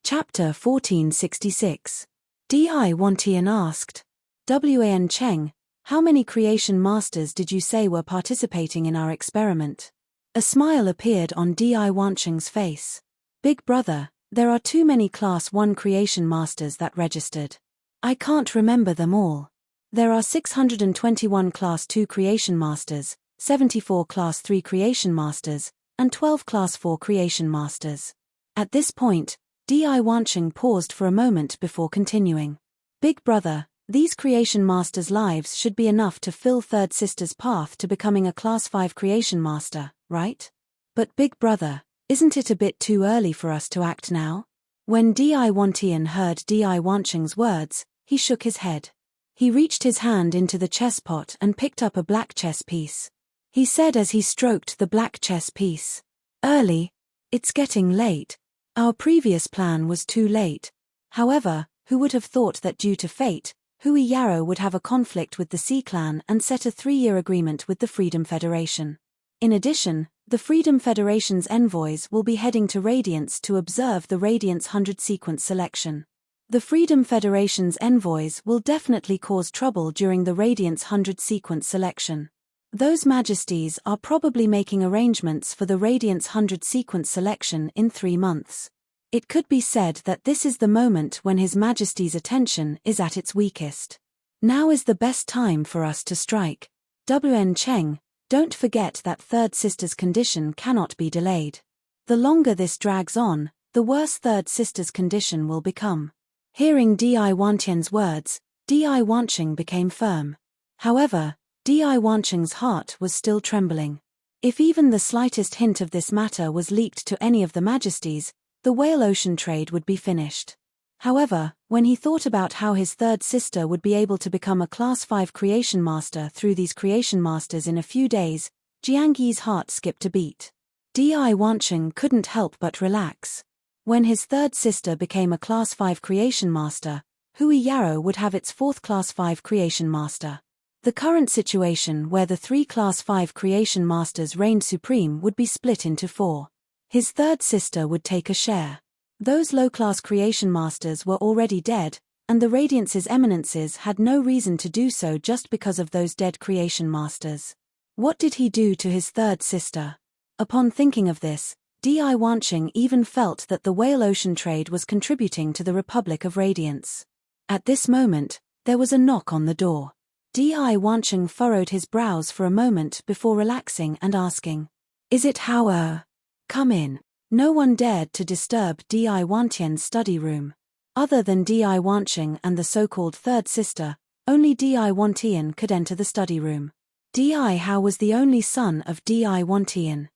Chapter 1466. Di Wantian asked, "Wan Cheng, how many creation masters did you say were participating in our experiment?" A smile appeared on Di Wanqing's face. "Big brother, there are too many Class 1 creation masters that registered. I can't remember them all. There are 621 Class 2 creation masters, 74 Class 3 creation masters, and 12 Class 4 creation masters." At this point, Di Wanqing paused for a moment before continuing. "Big brother, these creation masters' lives should be enough to fill Third Sister's path to becoming a Class 5 creation master, right? But big brother, isn't it a bit too early for us to act now?" When Di Wantian heard Di Wanqing's words, he shook his head. He reached his hand into the chess pot and picked up a black chess piece. He said as he stroked the black chess piece, "Early? It's getting late. Our previous plan was too late." However, who would have thought that due to fate, Hui Yarrow would have a conflict with the Sea Clan and set a 3-year agreement with the Freedom Federation. In addition, the Freedom Federation's envoys will be heading to Radiance to observe the Radiance 100 sequence selection. The Freedom Federation's envoys will definitely cause trouble during the Radiance 100 sequence selection. Those majesties are probably making arrangements for the Radiance 100 sequence selection in 3 months. It could be said that this is the moment when His Majesty's attention is at its weakest. Now is the best time for us to strike. Wan Cheng, don't forget that Third Sister's condition cannot be delayed. The longer this drags on, the worse Third Sister's condition will become. Hearing Di Wantian's words, Di Wanqing became firm. However, Di Wanqing's heart was still trembling. If even the slightest hint of this matter was leaked to any of the majesties, the Whale Ocean Trade would be finished. However, when he thought about how his third sister would be able to become a Class 5 creation master through these creation masters in a few days, Jiangyi's heart skipped a beat. Di Wanqing couldn't help but relax. When his third sister became a Class 5 creation master, Hui Yarrow would have its 4th Class 5 creation master. The current situation where the 3 Class 5 creation masters reigned supreme would be split into 4. His third sister would take a share. Those low-class creation masters were already dead, and the Radiance's eminences had no reason to do so just because of those dead creation masters. What did he do to his third sister? Upon thinking of this, Di Di Wancheng even felt that the whale ocean trade was contributing to the Republic of Radiance. At this moment, there was a knock on the door. Di Wancheng furrowed his brows for a moment before relaxing and asking, "Is it Hao? Come in." No one dared to disturb Di Wantian's study room. Other than Di Wancheng and the so-called third sister, only Di Wantian could enter the study room. Di Hao was the only son of Di Wantian.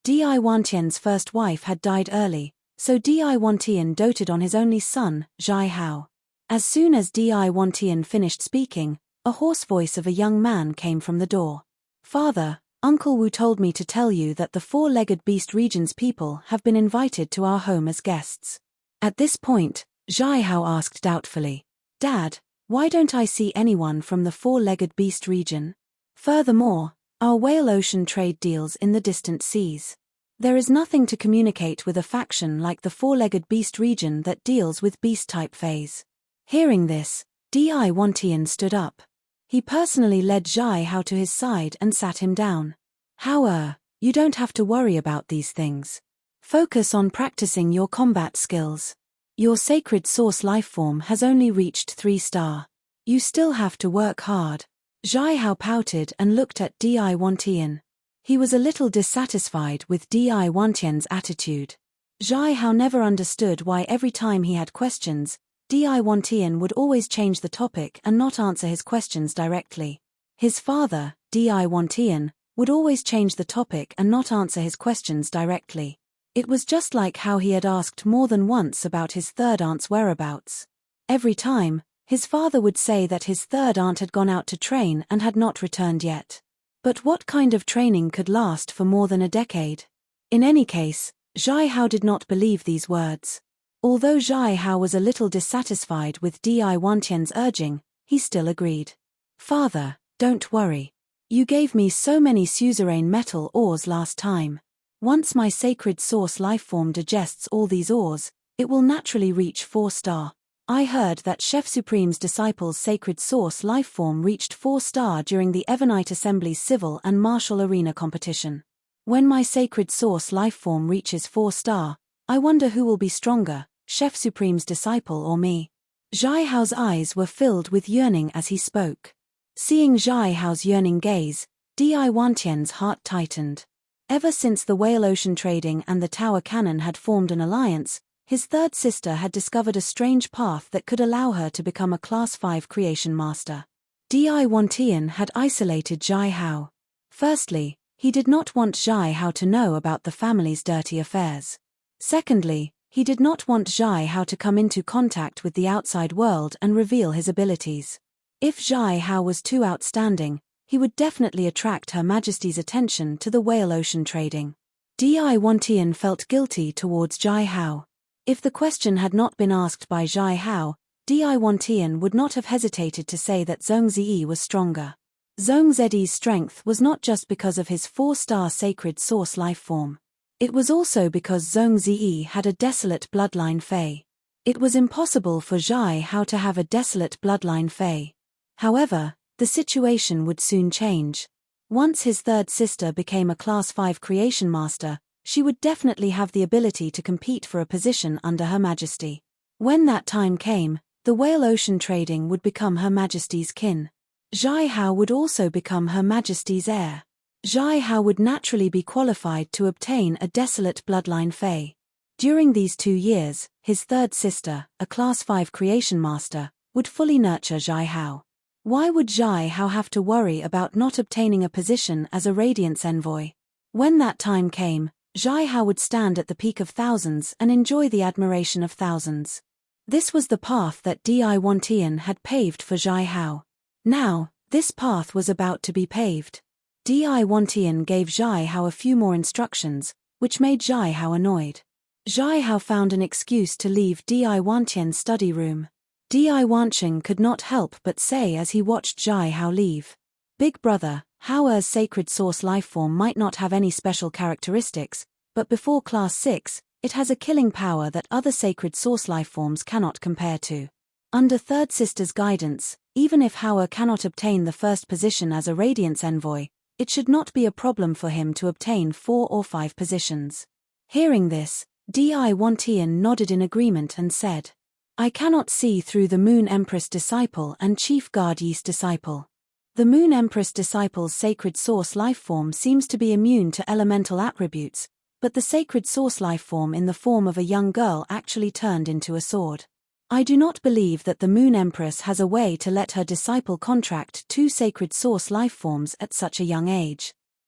Di Wantian's first wife had died early, so Di Wantian doted on his only son, Zhai Hao. As soon as Di Wantian finished speaking, a hoarse voice of a young man came from the door. "Father, Uncle Wu told me to tell you that the four-legged beast region's people have been invited to our home as guests." At this point, Zhai Hao asked doubtfully, "Dad, why don't I see anyone from the four-legged beast region? Furthermore, our whale ocean trade deals in the distant seas. There is nothing to communicate with a faction like the four-legged beast region that deals with beast-type phase." Hearing this, Di Wantian stood up. He personally led Zhai Hao to his side and sat him down. "Hao, you don't have to worry about these things. Focus on practicing your combat skills. Your sacred source lifeform has only reached 3-star. You still have to work hard." Zhai Hao pouted and looked at Di Wantian. He was a little dissatisfied with Di Wantian's attitude. Zhai Hao never understood why every time he had questions, Di Wantian would always change the topic and not answer his questions directly. His father, Di Wantian, would always change the topic and not answer his questions directly. It was just like how he had asked more than once about his third aunt's whereabouts. Every time, his father would say that his third aunt had gone out to train and had not returned yet. But what kind of training could last for more than a decade? In any case, Zhai Hao did not believe these words. Although Zhai Hao was a little dissatisfied with Di Wantian's urging, he still agreed. "Father, don't worry. You gave me so many suzerain metal ores last time. Once my sacred source lifeform digests all these ores, it will naturally reach 4-star. I heard that Chef Supreme's disciple's sacred source lifeform reached 4-star during the Evernite Assembly's civil and martial arena competition. When my sacred source lifeform reaches 4-star, I wonder who will be stronger, Chef Supreme's disciple or me." Zhai Hao's eyes were filled with yearning as he spoke. Seeing Zhai Hao's yearning gaze, Di Wantian's heart tightened. Ever since the whale ocean trading and the tower cannon had formed an alliance, his third sister had discovered a strange path that could allow her to become a Class 5 creation master. Di Wantian had isolated Zhai Hao. Firstly, he did not want Zhai Hao to know about the family's dirty affairs. Secondly, he did not want Zhai Hao to come into contact with the outside world and reveal his abilities. If Zhai Hao was too outstanding, he would definitely attract Her Majesty's attention to the whale ocean trading. Di Wantian felt guilty towards Zhai Hao. If the question had not been asked by Zhai Hao, Di Wantian would not have hesitated to say that Zhong Ziyi was stronger. Zhong Ziyi's strength was not just because of his 4-star sacred source lifeform. It was also because Zhong Ziyi had a desolate bloodline Fey. It was impossible for Zhai Hao to have a desolate bloodline Fey. However, the situation would soon change. Once his third sister became a Class 5 creation master, she would definitely have the ability to compete for a position under Her Majesty. When that time came, the whale ocean trading would become Her Majesty's kin. Zhai Hao would also become Her Majesty's heir. Zhai Hao would naturally be qualified to obtain a desolate bloodline Fey. During these 2 years, his third sister, a Class 5 creation master, would fully nurture Zhai Hao. Why would Zhai Hao have to worry about not obtaining a position as a Radiance envoy? When that time came, Zhai Hao would stand at the peak of thousands and enjoy the admiration of thousands. This was the path that Di Wantian had paved for Zhai Hao. Now, this path was about to be paved. Di Wantian gave Zhai Hao a few more instructions, which made Zhai Hao annoyed. Zhai Hao found an excuse to leave Di Wantian's study room. Di Wancheng could not help but say as he watched Zhai Hao leave, "Big brother, Hao's sacred source lifeform might not have any special characteristics, but before Class 6, it has a killing power that other sacred source lifeforms cannot compare to. Under Third Sister's guidance, even if Hao cannot obtain the first position as a Radiance envoy, it should not be a problem for him to obtain 4 or 5 positions." Hearing this, Di-Wantian nodded in agreement and said, I cannot see through the Moon Empress disciple and Chief Guard Yeast disciple. The Moon Empress disciple's sacred source lifeform seems to be immune to elemental attributes, but the sacred source lifeform in the form of a young girl actually turned into a sword. I do not believe that the Moon Empress has a way to let her disciple contract two sacred source lifeforms at such a young age.